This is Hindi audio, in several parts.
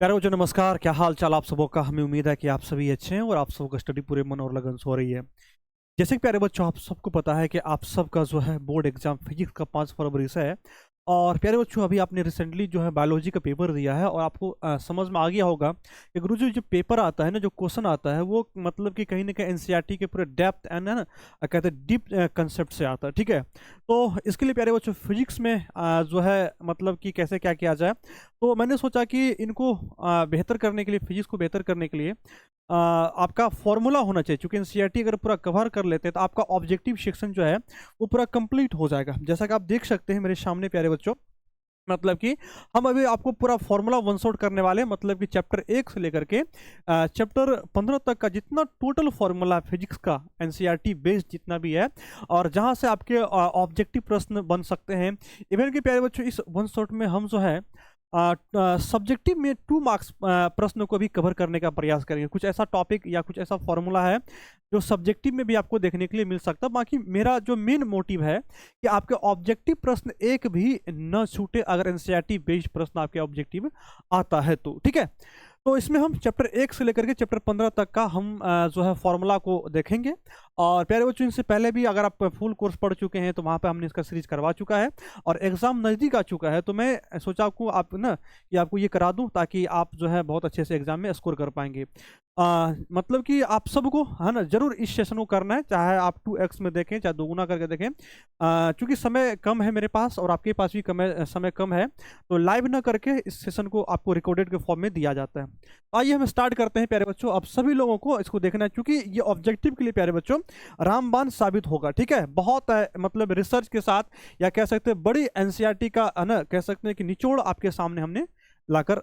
प्यारे बच्चों नमस्कार। क्या हाल चाल आप सबों का। हमें उम्मीद है कि आप सभी अच्छे हैं और आप सबों का स्टडी पूरे मन और लगन से हो रही है। जैसे कि प्यारे बच्चों आप सबको पता है कि आप सबका जो है बोर्ड एग्जाम फिजिक्स का 5 फरवरी से है। और प्यारे बच्चों अभी आपने रिसेंटली जो है बायोलॉजी का पेपर दिया है और आपको समझ में आ गया होगा कि गुरुजी जो पेपर आता है ना, जो क्वेश्चन आता है वो मतलब कि कहीं ना कहीं एनसीईआरटी के पूरे डेप्थ एंड है ना, कहते हैं डीप कंसेप्ट से आता है। ठीक है, तो इसके लिए प्यारे बच्चों फिजिक्स में जो है मतलब कि कैसे क्या किया जाए, तो मैंने सोचा कि इनको बेहतर करने के लिए, फिजिक्स को बेहतर करने के लिए आपका फॉर्मूला होना चाहिए। क्योंकि एनसीईआरटी अगर पूरा कवर कर लेते हैं तो आपका ऑब्जेक्टिव सेक्शन जो है वो पूरा कंप्लीट हो जाएगा। जैसा कि आप देख सकते हैं मेरे सामने प्यारे बच्चों, मतलब कि हम अभी आपको पूरा फॉर्मूला वन शॉट करने वाले हैं। मतलब कि चैप्टर 1 से लेकर के चैप्टर 15 तक का जितना टोटल फॉर्मूला फिजिक्स का एनसीईआरटी बेस्ड जितना भी है, और जहां से आपके ऑब्जेक्टिव प्रश्न बन सकते हैं। इवन कि प्यारे बच्चों इस वन शॉट में हम जो है सब्जेक्टिव में 2 मार्क्स प्रश्नों को भी कवर करने का प्रयास करेंगे। कुछ ऐसा टॉपिक या कुछ ऐसा फॉर्मूला है जो सब्जेक्टिव में भी आपको देखने के लिए मिल सकता है। बाकी मेरा जो मेन मोटिव है कि आपके ऑब्जेक्टिव प्रश्न एक भी न छूटे, अगर एनसीईआरटी बेस्ड प्रश्न आपके ऑब्जेक्टिव आता है तो। ठीक है, तो इसमें हम चैप्टर 1 से लेकर के चैप्टर 15 तक का हम जो है फॉर्मूला को देखेंगे। और प्यारे बच्चों इनसे पहले भी अगर आप फुल कोर्स पढ़ चुके हैं तो वहाँ पे हमने इसका सीरीज करवा चुका है और एग्जाम नज़दीक आ चुका है। तो मैं सोचा आपको आप ना कि आपको ये करा दूं ताकि आप जो है बहुत अच्छे से एग्जाम में स्कोर कर पाएंगे। मतलब कि आप सबको है ना जरूर इस सेशन को करना है, चाहे आप 2x में देखें चाहे दोगुना करके देखें। चूंकि समय कम है मेरे पास और आपके पास भी समय कम है, तो लाइव ना करके इस सेशन को आपको रिकॉर्डेड के फॉर्म में दिया जाता है। तो आइए हम स्टार्ट करते हैं प्यारे बच्चों। अब सभी लोगों को इसको देखना है क्योंकि ये ऑब्जेक्टिव के लिए प्यारे बच्चों रामबाण साबित होगा। ठीक है, बहुत मतलब रिसर्च के साथ या कह सकते हैं बड़ी एनसीईआरटी का है ना, कह सकते हैं कि निचोड़ आपके सामने हमने लाकर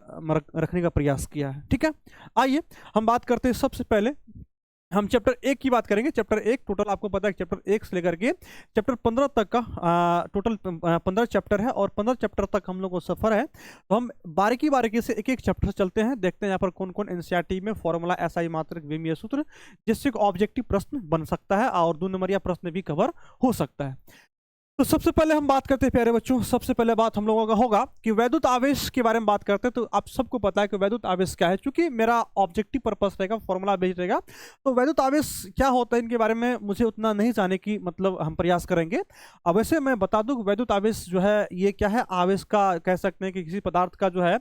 रखने का प्रयास किया है। ठीक है, आइए हम बात करते हैं। सबसे पहले हम चैप्टर 1 की बात करेंगे। चैप्टर 1 टोटल आपको पता है चैप्टर 1 से लेकर के चैप्टर 15 तक का टोटल 15 चैप्टर है और 15 चैप्टर तक हम लोग को सफर है। तो हम बारीकी बारीकी से एक एक चैप्टर चलते हैं, देखते हैं यहाँ पर कौन कौन एनसीईआरटी में फॉर्मूला, एसआई मात्रक, विमीय सूत्र, जिससे ऑब्जेक्टिव प्रश्न बन सकता है और 2 नंबरिया प्रश्न भी कवर हो सकता है। तो सबसे पहले हम बात करते हैं प्यारे बच्चों, सबसे पहले बात हम लोगों का होगा कि वैद्युत आवेश के बारे में बात करते हैं। तो आप सबको पता है कि वैद्युत आवेश क्या है। चूंकि मेरा ऑब्जेक्टिव पर्पस रहेगा, फॉर्मूला बेस्ड रहेगा, तो वैद्युत आवेश क्या होता है इनके बारे में मुझे उतना नहीं जाने की मतलब हम प्रयास करेंगे। अब वैसे मैं बता दूं कि वैद्युत आवेश जो है ये क्या है। आवेश का कह सकते हैं कि किसी पदार्थ का जो है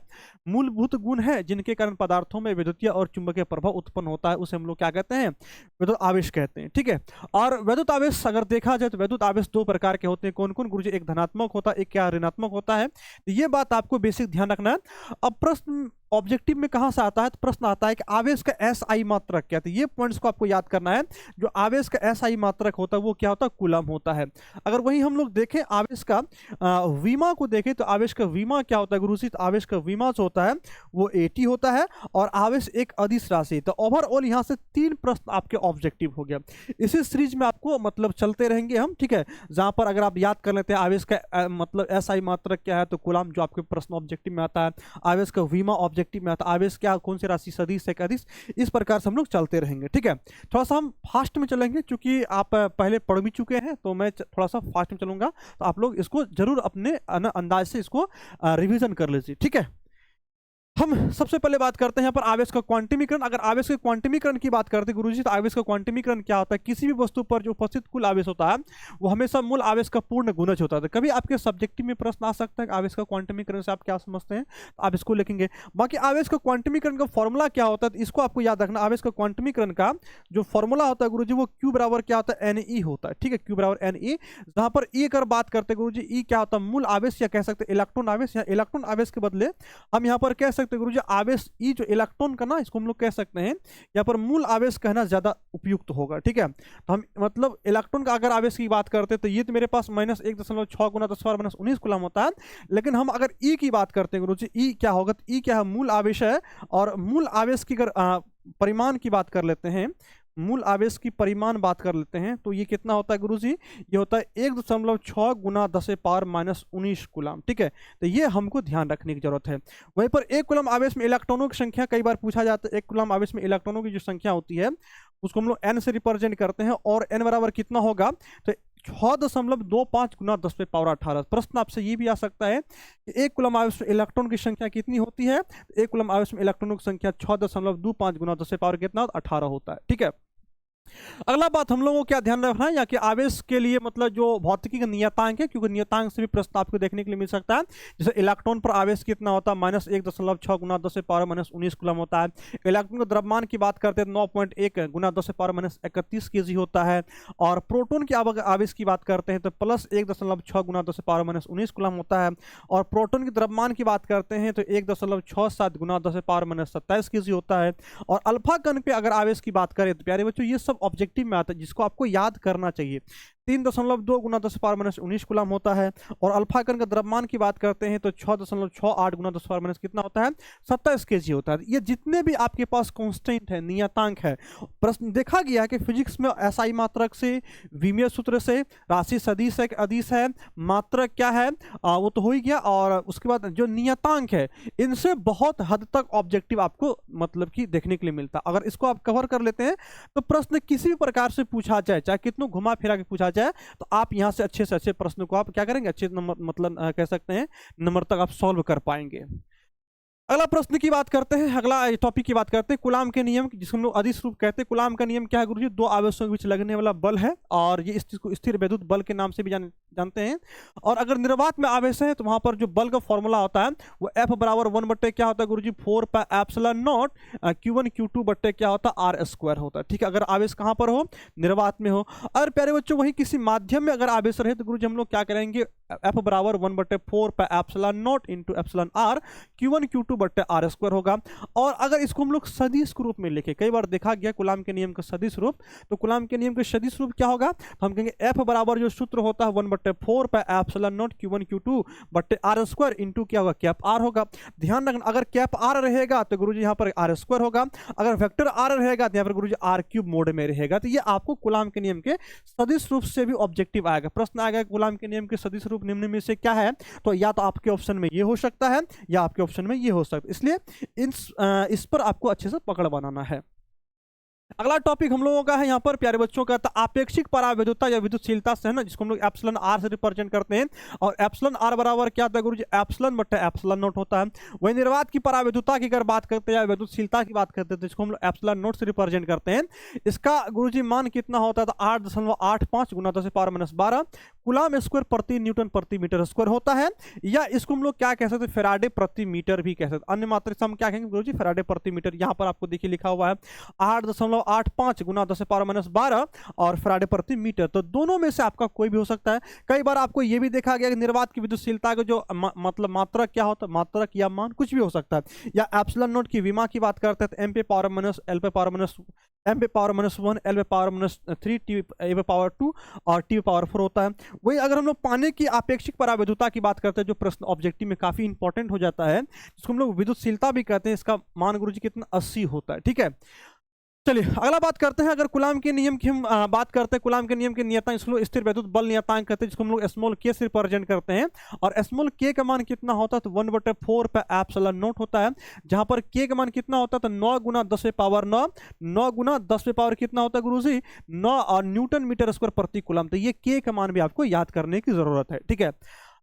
मूलभूत गुण है जिनके कारण पदार्थों में विद्युतीय और चुंबकीय प्रभाव उत्पन्न होता है, उसे हम लोग क्या कहते हैं, वैद्युत आवेश कहते हैं। ठीक है, और वैद्युत आवेश अगर देखा जाए तो वैद्युत आवेश 2 प्रकार के होते हैं। कौन कौन गुरुजी? एक धनात्मक होता है, एक क्या ऋणात्मक होता है। तो ये बात आपको बेसिक ध्यान रखना है। अब प्रश्न ऑब्जेक्टिव में कहां से आता है, तो प्रश्न आता है कि आवेश का एसआई मात्रक क्या है। तो ये पॉइंट्स को आपको याद करना है। जो आवेश का एसआई मात्रक होता है वो क्या होता है, कूलम होता है। अगर वही हम लोग देखें आवेश का विमा को देखें तो आवेश का विमा क्या होता है गुरुजी? तो आवेश का विमा जो होता है वो एटी होता है और आवेश एक अदिश राशि। तो ओवरऑल यहाँ से 3 प्रश्न आपके ऑब्जेक्टिव हो गया। इसी सीरीज में आपको मतलब चलते रहेंगे हम। ठीक है, जहां पर अगर आप याद कर लेते हैं आवेश का मतलब एसआई मात्रक क्या है, तो कूलम जो आपके प्रश्न ऑब्जेक्टिव में आता है। आवेश का विमा ऑब्जेक्टिव में आता है। आवेश क्या, कौन सी राशि, सदिश है, अदिश। इस प्रकार से हम लोग चलते रहेंगे। ठीक है, थोड़ा सा हम फास्ट में चलेंगे क्योंकि आप पहले पढ़ भी चुके हैं, तो मैं थोड़ा सा फास्ट में चलूंगा। तो आप लोग इसको जरूर अपने अंदाज से इसको रिवीजन कर लीजिए। ठीक है, हम सबसे पहले बात करते हैं यहाँ पर आवेश का क्वांटमीकरण। अगर आवेश के क्वांटमीकरण की बात करते हैं गुरुजी, तो आवेश का क्वांटमीकरण क्या होता है? किसी भी वस्तु पर जो उपस्थित कुल आवेश होता है वो हमेशा मूल आवेश का पूर्ण गुणज होता है। कभी आपके सब्जेक्टिव में प्रश्न आ सकता है कि आवेश का क्वांटमीकरण से आप क्या समझते हैं, तो आप इसको लिखेंगे। बाकी आवेश का क्वांटमीकरण का फॉर्मूला क्या होता है, तो इसको आपको याद रखना। आवेश का क्वांटमीकरण का जो फॉर्मूला होता है गुरुजी वो Q बराबर क्या होता है, Ne होता है। ठीक है, Q बराबर Ne। जहां पर E अगर बात करते हैं गुरुजी, E क्या होता है, मूल आवेश या कह सकते हैं इलेक्ट्रॉन आवेश। या इलेक्ट्रॉन आवेश के बदले हम यहाँ पर कह सकते हैं गुरुजी आवेश ई जो इलेक्ट्रॉन का ना, इसको हम लोग कह सकते हैं यहाँ पर मूल आवेश कहना ज्यादा उपयुक्त होगा। ठीक है, तो हम मतलब इलेक्ट्रॉन का अगर आवेश की बात करते हैं तो ये तो मेरे पास -1.6 गुना 10⁻19 कूलम होता है। लेकिन हम अगर ई की बात करते हैं गुरुजी, ई क्या होगा? ई क्या है, मूल आवेश है। और मूल आवेश की अगर परिमाण की बात कर लेते हैं, मूल आवेश की परिमाण बात कर लेते हैं, तो ये कितना होता है गुरुजी? ये होता है 1.6 गुना 10⁻19 कूलम। ठीक है, तो ये हमको ध्यान रखने की जरूरत है। वहीं पर 1 कूलम आवेश में इलेक्ट्रॉनों की संख्या कई बार पूछा जाता है। 1 कूलम आवेश में इलेक्ट्रॉनों की जो संख्या होती है उसको हम लोग n से रिप्रेजेंट करते हैं। और n बराबर कितना होगा? तो 6.25 गुना 10⁻18। प्रश्न आपसे ये भी आ सकता है कि 1 कूलम आवेश में इलेक्ट्रॉन की संख्या कितनी होती है? 1 कूलम आवेश में इलेक्ट्रॉनों की संख्या 6.25 गुना 10⁻18 होता है। ठीक है, अगला बात हम लोगों को क्या ध्यान रखना है, या कि आवेश के लिए मतलब जो भौतिकी का नियतांक है, क्योंकि नियतांक से भी प्रश्न आपको देखने के लिए मिल सकता है। जैसे इलेक्ट्रॉन पर आवेश कितना होता है? -1.6 गुना 10⁻−19 कूलम होता है। इलेक्ट्रॉन का द्रव्यमान की बात करते हैं 9.1 गुना 10⁻31 kg होता है। और प्रोटॉन की आवेश की बात करते हैं तो +1.6 गुना 10⁻19 कूलम होता है। और प्रोटॉन के द्रव्यमान की बात करते हैं तो 1.67 गुना 10⁻27 kg होता है। और अल्फा कण पे अगर आवेश की बात करें तो प्यारे बच्चों ये सब ऑब्जेक्टिव में आता है, जिसको आपको याद करना चाहिए। 3.2 गुना 10⁻19 कूलम होता है। और अल्फा कण का द्रव्यमान की बात करते हैं तो 6.68 गुना 10⁻- कितना होता है? 27 kg होता है। ये जितने भी आपके पास कांस्टेंट है, नियतांक है, प्रश्न देखा गया कि फिजिक्स में एसआई मात्रक से, विमीय सूत्र से, राशि सदिश है, अदिश है, मात्रक क्या है वो तो हो ही गया। और उसके बाद जो नियतांक है, इनसे बहुत हद तक ऑब्जेक्टिव आपको मतलब कि देखने के लिए मिलता है। अगर इसको आप कवर कर लेते हैं तो प्रश्न किसी भी प्रकार से पूछा जाए, चाहे कितनों घुमा फिरा के पूछा जाए, तो आप यहां से अच्छे प्रश्न को आप क्या करेंगे, अच्छे नंबर मतलब कह सकते हैं नंबर तक आप सॉल्व कर पाएंगे। अगला प्रश्न की बात करते हैं, अगला टॉपिक की बात करते हैं कूलाम के नियम, जिसको हम लोग अदिश रूप कहते हैं। कूलाम का नियम क्या है गुरुजी? दो आवेशों के बीच लगने वाला बल है, और ये इस चीज को स्थिर वैद्युत बल के नाम से भी जानते हैं। और अगर निर्वात में आवेश है तो वहां पर जो बल का फॉर्मूला होता है वो F बराबर 1 बट्टे क्या होता है गुरुजी? 4πε0 Q1 Q2 बट्टे क्या होता है? R² होता है। ठीक है, अगर आवेश कहां पर हो? निर्वात में हो। और प्यारे बच्चों वही किसी माध्यम में अगर आवेश रहे तो गुरुजी हम लोग क्या करेंगे? F बराबर 1/4πε0 into epsilon R Q1 Q2 बट्टे R² होगा। और अगर इसको हम लोग सदिश के रूप में लिखे, कई बार देखा गया कूलाम के नियम का सदिश रूप, तो कूलाम के नियम का सदिश रूप क्या होगा? तो हम कहेंगे F बराबर जो सूत्र होता है 1/4πε0 Q1 Q2 बट्टे R² इंटू क्या होगा? कैप R होगा। ध्यान रखना, अगर कैप R रहेगा तो गुरुजी यहाँ पर R² होगा, अगर वेक्टर R रहेगा तो यहाँ पर गुरुजी R³ मोड में रहेगा। तो ये आपको कूलाम के नियम के सदिश रूप से भी ऑब्जेक्टिव आएगा। प्रश्न आएगा कूलाम के नियम के सदिश रूप निम्न में से क्या है? तो या तो आपके ऑप्शन में ये हो सकता है या आपके ऑप्शन में ये हो सकता है, इसलिए इस पर आपको अच्छे से पकड़ बनाना है। अगला टॉपिक हम लोगों का है यहाँ पर प्यारे बच्चों का आपेक्षिक परावैद्युता या विद्युतशीलता से है ना, जिसको हम लोग एप्सिलॉन आर से रिप्रेजेंट करते हैं। और एप्सिलॉन आर बराबर क्या होता है गुरुजी? एप्सिलॉन बट्टे एप्सिलॉन नॉट होता है। वही निर्वात की परावैद्युता की अगर बात करते हैं या विद्युतशीलता की बात करते हैं तो इसको हम लोग एप्सिलॉन नॉट से रिप्रेजेंट करते हैं। इसका गुरुजी मान कितना होता है? तो 8.85 गुना 10⁻12 कूलाम स्क्वायर प्रति न्यूटन प्रति मीटर स्क्वायर होता है। या इसको हम लोग क्या कह सकते हैं? फेराडे प्रति मीटर भी कह सकते हैं। अन्य मात्रा से हम क्या कहेंगे गुरुजी? फेराडे प्रति मीटर। यहाँ पर आपको देखिए लिखा हुआ है 8.85 गुना 10⁻12 और फेराडे प्रति मीटर, तो दोनों में से आपका कोई भी हो सकता है। कई बार आपको यह भी देखा गया कि निर्वात की विद्युतशीलता का जो मतलब मात्रक क्या होता है, मात्रक या मान कुछ भी हो सकता है। या एप्सिलॉन नॉट की विमा की बात करते हैं तो m पे पावर माइनस l पे पावर माइनस m पे पावर -1 l पे पावर -3 t a पे पावर 2 और t पे पावर 4 होता है। वही अगर हम लोग पानी की आपेक्षिक परावैद्युता की बात करते हैं, जो प्रश्न ऑब्जेक्टिव में काफी इंपॉर्टेंट हो जाता है, जिसको हम लोग विद्युतशीलता भी कहते हैं, इसका मान गुरुजी कितना 80 होता है। ठीक है, चलिए अगला बात करते हैं। अगर कूलाम के नियम की हम बात करते हैं, कूलाम के नियम के नियतांक इसको लोग स्थिर वैद्युत बल नियतांक कहते हैं, जिसको हम लोग स्मॉल k से रिप्रेजेंट करते हैं। और स्मॉल k का मान कितना होता है? तो 1/4πε0 होता है, जहां पर k का मान कितना होता है? तो 9 गुना 10⁻9 9 गुना 10 कितना होता है गुरुजी? 9 और न्यूटन मीटर स्क्वायर प्रति कूलम। तो ये k का मान भी आपको याद करने की जरूरत है। ठीक है,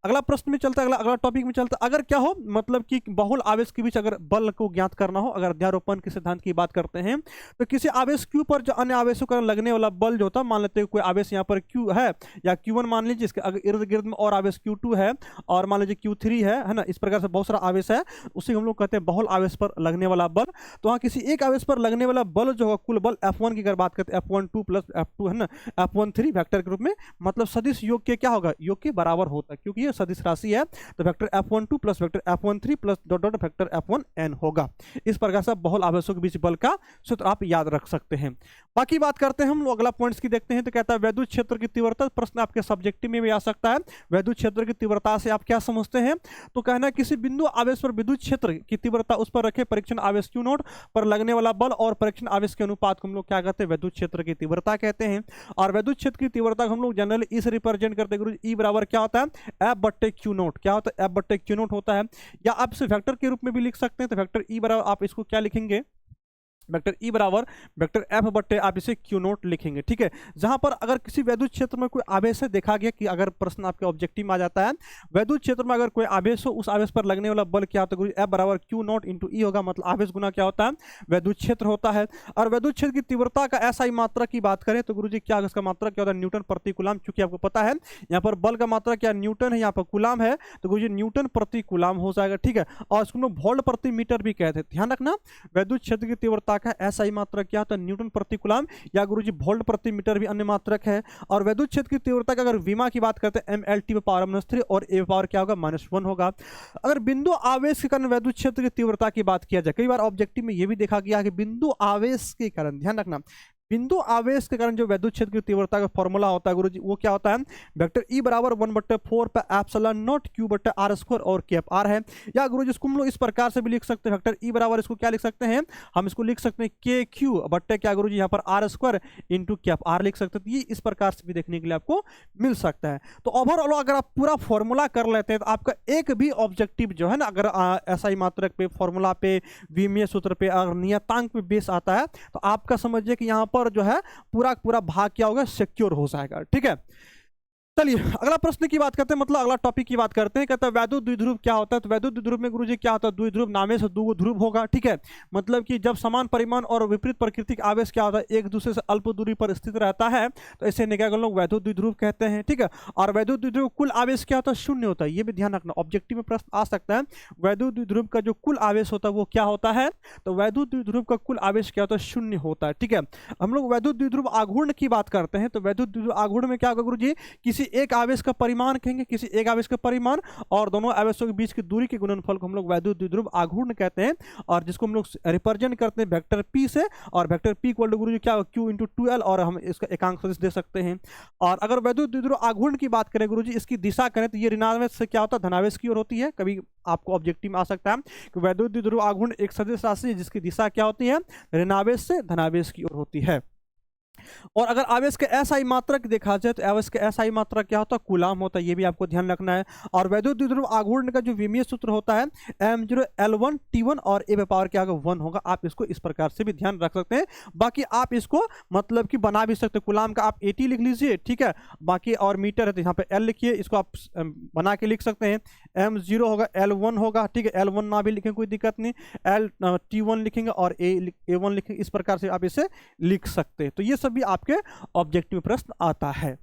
अगला प्रश्न में चलता है, अगला टॉपिक में चलता है। अगर क्या हो मतलब कि बहुल आवेश के बीच अगर बल को ज्ञात करना हो, अगर अध्यारोपण के सिद्धांत की बात करते हैं, तो किसी आवेश Q पर जो अन्य आवेशों का लगने वाला बल जो होता है, मान लेते हैं कोई आवेश यहाँ पर Q है या Q1 मान लीजिए, इसके अगर इर्द गिर्द में और आवेश Q2 है और मान लीजिए Q3 है ना, इस प्रकार से बहुत सारा आवेश है, उसी हम लोग कहते हैं बहुल आवेश पर लगने वाला बल। तो वहाँ किसी एक आवेश पर लगने वाला बल जो होगा, कुल बल F1 की अगर बात करते हैं, F12 प्लस F2 है ना, F13 वेक्टर के रूप में, मतलब सदिश योग के क्या होगा? योग के बराबर होता है, क्योंकि ये सदिश राशि है। तो vector F12 plus vector F13 plus dot dot vector F1n होगा। इस प्रकार से बहुल आवेशों के बीच बल का सूत्र आप याद रख सकते हैं। बाकी बात करते हैं हम लोग अगला पॉइंट्स की देखते हैं। तो कहता है वैद्युत क्षेत्र की तीव्रता, प्रश्न आपके सब्जेक्टिव में भी आ सकता है। वैद्युत क्षेत्र की तीव्रता से आप क्या समझते हैं? तो कहना है किसी बिंदु आवेश पर विद्युत क्षेत्र की तीव्रता उस पर रखे परीक्षण आवेश Q नोट पर लगने वाला बल और परीक्षण आवेश के अनुपात को हम लोग क्या कहते हैं? वैद्युत क्षेत्र की तीव्रता कहते हैं। और वैद्युत क्षेत्र की तीव्रता को हम लोग जनरली इस रिप्रेजेंट करते हैं, E बराबर क्या होता है? F/Q note. क्या होता है? F/Q नोट होता है। या आप इसे वेक्टर के रूप में भी लिख सकते हैं। तो वेक्टर E बराबर आप इसको क्या लिखेंगे? वेक्टर ई बराबर वेक्टर एफ बट्टे आप इसे क्यू नोट लिखेंगे, ठीक है। जहां पर अगर किसी वैद्युत क्षेत्र में कोई आवेश है, देखा गया कि अगर प्रश्न आपके ऑब्जेक्टिव में आ जाता है, वैद्युत क्षेत्र में अगर कोई आवेश हो, उस आवेश पर लगने वाला बल क्या होता है, एफ बराबर क्यू नोट इंटू ई होगा, मतलब आवेश गुना क्या होता है, वैद्युत क्षेत्र होता है। और वैद्युत क्षेत्र की तीव्रता का एसआई मात्रा की बात करें तो गुरुजी क्या इसका मात्रा क्या होता है, न्यूटन प्रति कूलाम। चूंकि आपको पता है यहाँ पर बल का मात्रा क्या न्यूटन है, यहाँ पर कूलाम है, तो गुरुजी न्यूटन प्रति कूलाम हो जाएगा, ठीक है। और इसको हम लोग वोल्ट प्रति मीटर भी कहते हैं, ध्यान रखना। वैद्युत क्षेत्र की तीव्रता का एसआई मात्रक क्या होता है, न्यूटन प्रति कूलाम, या गुरुजी वोल्ट प्रति मीटर भी अन्य मात्रक है। और वैद्युत क्षेत्र की तीव्रता का अगर विमा की बात करते हैं mlt पे पावर -3 और a पावर क्या होगा -1 होगा। अगर बिंदु आवेश के कारण वैद्युत क्षेत्र की तीव्रता की बात किया जाए, कई बार ऑब्जेक्टिव में यह भी देखा गया कि बिंदु आवेश के कारण, ध्यान रखना, बिंदु आवेश के कारण जो वैद्युत क्षेत्र की तीव्रता का फॉर्मूला होता है गुरुजी, वो क्या होता है, वेक्टर ई बराबर 1/4 पे एप्सिलॉन नॉट क्यू बटे आर स्क्वायर और कैप आर है। या गुरुजी इसको हम लोग इस प्रकार से भी लिख सकते हैं, वेक्टर ई बराबर इसको क्या लिख सकते हैं, हम इसको लिख सकते हैं के क्यू बट्टे क्या गुरुजी यहाँ पर R square into cap R लिख सकते हैं। तो ये इस प्रकार से भी देखने के लिए आपको मिल सकता है। तो ओवरऑल अगर आप पूरा फॉर्मूला कर लेते हैं तो आपका एक भी ऑब्जेक्टिव जो है ना, अगर एसआई मात्रक पे, फॉर्मूला पे, विमीय सूत्र पे, अगर नियतांक पे बेस आता है, तो आपका समझिए कि यहाँ पर जो है पूरा भाग क्या होगा, सिक्योर हो जाएगा, ठीक है। चलिए अगला प्रश्न की बात करते हैं, मतलब अगला टॉपिक की बात करते हैं। कहता है वैद्युत द्विध्रुव क्या होता है। तो वैद्युत द्विध्रुव में गुरुजी क्या होता है, द्विध्रुव नामे से दो ध्रुव होगा, ठीक है। मतलब कि जब समान परिमाण और विपरीत प्राकृतिक आवेश क्या होता है, एक दूसरे से अल्प दूरी पर स्थित रहता है, तो इसे क्या लोग वैद्युत द्विध्रुव कहते हैं, ठीक है। और वैद्युत द्विध्रुव कुल आवेश क्या होता है, शून्य होता है। ये भी ध्यान रखना, ऑब्जेक्टिव में प्रश्न आ सकता है, वैद्युत द्विध्रुव का जो कुल आवेश होता है वो क्या होता है, तो वैद्युत द्विध्रुव का कुल आवेश क्या होता है, शून्य होता है, ठीक है। हम लोग वैद्युत द्विध्रुव आघूर्ण की बात करते हैं, तो वैद्युत द्विध्रुव आघूर्ण में क्या होगा गुरुजी, किसी एक आवेश का परिमाण कहेंगे, किसी एक आवेश का परिमाण और दोनों आवेशों के बीच की दूरी के गुणनफल को हम लोग वैद्युत द्विध्रुव आघूर्ण कहते हैं। और जिसको हम लोग रिप्रेजेंट करते हैं वेक्टर p से, और वेक्टर p इक्वल टू गुरुजी क्या होगा, q इंटू 2l, और हम इसका एकांक सदिश दे सकते हैं। और अगर वैद्युत द्विध्रुव आघूर्ण की बात करें गुरुजी, इसकी दिशा करें तो ये ऋणावेश से क्या होता है, धनावेश की ओर होती है। कभी आपको ऑब्जेक्टिव में आ सकता है कि वैद्युत द्विध्रुव आघूर्ण एक सदिश राशि है जिसकी दिशा क्या होती है, ऋणावेश से धनावेश की ओर होती है। और अगर आवेश के एसआई मात्रक देखा जाए तो आवेश के एसआई मात्रक क्या होता है, कूलाम होता है, ये भी आपको ध्यान रखना है। और वैद्युत द्विध्रुव आघूर्ण का जो विमीय सूत्र होता है m0 L1 T1 और a पावर क्या होगा 1 होगा। आप इसको इस प्रकार से भी ध्यान रख सकते हैं। बाकी आप इसको मतलब कि बना भी सकते हैं, कूलाम का आप 80 लिख लीजिए, ठीक है। बाकी और मीटर है तो यहाँ पे L लिखिए, इसको आप बना के लिख सकते हैं। m0 होगा L1 होगा, ठीक है, L1 ना भी लिखें कोई दिक्कत नहीं, T1 लिखेंगे और A1 लिखेंगे, इस प्रकार से आप इसे लिख सकते हैं। तो ये भी आपके ऑब्जेक्टिव में प्रश्न आता है।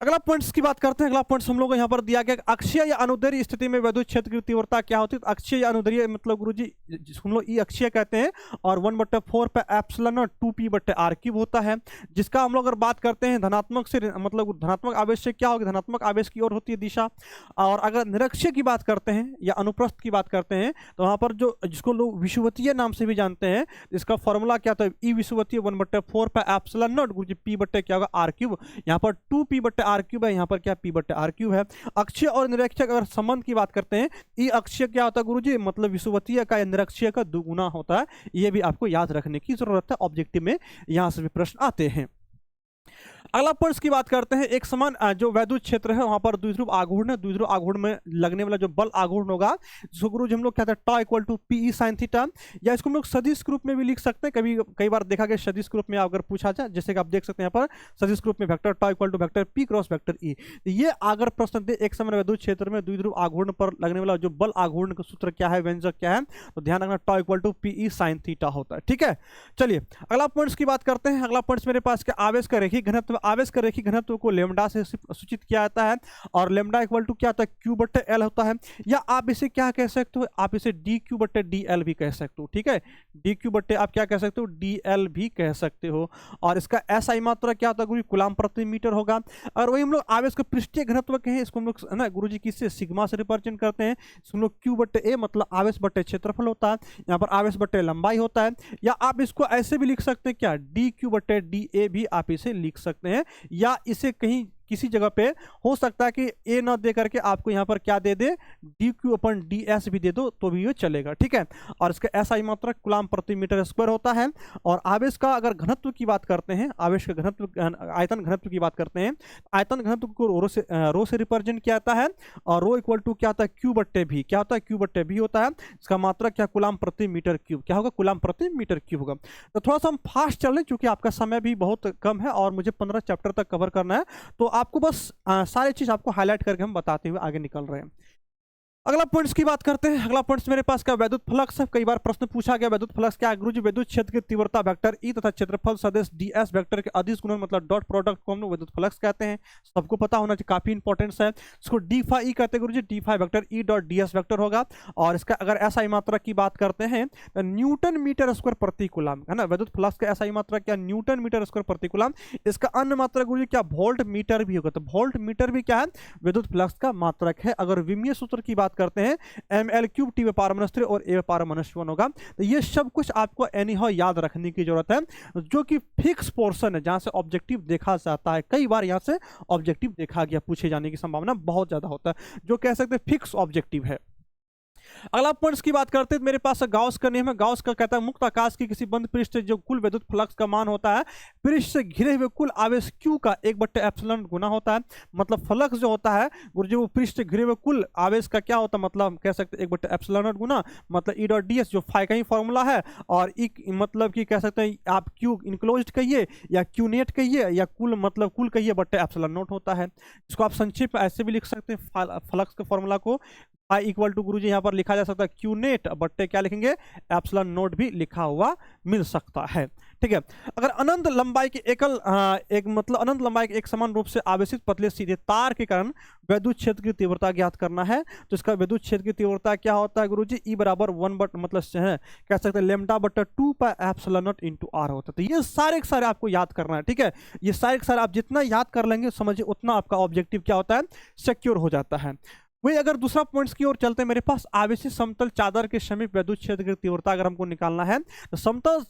अगला पॉइंट्स की बात करते हैं। अगला पॉइंट्स हम लोग को यहाँ पर दिया गया, अक्षीय या अनुदैर्ध्य स्थिति में वैद्युत क्षेत्र की तीव्रता क्या होती है। तो अक्षीय या अनुदैर्ध्य मतलब गुरुजी हम लोग ई अक्षीय कहते हैं, और 1/4 पे एप्सिलॉन नॉट 2p/r³ होता है। जिसका हम लोग अगर बात करते हैं धनात्मक से, मतलब धनात्मक आवेश से क्या होगी, धनात्मक आवेश की ओर होती है दिशा। और अगर निरक्षीय की बात करते हैं या अनुप्रस्थ की बात करते हैं, तो वहाँ पर जो जिसको लोग विषुवतीय नाम से भी जानते हैं, इसका फॉर्मूला क्या होता है, ई विषुवतीय 1/4 पे एप्सिलॉन नॉट गुरुजी p/ क्या होगा r³। यहाँ पर 2p/r³ है, यहाँ पर क्या p/r³ है। अक्षीय और निरक्षीय अगर संबंध की बात करते हैं, ई अक्षीय क्या होता है गुरुजी, मतलब विषुवतीय का या निरक्षीय का दुगुना होता है। ये भी आपको याद रखने की जरूरत है, ऑब्जेक्टिव में यहाँ से भी प्रश्न आते हैं। अगला पॉइंट्स की बात करते हैं, एक समान जो वैद्युत क्षेत्र है वहां पर द्विध्रुव आघूर्ण है। द्विध्रुव आघूर्ण में लगने वाला जो बल आघूर्ण होगा, जिसको गुरुजी हम लोग कहते हैं tau equal to p sine theta, या इसको हम लोग सदिश रूप में भी लिख सकते हैं। कई बार देखा गया सदिश रूप में अगर पूछा जाए, जैसे कि आप देख सकते हैं यहाँ पर सदिश रूप में vector tau equal to vector P cross vector E. ये अगर प्रश्न दे एक समान वैद्युत क्षेत्र में द्विध्रुव आघूर्ण पर लगने वाला जो बल आघूर्ण का सूत्र क्या है, व्यंजक क्या है, तो ध्यान रखना tau equal to p sine theta होता है, ठीक है। चलिए अगला पॉइंट्स की बात करते हैं। अगला पॉइंट्स मेरे पास आवेश का रेखीय घनत्व, आवेश का रेखीय घनत्व को लेमडा से सूचित किया जाता है, और लेमडा इक्वल टू क्या होता है, q/l होता है। या आप इसे क्या कह सकते हो, आप इसे dq/dl भी कह सकते हो, ठीक है। dq/ आप क्या कह सकते हो, dl भी कह सकते हो। और इसका एसआई मात्रा क्या होता है गुरुजी, कूलाम प्रति मीटर होगा। और वही हम लोग आवेश का पृष्ठीय घनत्व कहें, इसको हम लोग ना गुरुजी किससे, सिग्मा से रिप्रेजेंट करते हैं। इसको हम लोग q/a मतलब आवेश बटे क्षेत्रफल होता है, यहाँ पर आवेश बटे लंबाई होता है। या आप इसको ऐसे भी लिख सकते हैं क्या, dq/da भी आप इसे लिख सकते हैं, या इसे कहीं किसी जगह पे हो सकता है कि ए ना दे करके आपको यहाँ पर क्या दे दे, डी क्यू अपन डी एस भी दे दो तो भी ये चलेगा, ठीक है। और इसका एसआई मात्रक कूलम्ब प्रति मीटर स्क्वायर होता है। और आवेश का अगर घनत्व की बात करते हैं, आवेश का घनत्व आयतन घनत्व की बात करते हैं, आयतन घनत्व को रो से रिप्रेजेंट किया जाता है। और रो इक्वल टू क्या होता है, क्यू बट्टे भी, क्या होता है, क्यू बट्टे भी होता है। इसका मात्रक क्या, कूलम्ब प्रति मीटर क्यूब, क्या होगा, कूलम्ब प्रति मीटर क्यूब होगा। तो थोड़ा सा हम फास्ट चल रहे हैं क्योंकि आपका समय भी बहुत कम है और मुझे 15 चैप्टर तक कवर करना है, तो आपको बस सारी चीज आपको हाईलाइट करके हम बताते हुए आगे निकल रहे हैं। अगला पॉइंट्स की बात करते हैं। अगला पॉइंट्स मेरे पास क्या, वैद्युत फ्लक्स है। कई बार प्रश्न पूछा गया वैद्युत फ्लक्स क्या है गुरुजी, विद्युत क्षेत्र की तीव्रता वेक्टर ई तथा क्षेत्रफल सदिश डीएस वेक्टर के अदिश गुणन मतलब डॉट प्रोडक्ट को हम लोग वैद्युत फ्लक्स कहते हैं। सबको पता होना चाहिए, काफी इंपॉर्टेंस है। इसको डी फाई ई कहते हैं गुरुजी, D phi vector E dot DS vector होगा। और इसका अगर एसआई मात्रक की बात करते हैं तो न्यूटन मीटर स्क्वायर प्रति कूलम्ब है ना। वैद्युत फ्लक्स का एसआई मात्रक क्या, न्यूटन मीटर स्क्वायर प्रति कूलम्ब। इसका अन्य मात्रक गुरुजी क्या, वोल्ट मीटर भी होगा। तो वोल्ट मीटर भी क्या है, विद्युत फ्लक्स का मात्रक है। अगर विमीय सूत्र की बात करते हैं ml cube T power minus 3 और a पावर माइनस 1 होगा। तो ये सब कुछ आपको एनी हाउ याद रखने की जरूरत है, जो कि फिक्स पोर्शन है जहां से ऑब्जेक्टिव देखा जाता है। कई बार यहां से ऑब्जेक्टिव देखा गया, पूछे जाने की संभावना बहुत ज्यादा होता है, जो कह सकते हैं फिक्स ऑब्जेक्टिव है। अगला पॉइंट्स की बात करते हैं, मेरे पास गाउस का नियम है। गाउस का कहता है मुक्त आकाश की किसी बंद पृष्ठ से जो कुल विद्युत फ्लक्स का मान होता है पृष्ठ से घिरे हुए कुल आवेश क्यू का 1/एप्सिलॉन गुना होता है। मतलब फ्लक्स जो होता है गुरुजी, वो पृष्ठ से घिरे हुए कुल आवेश का क्या होता है, मतलब हम कह सकते हैं 1/एप्सिलॉन गुना मतलब ई डॉट डी एस, जो फाई का ही फॉर्मूला है। और मतलब कि कह सकते हैं आप क्यू इनक्लोज्ड कहिए या क्यू नेट कहिए या कुल मतलब कुल कहिए, बट्टे एप्सिलॉन नोट होता है। इसको आप संक्षिप्त ऐसे भी लिख सकते हैं, फ्लक्स के फॉर्मूला को आई इक्वल टू गुरुजी यहाँ पर लिखा जा सकता है क्यू नेट बट्टे क्या लिखेंगे, एप्सिलॉन नोट भी लिखा हुआ मिल सकता है, ठीक है। अगर अनंत लंबाई के अनंत लंबाई के एक समान रूप से आवेशित पतले सीधे तार के कारण विद्युत क्षेत्र की तीव्रता ज्ञात करना है, तो इसका विद्युत क्षेत्र की तीव्रता क्या होता है गुरुजी, ई बराबर 1 बट मतलब है कह सकते हैं लेमडा बट्टा 2 pi epsilon naught into R होता है। तो ये सारे के सारे आपको याद करना है, ठीक है। ये सारे के सारे आप जितना याद कर लेंगे समझिए उतना आपका ऑब्जेक्टिव क्या होता है, सिक्योर हो जाता है। वही अगर दूसरा पॉइंट्स की ओर चलते हैं, मेरे पास आवेशित समतल चादर के समीप विद्युत क्षेत्र की तीव्रता अगर हमको निकालना है तो समतल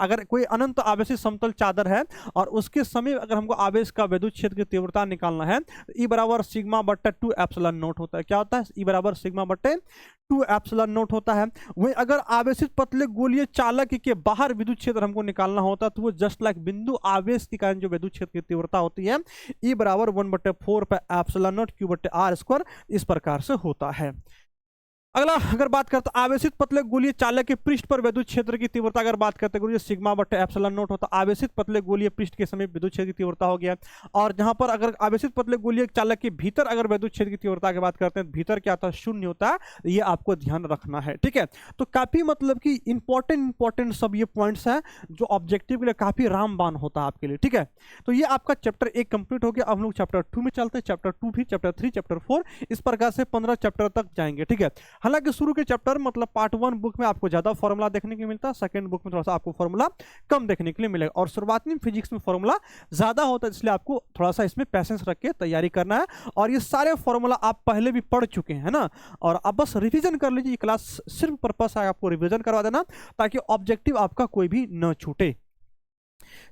अगर कोई अनंत आवेशित समतल चादर है और उसके समीप अगर हमको आवेश का विद्युत क्षेत्र की तीव्रता निकालना है तो ई बराबर सिग्मा बट्टा 2 एप्सिलॉन नोट होता है। क्या होता है, ई बराबर सिग्मा बट्टे 2 एप्सिलॉन नोट होता है। वही अगर आवेशित पतले गोलीय चालक के बाहर विद्युत क्षेत्र हमको निकालना होता है तो वो जस्ट लाइक बिंदु आवेश के कारण जो विद्युत क्षेत्र की तीव्रता होती है ई बराबर 1/4 पे एप्सिलॉन नोट क्यू बट्टे आर स्क्वायर इस प्रकार से होता है। अगला अगर बात करते हैं आवेशित पतले गोलीय चालक के पृष्ठ पर विद्युत क्षेत्र की तीव्रता अगर बात करते हैं सिग्मा बट्टे एप्सिलॉन नोट होता है। आवेशित पतले गोलीय पृष्ठ के समीप विद्युत क्षेत्र की तीव्रता हो गया। और जहां पर अगर आवेशित पतले गोलीय चालक के भीतर अगर विद्युत क्षेत्र की तीव्रता की बात करते हैं भीतर क्या होता है, शून्य होता है। ये आपको ध्यान रखना है, ठीक है। तो काफी मतलब कि इंपॉर्टेंट सब ये पॉइंट्स है जो ऑब्जेक्टिव के लिए काफी रामबाण होता है आपके लिए, ठीक है। तो ये आपका चैप्टर 1 कंप्लीट हो गया। अब हम लोग चैप्टर 2 में चलते हैं। चैप्टर 2 भी, चैप्टर 3, चैप्टर 4 इस प्रकार से 15 चैप्टर तक जाएंगे, ठीक है। हालांकि शुरू के चैप्टर मतलब पार्ट 1 बुक में आपको ज्यादा फॉर्मूला देखने को मिलता है, सेकंड बुक में थोड़ा सा आपको फॉर्मूला कम देखने के लिए मिलेगा। और शुरुआती में फिजिक्स में फॉर्मूला ज्यादा होता है, इसलिए आपको थोड़ा सा इसमें पैसेंस रख के तैयारी करना है। और ये सारे फॉर्मूला आप पहले भी पढ़ चुके हैं ना, और आप बस रिवीजन कर लीजिए। क्लास सिर्फ पर्पस है आपको रिवीजन करवा देना ताकि ऑब्जेक्टिव आपका कोई भी न छूटे।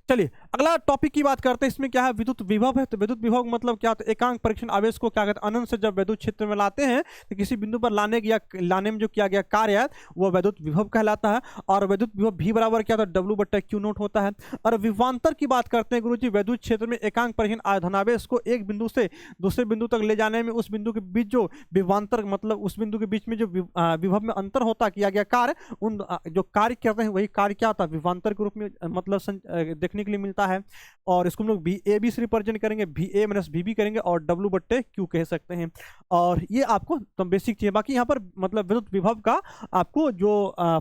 चलिए अगला टॉपिक की बात करते हैं। इसमें क्या है, विद्युत विभव है। तो विद्युत विभव मतलब क्या होता है, एकांक परीक्षण आवेश को क्या कहते हैं, अनंत से जब विद्युत क्षेत्र में लाते हैं तो किसी बिंदु पर लाने में जो किया गया कार्य है वो विद्युत विभव कहलाता है। और विद्युत विभव भी बराबर क्या होता है, डब्ल्यू बट्टा क्यू नोट होता है। और विभवांतर की बात करते हैं गुरुजी, विद्युत क्षेत्र में एकांक परीक्षण धनावेश को एक बिंदु से दूसरे बिंदु तक ले जाने में उस बिंदु के बीच जो विभवांतर मतलब उस बिंदु के बीच में जो विभव में अंतर होता किया गया कार्य, उन जो कार्य करते हैं वही कार्य क्या होता है, विभवांतर के रूप में मतलब देखने के लिए मिलता है। और इसको हम लोग बी ए बी से रिप्रेजेंट करेंगे, बी ए माइनस बी बी करेंगे और डब्ल्यू बट्टे क्यू कह सकते हैं। और ये आपको तो बेसिक चीज। बाकी यहाँ पर मतलब विद्युत विभव का आपको जो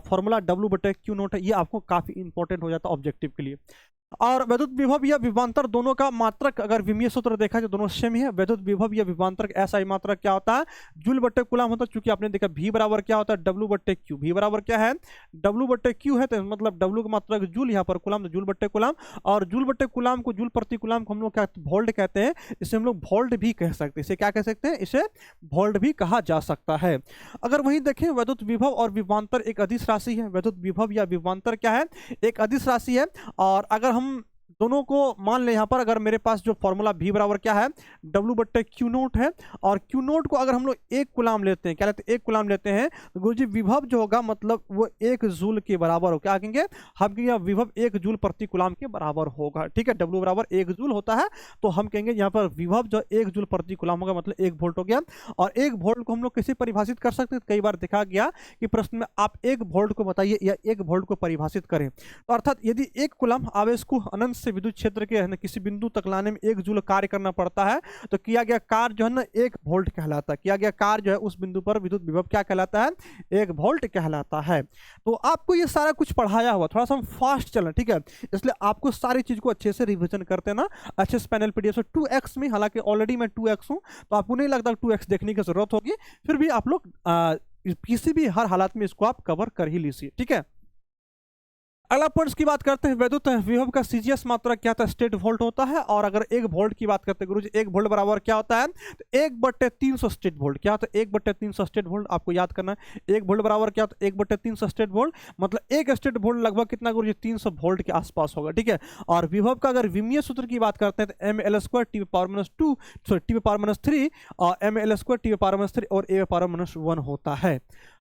फॉर्मूला डब्ल्यू बट्टे क्यू नोट है ये आपको काफी इंपॉर्टेंट हो जाता है ऑब्जेक्टिव के लिए। और विद्युत विभव या विभवांतर दोनों का मात्रक अगर विमीय सूत्र देखा जाए दोनों सेम ही है। विद्युत विभव या विभवांतर का एसआई मात्रक क्या होता है, जूल बट्टे कूलम होता है। चूंकि आपने देखा भी बराबर क्या होता है, डब्ल्यू बट्टे क्यू। भी बराबर क्या है, डब्ल्यू बट्टे क्यू है, तो मतलब डब्ल्यू का मात्रक जूल, यहाँ पर कूलम तो जूल बट्टे कूलम। और जूल बट्टे कूलम को जूल प्रति कूलम को हम लोग क्या वोल्ट कहते हैं। इसे हम लोग वोल्ट भी कह सकते हैं। इसे क्या कह सकते हैं, इसे वोल्ट भी कहा जा सकता है। अगर वहीं देखें विद्युत विभव और विभवांतर एक अदिश राशि है। विद्युत विभव या विभवांतर क्या है, एक अदिश राशि है। और अगर हम दोनों को मान ले यहाँ पर, अगर मेरे पास जो फॉर्मूला V बराबर क्या है, W बट्टे क्यू नोट है, और क्यू नोट को अगर हम लोग 1 कूलाम लेते हैं, क्या लेते हैं, 1 कूलाम लेते हैं, तो गुरुजी विभव जो होगा मतलब वो 1 जूल के बराबर हो, क्या कहेंगे हम कहेंगे विभव 1 जूल प्रति कूलाम के बराबर होगा। ठीक है, W बराबर 1 जूल होता है, तो हम कहेंगे यहाँ पर विभव जो 1 जूल प्रति कूलाम होगा, मतलब 1 वोल्ट हो गया। और 1 वोल्ट को हम लोग कैसे परिभाषित कर सकते हैं, कई बार देखा गया कि प्रश्न में आप 1 वोल्ट को बताइए या 1 वोल्ट को परिभाषित करें, तो अर्थात यदि 1 कूलाम आवेश को अनंत से विद्युत क्षेत्र के किसी बिंदु तक लाने में 1 जूल कार्य करना पड़ता है, तो किया गया कार्य जो है ना 1 वोल्ट कहलाता है, किया गया कार्य जो है उस बिंदु पर विद्युत विभव क्या कहलाता है, 1 वोल्ट कहलाता है। तो आपको ये सारा कुछ पढ़ाया हुआ, थोड़ा सा हम फास्ट चलें, ठीक है, इसलिए आपको सारी चीज को अच्छे से रिविजन करते ना अच्छे से पैनल पीडीएफ से 2x में, हालांकि ऑलरेडी मैं 2x हूं तो आपको नहीं लगता 2x देखने की जरूरत होगी, फिर भी आप लोग किसी भी हर हालात में इसको आप कवर कर ही लीजिए। ठीक है, अगला पॉइंट्स की बात करते हैं, विद्युत विभव का सीजीएस मात्रा क्या था, स्टेट वोल्ट होता है। और अगर 1 वोल्ट की बात करते हैं गुरुजी, 1 वोल्ट बराबर क्या होता है, तो 1/300 स्टेट वोल्ट, क्या होता है 1/300 स्टेट वोल्ट, आपको याद करना है 1 वोल्ट बराबर क्या होता है 1/300 स्टेट वोल्ट, मतलब 1 स्टेट वोल्ट लगभग कितना गुरुजी 300 वोल्ट के आसपास होगा। ठीक है, और विभव का अगर विमीय सूत्र की बात करते हैं तो ml² T⁻², सॉरी T⁻³ और ml² T⁻³ और A⁻1 होता है।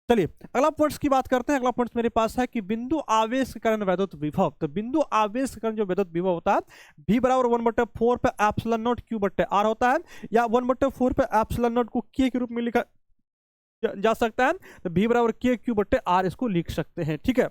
चलिए अगला पॉइंट्स की बात करते हैं। अगला पॉइंट्स मेरे पास है कि बिंदु आवेश के कारण वैद्युत विभव, तो बिंदु आवेश के कारण जो वैद्युत विभव होता है V बराबर 1/4 पे एप्सिलॉन नॉट Q बट्टे R होता है, या 1/4 पे एप्सिलॉन नॉट को K के रूप में लिखा जा सकता है, तो V बराबर K Q बट्टे R इसको लिख सकते हैं। ठीक है,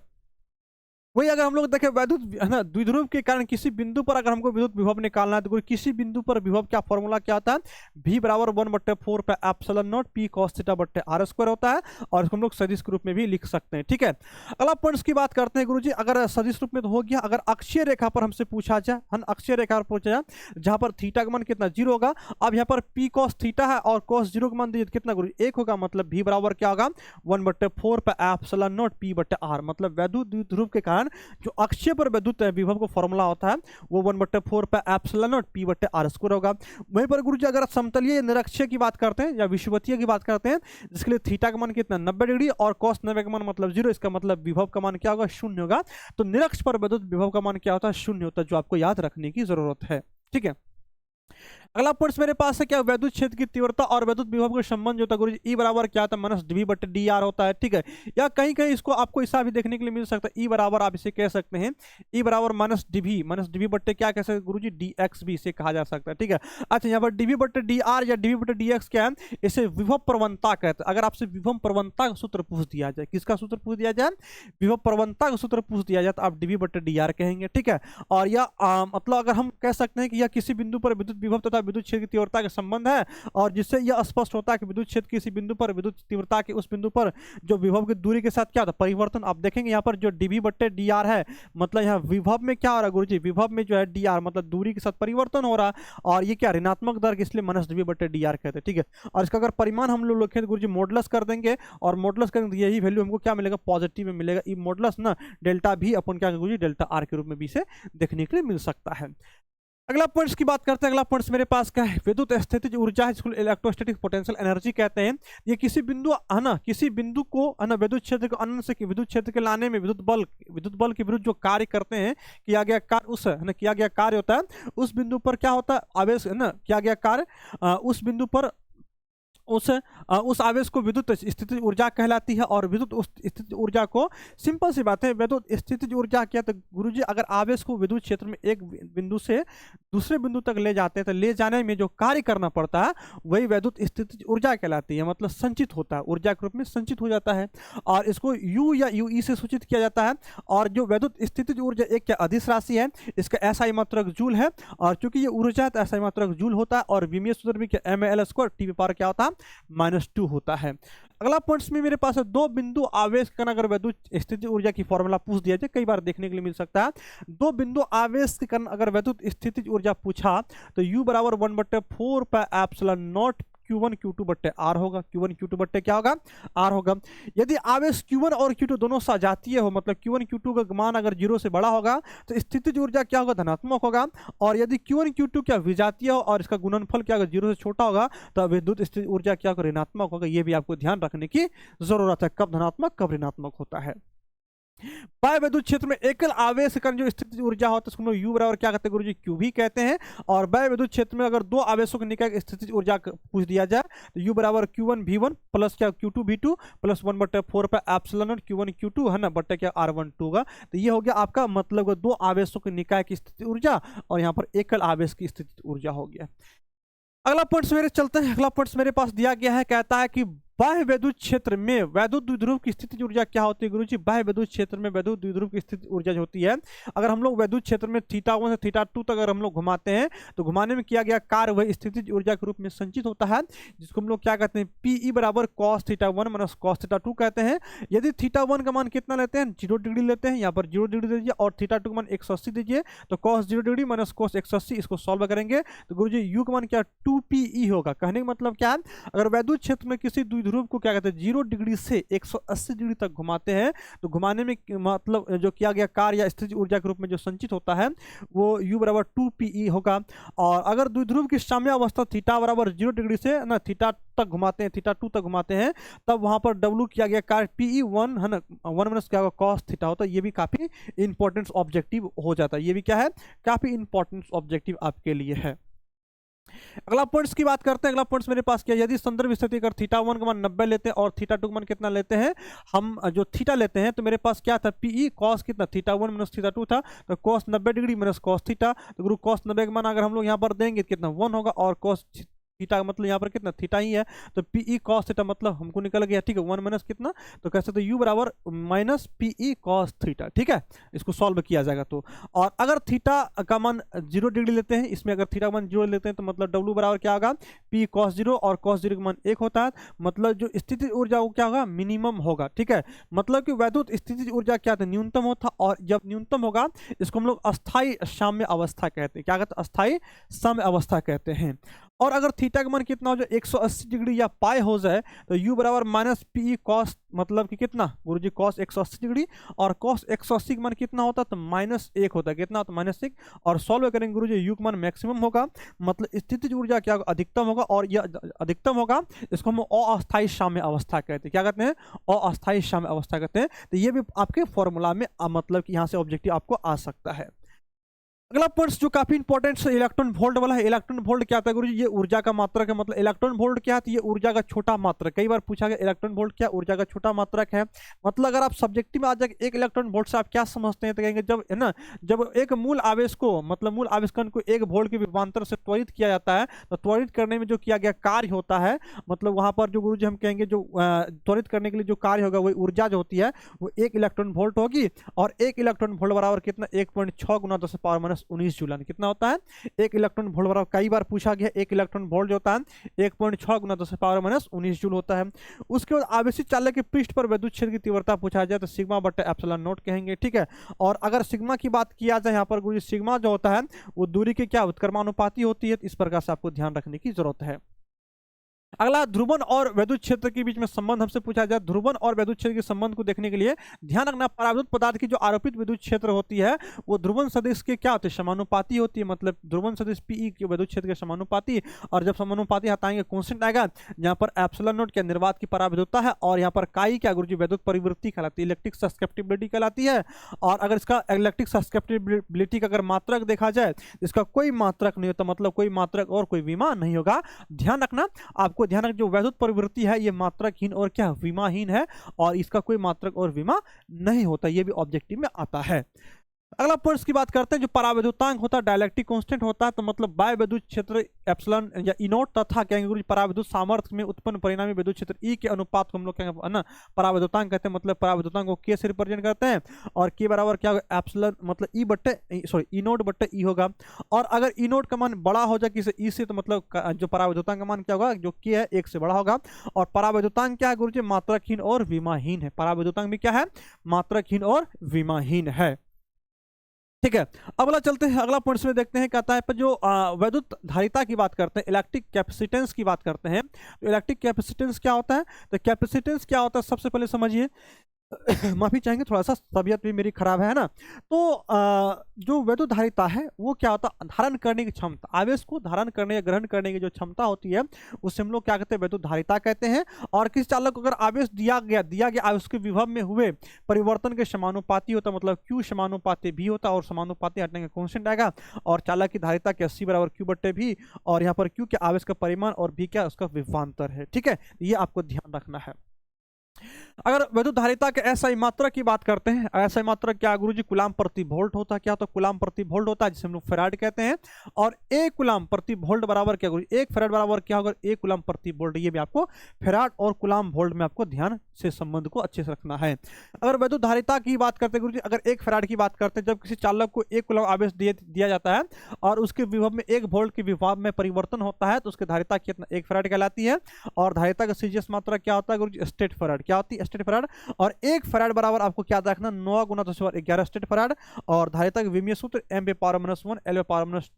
वही अगर हम लोग देखें वैद्युत है ना द्विध्रुव के कारण किसी बिंदु पर अगर हमको विद्युत विभव निकालना है, तो किसी बिंदु पर विभव क्या फॉर्मूला क्या होता है, V बराबर 1/4 पे epsilon not P cos theta बट्टे R² होता है, और इसको हम लोग सदिश के रूप में भी लिख सकते हैं। ठीक है, अगला पॉइंट्स की बात करते हैं गुरुजी, अगर सदिश रूप में तो हो गया, अगर अक्षीय रेखा पर हमसे पूछा जाए, हम अक्षीय रेखा पर पूछा जाए जहां पर थीटा का मान कितना 0 होगा, अब यहाँ पर P cos थीटा है और cos 0 का मान दीजिए कितना गुरुजी 1 होगा, मतलब V बराबर क्या होगा 1/4 पे एप्सिलॉन नॉट P बट्टे R, मतलब वैद्युत द्विध्रुव के कारण जो अक्षीय पर विद्युत विभव का फॉर्मूला होता है वो 1/4 पे एप्सिलॉन नॉट P बट्टे R² होगा। वहीं पर गुरुजी अगर समतलीय निरक्षीय की बात करते हैं या विषुवतीय की बात करते हैं, जिसके लिए थीटा का मान कितना 90 डिग्री और cos 90 का मान मतलब 0, इसका मतलब विभव का मान क्या होगा 0 होगा। तो निरक्ष पर विद्युत विभव का मान क्या होता है 0 होता है, जो आपको याद रखने की जरूरत है। ठीक है, अगला पॉइंट्स मेरे पास है क्या, वैद्युत क्षेत्र की तीव्रता और वैद्युत विभव का संबंध जो होता है गुरुजी E बराबर क्या होता है -dV बट्टे dr होता है। ठीक है, या कहीं कहीं इसको आपको ऐसा भी देखने के लिए मिल सकता है, E बराबर आप इसे कह सकते हैं E बराबर -dV बट्टे क्या कह सकते हैं गुरुजी dx भी इसे कहा जा सकता है। ठीक है, अच्छा यहाँ पर dV बट्टे dr या dV बट्टे dx क्या है, इसे विभव प्रवणता कहते हैं। अगर आपसे विभव प्रवणता का सूत्र पूछ दिया जाए, किसका सूत्र पूछ दिया जाए, विभव प्रवणता का सूत्र पूछ दिया जाए, तो आप dV बट्टे dr कहेंगे। ठीक है, और या मतलब अगर हम कह सकते हैं कि यह किसी बिंदु पर विद्युत विभव तथा विद्युत क्षेत्र की तीव्रता का संबंध है, और जिससे यह स्पष्ट होता है कि विद्युत क्षेत्र किसी बिंदु पर विद्युत तीव्रता के उस बिंदु पर जो विभव की दूरी के साथ क्या होता है परिवर्तन। आप देखेंगे यहाँ पर जो dV बट्टे dr है, मतलब यहाँ विभव में क्या हो रहा है गुरुजी, विभव में जो है dr मतलब दूरी के साथ परिवर्तन हो रहा है, और ये क्या ऋणात्मक दर इसलिए -dV बट्टे dr कहते हैं। ठीक है, और इसका अगर परिमाण हम लोग लिखें तो गुरुजी मॉडुलस कर देंगे, और मॉडुलस करेंगे तो यही वैल्यू हमको क्या मिलेगा पॉजिटिव में मिलेगा। ई मॉडुलस ना डेल्टा V अपन क्या गुरुजी डेल्टा R के रूप में भी से देखने के लिए मिल सकता है। अगला पॉइंट्स की बात करते हैं। अगला पॉइंट्स मेरे पास क्या है, विद्युत स्थितिज ऊर्जा है, जिसको इलेक्ट्रोस्टैटिक पोटेंशियल एनर्जी कहते हैं। ये किसी बिंदु है ना, किसी बिंदु को है ना विद्युत क्षेत्र को अनंत से विद्युत क्षेत्र के लाने में विद्युत बल के विरुद्ध जो कार्य करते हैं, किया गया कार्य उस है ना किया गया कार्य होता है उस बिंदु पर क्या होता है आवेश है ना, किया गया कार्य उस बिंदु पर उस आवेश को विद्युत स्थितिज ऊर्जा कहलाती है। और विद्युत उस स्थितिज ऊर्जा को सिंपल सी बात है, विद्युत स्थितिज ऊर्जा क्या, तो गुरुजी अगर आवेश को विद्युत क्षेत्र में एक बिंदु से दूसरे बिंदु तक ले जाते हैं, तो ले जाने में जो कार्य करना पड़ता है वही विद्युत स्थितिज ऊर्जा कहलाती है, मतलब संचित होता है, ऊर्जा के रूप में संचित हो जाता है, और इसको U या UE से सूचित किया जाता है। और जो विद्युत स्थितिज ऊर्जा एक क्या अदिश राशि है, इसका SI मात्रक जूल है, और चूंकि ये ऊर्जा है तो SI मात्रक जूल होता है, और विमीय सूत्र भी क्या ml² T पावर क्या होता है -2 होता है। अगला पॉइंट्स में मेरे पास है दो बिंदु आवेश के कारण अगर विद्युत स्थितिज ऊर्जा की फॉर्मूला पूछ दिया जाए, कई बार देखने के लिए मिल सकता है। दो बिंदु आवेश के कारण अगर विद्युत स्थितिज ऊर्जा पूछा तो U बराबर 1/4 पे एप्सिलॉन नॉट Q1 Q2 बट्टे R होगा। Q1 Q2 बट्टे क्या होगा R होगा। यदि आवेश Q1 और Q2 दोनों सजातीय हो, मतलब Q1 Q2 का मान अगर 0 से बड़ा होगा तो स्थितिज ऊर्जा क्या होगा धनात्मक होगा, और यदि Q1 Q2 क्या विजातीय हो और इसका गुणनफल क्या होगा 0 से छोटा होगा तो विद्युत स्थितिज ऊर्जा क्या होगा ऋणात्मक होगा। ये भी आपको ध्यान रखने की जरूरत है, कब धनात्मक कब ऋणात्मक होता है। बाह्य विद्युत क्षेत्र में एकल आवेश कण जो स्थितिज ऊर्जा होता है उसको हम लोग यू बराबर क्या कहते हैं गुरुजी, क्यू भी कहते हैं। और बाह्य विद्युत क्षेत्र में अगर दो आवेशों के निकाय की स्थितिज ऊर्जा पूछ दिया जाए तो यू बराबर Q1 V1 प्लस क्या Q2 V2 प्लस 1/4 पे एप्सिलॉन नॉट Q1 Q2 है ना, बट्टे क्या R12 होगा। तो ये हो गया आपका मतलब दो आवेशों के निकाय की स्थितिज ऊर्जा, और यहाँ पर एकल आवेश की स्थितिज ऊर्जा हो गया। अगला पॉइंट्स मेरे चलते हैं। अगला पॉइंट्स मेरे पास दिया गया है, कहता है कि बाह्य विद्युत क्षेत्र में वैद्युत द्विध्रुव की स्थितिज ऊर्जा क्या होती है गुरुजी। बाह्य विद्युत क्षेत्र में वैद्युत द्विध्रुव की स्थितिज ऊर्जा जो होती है, अगर हम लोग वैद्युत क्षेत्र में θ1 से θ2 तक अगर हम लोग घुमाते हैं तो घुमाने में किया गया कार्य वह स्थितिज ऊर्जा के रूप में संचित होता है, जिसको हम लोग क्या कहते हैं, Pe बराबर cos θ1 माइनस cos θ2 कहते हैं। यदि θ1 का मान कितना लेते हैं, 0 डिग्री लेते हैं, यहाँ पर 0 डिग्री दीजिए, और θ2 का मान 180 दीजिए, तो cos 0 डिग्री माइनस cos 180 इसको सॉल्व करेंगे तो गुरुजी यू का मान क्या 2Pe होगा। कहने का मतलब क्या है, अगर वैद्युत क्षेत्र में किसी द्विध्रुव को क्या कहते हैं 0 डिग्री से 180 डिग्री तक घुमाते हैं तो घुमाने में मतलब जो किया गया कार्य या स्थितिज ऊर्जा के रूप में जो संचित होता है वो U बराबर 2Pe होगा। और अगर द्विध्रुव की साम्य अवस्था थीटा बराबर 0 डिग्री से ना थीटा तक घुमाते हैं, θ2 तक घुमाते हैं, तब वहां पर W किया गया कार्य Pe1 है ना, 1 माइनस क्या होगा cos थीटा होता है। ये भी काफी इंपॉर्टेंट ऑब्जेक्टिव हो जाता है, ये भी क्या है काफी इंपॉर्टेंट ऑब्जेक्टिव आपके लिए है। अगला पॉइंट्स की बात करते हैं। अगला पॉइंट्स मेरे पास क्या है, यदि संदर्भ स्थिति अगर θ1 का मान 90 लेते हैं और θ2 का मान कितना लेते हैं, हम जो थीटा लेते हैं तो मेरे पास क्या था Pe cos कितना θ1 माइनस θ2 था, तो cos 90 degree minus cos theta, तो गुरु cos 90 का मान अगर हम लोग यहाँ पर देंगे कितना 1 होगा, और cos थीटा मतलब यहाँ पर कितना थीटा ही है, तो Pe cos थीटा मतलब हमको निकल गया, ठीक है 1 माइनस कितना, तो कह सकते U बराबर माइनस Pe cos थीटा, ठीक है इसको सॉल्व किया जाएगा। तो और अगर थीटा का मान 0 डिग्री लेते हैं, इसमें अगर थीटा का मान 0 लेते हैं तो मतलब W बराबर क्या होगा P cos 0, और cos 0 का मान 1 होता है, मतलब जो स्थितिज ऊर्जा वो क्या होगा मिनिमम होगा, ठीक है। मतलब कि वैद्युत स्थितिज ऊर्जा क्या था न्यूनतम होता, और जब न्यूनतम होगा इसको हम लोग अस्थायी साम्य अवस्था कहते हैं, क्या कहते हैं अस्थायी साम्य अवस्था कहते हैं। और अगर थीटा का मान कितना हो जाए 180 डिग्री या पाई हो जाए तो U बराबर माइनस Pe cos मतलब कि कितना गुरुजी cos 180 डिग्री, और cos 180 का मान कितना होता है तो -1 होता है, कितना होता है -1, और सॉल्व करेंगे गुरुजी U का मान मैक्सिमम होगा, मतलब स्थितिज ऊर्जा क्या होगा अधिकतम होगा, और यह अधिकतम होगा इसको हम अस्थायी साम्य अवस्था कहते हैं, क्या कहते हैं अस्थायी साम्य अवस्था कहते हैं। तो ये भी आपके फॉर्मूला में मतलब कि यहाँ से ऑब्जेक्टिव आपको आ सकता है। अगला पॉइंट्स जो काफी इंपॉर्टेंट है इलेक्ट्रॉन वोल्ट वाला है। इलेक्ट्रॉन वोल्ट क्या होता है गुरुजी, ये ऊर्जा का मात्रक है, मतलब इलेक्ट्रॉन वोल्ट क्या है, ये ऊर्जा का छोटा मात्रक। कई बार पूछा गया इलेक्ट्रॉन वोल्ट क्या, ऊर्जा का छोटा मात्रक है। मतलब अगर आप सब्जेक्टिव में आ जाए एक इलेक्ट्रॉन वोल्ट से आप क्या समझते हैं, तो कहेंगे जब है ना, जब एक मूल आवेश को मतलब मूल आवेशकण को 1 वोल्ट के विभवांतर से त्वरित किया जाता है, तो त्वरित करने में जो किया गया कार्य होता है, मतलब वहां पर जो गुरुजी हम कहेंगे जो त्वरित करने के लिए जो कार्य होगा वही ऊर्जा जो होती है वो 1 इलेक्ट्रॉन वोल्ट होगी, और 1 इलेक्ट्रॉन वोल्ट बराबर कितना 1.6 गुना 10⁻⁻19 जूलन कितना होता है 1 इलेक्ट्रॉन वोल्ट बराबर। कई बार पूछा गया 1 इलेक्ट्रॉन वोल्ट जो होता है 1.6 गुना 10⁻⁻19 जूल होता है। उसके बाद आवेशित चालक के पृष्ठ पर विद्युत क्षेत्र की तीव्रता पूछा जाए तो सिग्मा बटा एप्सिलॉन नॉट कहेंगे, ठीक है। और अगर सिग्मा की बात किया जाए यहाँ पर गुरुजी सिग्मा जो होता है वो दूरी के क्या उत्क्रमानुपाती होती है, तो इस प्रकार से आपको ध्यान रखने की जरूरत है। अगला ध्रुवन और वैद्युत क्षेत्र के बीच में संबंध हमसे पूछा जाए। ध्रुवन और वैद्युत क्षेत्र के संबंध को देखने के लिए ध्यान रखना पराविद्युत पदार्थ की जो आरोपित विद्युत क्षेत्र होती है वो ध्रुवन सदिश के क्या होते हैं समानुपाती होती है, मतलब ध्रुवन सदिश Pe के वैद्युत क्षेत्र के समानुपाती। और जब समानुपाती हटाएंगे कांस्टेंट आएगा, जहां पर एप्सिलॉन नॉट क्या निर्वात की पराविद्युतता है, और यहाँ पर काई क्या गुरुजी वैद्युत परिवृत्ति कहलाती है, इलेक्ट्रिक सस्केप्टिबिलिटी कहलाती है। और अगर इसका इलेक्ट्रिक सस्केप्टिबिलिटी का अगर मात्रक देखा जाए इसका कोई मात्रक नहीं होता, मतलब कोई मात्रक और कोई विमा नहीं होगा। ध्यान रखना, आपको ध्यान रख जो वैद्युत परिवृत्ति है ये मात्रकहीन और क्या विमाहीन है, और इसका कोई मात्रक और विमा नहीं होता, ये भी ऑब्जेक्टिव में आता है। अगला पॉइंट्स की बात करते हैं जो पराविद्युतांक होता है डायलेक्ट्रिक कांस्टेंट होता है, तो मतलब बाह्य विद्युत क्षेत्र एप्सिलॉन या ई नॉट तथा कहेंगे पराविद्युत सामर्थ्य में उत्पन्न परिणामी विद्युत क्षेत्र ई के अनुपात को हम लोग कहेंगे ना पराविद्युतांक कहते हैं, मतलब पराविद्युतांक को के से रिप्रेजेंट करते हैं। और के बराबर क्या होगा एप्सिलॉन मतलब ई बट्टे ई नॉट बट्टे ई होगा। और अगर ई नॉट का मान बड़ा हो जाए किसी ई से, तो मतलब जो पराविद्युतांक का मान क्या होगा जो के है 1 से बड़ा होगा। और पराविद्युतांक क्या है गुरुजी मात्रकहीन और विमाहीन है, पराविद्युतांक भी क्या है मात्रकहीन और विमाहीन है, ठीक है। अगला चलते हैं, अगला पॉइंट्स में देखते हैं कहता है पर जो वैद्युत धारिता की बात करते हैं, इलेक्ट्रिक कैपेसिटेंस की बात करते हैं। तो इलेक्ट्रिक कैपेसिटेंस क्या होता है, तो कैपेसिटेंस क्या होता है सबसे पहले समझिए। माफ़ी चाहेंगे, थोड़ा-सा तबीयत भी मेरी ख़राब है ना? तो जो वैद्युत धारिता है, वो क्या होता है? धारण करने की क्षमता, आवेश को धारण करने या ग्रहण करने की जो क्षमता होती है, उसे हम लोग क्या कहते हैं? वैद्युत धारिता कहते हैं। और किसी चालक को अगर आवेश दिया गया उसके विभव में हुए परिवर्तन के समानुपाती होता है, मतलब Q समानुपाती V होता है, और समानुपाती हटने का कांस्टेंट आएगा, और चालक की धारिता क्या C बराबर Q/V, और यहाँ पर Q क्या आवेश का परिमाण और V क्या उसका विभवांतर है। ठीक है? ये आपको ध्यान रखना है। अगर वैद्युत धारिता के एसआई मात्रा की बात करते हैं, एसआई मात्रा क्या गुरुजी? कूलाम प्रति वोल्ट होता है। क्या होता है? कूलाम प्रति वोल्ट होता है, जिसे हम लोग फैराड कहते हैं। और एक कूलाम प्रति वोल्ट बराबर क्या गुरुजी? एक फैराड बराबर क्या होगा? एक कूलाम प्रति वोल्ट। ये भी आपको फैराड और कूलाम वोल्ट में आपको ध्यान से संबंध को अच्छे से रखना है। अगर वैद्युत धारिता की बात करते हैं गुरुजी, अगर एक फैराड की बात करते हैं, जब किसी चालक को एक कूलाम आवेश दिया जाता है और उसके विभव में 1 वोल्ट के विभव में परिवर्तन होता है, तो उसकी धारिता कितना? 1 फैराड कहलाती है। और धारिता का सीजीएस मात्रा क्या होता है गुरुजी? State farad. क्या होती है? State farad. और 1 फैराड बराबर आपको क्या रखना? 9 गुना 10^11 स्टेट फैराड। और धारिता का विमीय सूत्र m⁻⁻1 l⁻²,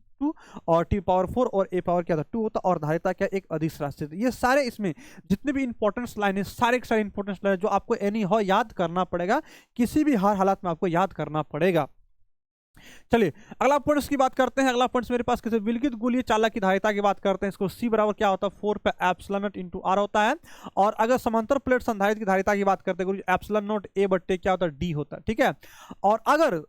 और t⁻4 और a पावर क्या था? 2 होता। और धारिता क्या? एक अदिश राशि। ये सारे इसमें जितने भी इंपॉर्टेंस लाइन है, सारे के सारे इंपॉर्टेंस लाइन जो आपको एनी हाउ याद करना पड़ेगा, किसी भी हर हालात में आपको याद करना पड़ेगा। चलिए अगला पॉइंट्स की बात करते हैं। अगला पॉइंट्स मेरे पास कैसे? विलगित गोलीय चालक की धारिता की बात करते हैं। इसको C बराबर क्या होता है? 4 पे एप्सिलॉन नॉट इंटू R होता है। और अगर समांतर प्लेट संधारित्र की धारिता की बात करते हैं, एप्सिलॉन नॉट A बट्टे क्या होता है? D होता है। ठीक है? और अगर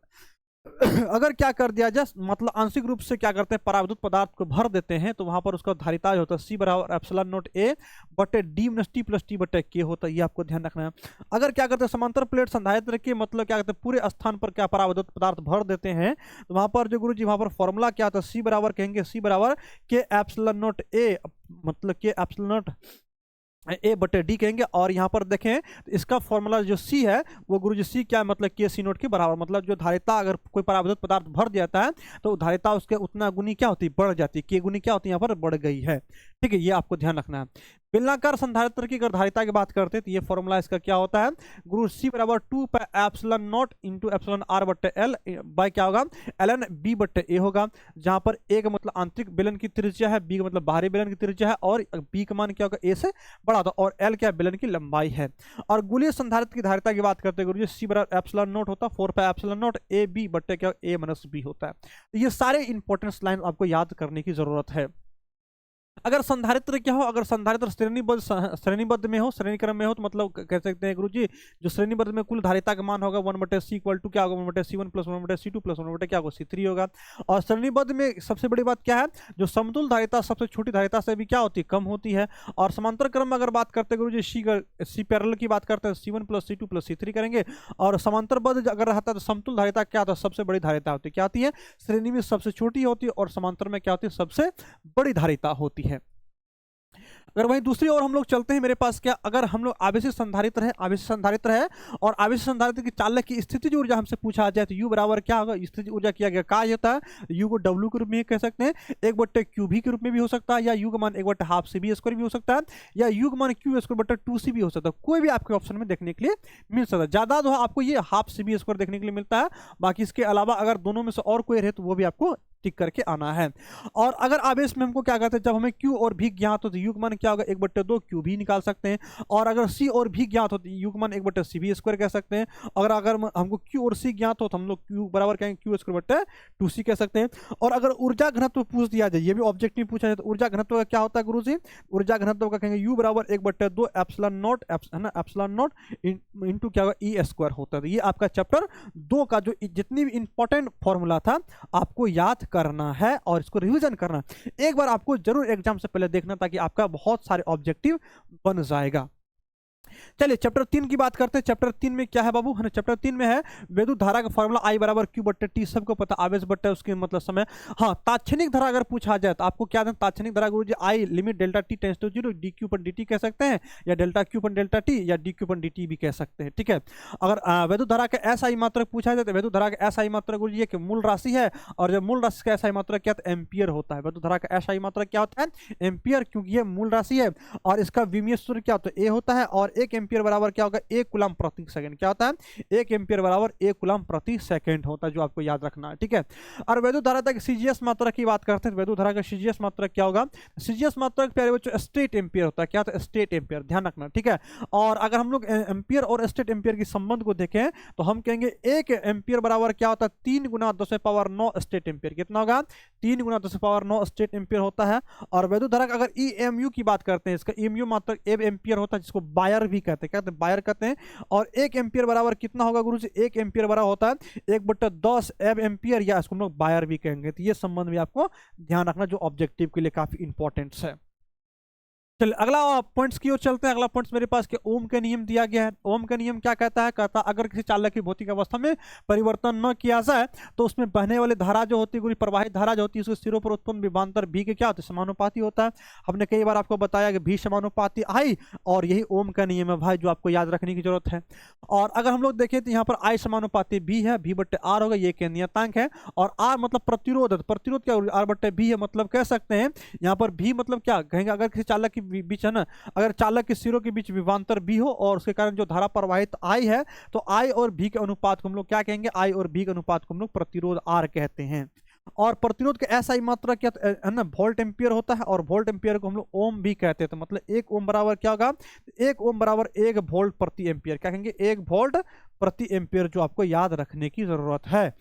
अगर क्या कर दिया जाए, मतलब आंशिक रूप से क्या करते हैं? पराविद्युत पदार्थ को भर देते हैं, तो वहां पर उसका धारिता जो होता है C बराबर एप्सिलॉन नॉट A बटे D - T प्लस T बटे K होता है। ये आपको ध्यान रखना है। अगर क्या करते हैं? समांतर प्लेट संधारित्र के मतलब क्या कहते हैं? पूरे स्थान पर क्या पराविद्युत पदार्थ भर देते हैं, तो वहां पर जो गुरु जी वहां पर फॉर्मूला क्या होता है? C बराबर कहेंगे C बराबर K एप्सिलॉन नॉट A, मतलब K एप्सिलॉन नॉट A बटे D कहेंगे। और यहाँ पर देखें तो इसका फॉर्मूला जो C है वो गुरुजी C क्या है? मतलब K C नोट के बराबर। मतलब जो धारिता अगर कोई पराविद्युत पदार्थ भर दिया जाता है, तो धारिता उसके उतना गुनी क्या होती है? बढ़ जाती है। K गुनी क्या होती है? यहाँ पर बढ़ गई है। ठीक है? ये आपको ध्यान रखना है। बेलनाकार संधारित्र की अगर धारिता की बात करते हैं, तो ये फॉर्मूला इसका क्या होता है? गुरु C बराबर 2 पे epsilon not into epsilon R बट्टे L बाय क्या होगा? ln B बट्टे A होगा। जहां पर A का मतलब आंतरिक बेलन की त्रिज्या है, B का मतलब बाहरी बेलन की त्रिज्या है, और B का मान क्या होगा? A से बड़ा होता है, और L क्या? बेलन की लंबाई है। और गोलीय संधारित्र की धारिता की बात करते हैं गुरुजी, C बराबर एप्सिलॉन नॉट होता है 4 पे एप्सिलॉन नॉट A B बट्टे क्या? A माइनस B होता है। तो ये सारे इंपॉर्टेंस लाइन आपको याद करने की जरूरत है। अगर संधारित्र क्या हो? अगर संधारित्र श्रेणीबद्ध में हो, श्रेणी क्रम में हो, तो मतलब कह सकते हैं गुरुजी जो श्रेणीबद्ध में कुल धारिता का मान होगा 1/c इक्वल टू क्या होगा? 1/c1 प्लस 1/c2 प्लस 1 क्या होगा? C3 होगा। और श्रेणीबद्ध में सबसे बड़ी बात क्या है? जो समतुल धारिता सबसे छोटी धारिता से भी क्या होती है? कम होती है। और समांतर क्रम में अगर बात करते हैं गुरुजी C पैरेलल की बात करते हैं, C1 plus C2 plus C3 करेंगे। और समांतरबद्ध अगर रहता है तो समतुल धारिता क्या होता है? सबसे बड़ी धारिता होती है। क्या आती है? श्रेणी में सबसे छोटी होती है, और समांतर में क्या होती है? सबसे बड़ी धारिता होती है। अगर वहीं दूसरी ओर हम लोग चलते हैं, मेरे पास क्या? अगर हम लोग आवेशित संधारित्र है, आवेशित संधारित्र है, और आवेशित संधारित्र की चालक की स्थितिज ऊर्जा हमसे पूछा जाए, तो U बराबर क्या होगा? स्थितिज ऊर्जा किया गया क्या होता है? U को W के रूप में कह सकते हैं, 1/QV के रूप में भी हो सकता है, या U का मान 1/12CV² भी हो सकता है, या U का मान Q²/2C भी हो सकता है। कोई भी आपके ऑप्शन में देखने के लिए मिल सकता है। ज्यादा जो आपको ये ½ CV² देखने के लिए मिलता है। बाकी इसके अलावा अगर दोनों में से और कोई रहे, तो वो भी आपको टिक करके आना है। और अगर आवेश में हमको क्या कहते हैं? जब हमें Q और V ज्ञात हो, तो U का मान क्या होगा? 1/2QV निकाल सकते हैं। और अगर C और V ज्ञात हो, तो U का मान 1/CV² कह सकते हैं। अगर हमको Q और C ज्ञात हो, तो हम लोग Q बराबर कहेंगे Q²/2C कह सकते हैं। और अगर ऊर्जा घनत्व पूछ दिया जाए, ये भी ऑब्जेक्ट में पूछा जाए, तो ऊर्जा घनत्व का क्या होता है गुरुजी? ऊर्जा घनत्व का कहेंगे U बराबर 1/2 एप्सिलॉन नॉट, है ना? एप्सिलॉन नॉट इंटू क्या होगा? E² होता है। तो ये आपका चैप्टर 2 का जो जितनी भी इंपॉर्टेंट फॉर्मूला था आपको याद करना है, और इसको रिवीजन करना है। एक बार आपको जरूर एग्जाम से पहले देखना, ताकि आपका बहुत सारे ऑब्जेक्टिव बन जाएगा। चलिए चैप्टर 3 की बात करते हैं। चैप्टर 3 में क्या है बाबू? है ना? चैप्टर 3 में है विद्युत धारा का फॉर्मूला I बराबर Q/T। सबको पता, आवेश बट्टे उसके मतलब समय। हाँ, तात्क्षणिक धारा अगर पूछा जाए, तो आपको क्या दें? तात्क्षणिक धारा गुरुजी I limit delta T tends to 0 dQ/dt कह सकते हैं, या डेल्टा Q/ΔT, या dQ/dt भी कह सकते हैं। ठीक है? अगर विद्युत धारा का SI मात्रक पूछा जाए, तो विद्युत धारा का SI मात्रक गुरुजी ये मूल राशि है, और जब मूल राशि का SI मात्रक क्या होता है? एम्पियर होता है। विद्युत धारा का SI मात्रक क्या होता है? एम्पियर, क्योंकि ये मूल राशि है। और इसका विमीय सूत्र क्या होता है? A होता है। और A 1 एम्पियर बराबर क्या होगा 1 कूलम प्रति सेकंड। क्या होता है 1 एम्पियर बराबर 1 कूलम प्रति सेकंड होता है, जो आपको याद रखना है, ठीक है। और वैद्युत धारा की सीजीएस मात्रा की बात करते हैं, वैद्युत धारा का सीजीएस मात्रा क्या होगा, सीजीएस मात्रा प्यारे बच्चों स्टेट एम्पियर होता है। क्या होता है स्टेट एम्पियर, ध्यान रखना, ठीक है। और अगर हम लोग एम्पियर और स्टेट एम्पियर की संबंध को देखें तो हम कहेंगे 1 एम्पियर बराबर क्या होता है 3 गुना 10⁻9 स्टेट एम्पियर। कितना होगा 3 गुना 10⁻9 स्टेट एम्पियर होता है। और वैद्युत धारा अगर ईएमयू की बात करते हैं, इसका ईएमयू मात्रा 1 एम्पियर होता है, जिसको बायर भी कहते हैं, कहते हैं बायर कहते हैं। और 1 एम्पियर बराबर कितना होगा गुरु जी, 1 एम्पियर बराबर होता है 1/10 एम्पियर, या इसको हम लोग बायर भी कहेंगे। तो ये संबंध भी आपको ध्यान रखना, जो ऑब्जेक्टिव के लिए काफी इंपॉर्टेंट है। चलिए अगला पॉइंट्स की ओर चलते हैं। अगला पॉइंट्स मेरे पास ओम का नियम दिया गया है। ओम का नियम क्या कहता है, कहता अगर किसी चालक की भौतिक अवस्था में परिवर्तन न किया जाए तो उसमें बहने वाली धारा जो होती है, प्रवाहित धारा जो होती है, उसके सिरों पर उत्पन्न विभवांतर भी के क्या होते हैं समानुपाती होता है। हमने कई बार आपको बताया कि भी समानुपाती आई, और यही ओम का नियम है भाई, जो आपको याद रखने की जरूरत है। और अगर हम लोग देखें तो यहाँ पर आई समानुपाती भी है, V/R होगा, ये नियतांक है। और आर मतलब प्रतिरोध, प्रतिरोध क्या R/B है, मतलब कह सकते हैं यहाँ पर भी मतलब क्या कहेंगे, अगर किसी चालक की बीच है ना, अगर चालक के सिरों के बीच विभवांतर भी हो और उसके कारण जो धारा प्रवाहित आई है, तो आई और भी के अनुपात को हम लोग क्या कहेंगे, आई और भी के अनुपात को हम लोग प्रतिरोध आर कहते हैं। और प्रतिरोध का एसआई मात्रा क्या है ना, वोल्ट एम्पियर होता है, और वोल्ट एम्पियर को हम लोग ओम भी कहते हैं। तो मतलब 1 ओम बराबर क्या होगा, 1 ओम बराबर 1 वोल्ट प्रति एम्पियर। क्या कहेंगे 1 वोल्ट प्रति एम्पियर, जो आपको याद रखने की जरूरत है।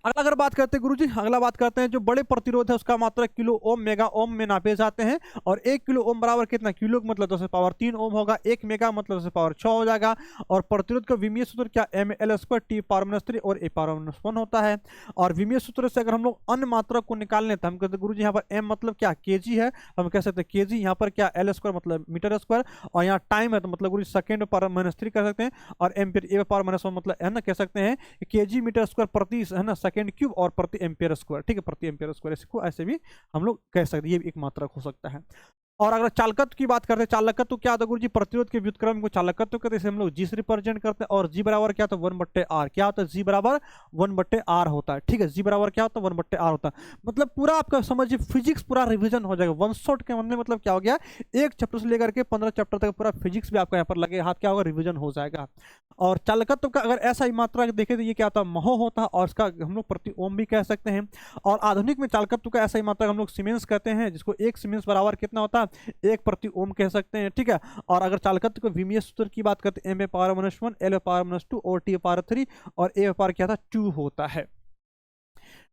अगला अगर बात करते हैं गुरुजी, अगला बात करते हैं जो बड़े प्रतिरोध है उसका मात्रा किलो ओम मेगा ओम में नापे जाते हैं। और 1 किलो ओम बराबर कितना, किलो मतलब 10⁻3 ओम होगा, 1 मेगा मतलब 10⁻6 हो जाएगा। और प्रतिरोध का विमीय सूत्र क्या ml² T⁻³ और A⁻1 होता है। और विमीय सूत्र से अगर हम लोग अन्य मात्रा को निकाल लें तो हम कहते हैं गुरुजी यहाँ पर m मतलब क्या kg है, हम कह सकते हैं kg, यहाँ पर क्या l² मतलब मीटर स्क्वायर, और यहाँ टाइम है तो मतलब गुरुजी सेकेंड /3 कर सकते हैं। और एम्पियर A⁻1 मतलब है ना, कह सकते हैं kg मीटर स्क्वायर प्रति है ना सेकेंड क्यूब और प्रति एम्पियर स्क्वायर, ठीक है, प्रति एम्पियर स्क्वायर, इसको ऐसे भी हम लोग कह सकते हैं, ये भी एक मात्रक हो सकता है। और अगर चालकत्व की बात करते हैं, चालकत्व क्या होता है गुरुजी, प्रतिरोध के व्युत्क्रम को चालकत्व कहते हैं, इसे हम लोग जी से रिप्रेजेंट करते हैं। और जी बराबर क्या होता है 1/r, क्या होता है जी बराबर 1/r होता है, ठीक है, जी बराबर क्या होता है 1/r होता है। मतलब पूरा आपका समझिए फिजिक्स पूरा रिवीजन हो जाएगा वन शॉट के मतलब क्या हो गया, एक चैप्टर से लेकर के 15 चैप्टर तक पूरा फिजिक्स भी आपका यहाँ पर लगे हाथ क्या होगा, रिविजन हो जाएगा। और चालकत्व का अगर ऐसा ही मात्रा देखें तो ये क्या होता है महो होता है, और इसका हम लोग प्रति ओम भी कह सकते हैं। और आधुनिक में चालकत्व का ऐसा ही मात्रा हम लोग सीमेंस कहते हैं, जिसको 1 सीमेंस बराबर कितना होता है 1 प्रति ओम कह सकते हैं, ठीक है। और अगर चालकत्व के विमीय सूत्र की बात करते हैं m⁻1 l⁻2 और T⁻3 और A क्या था 2 होता है।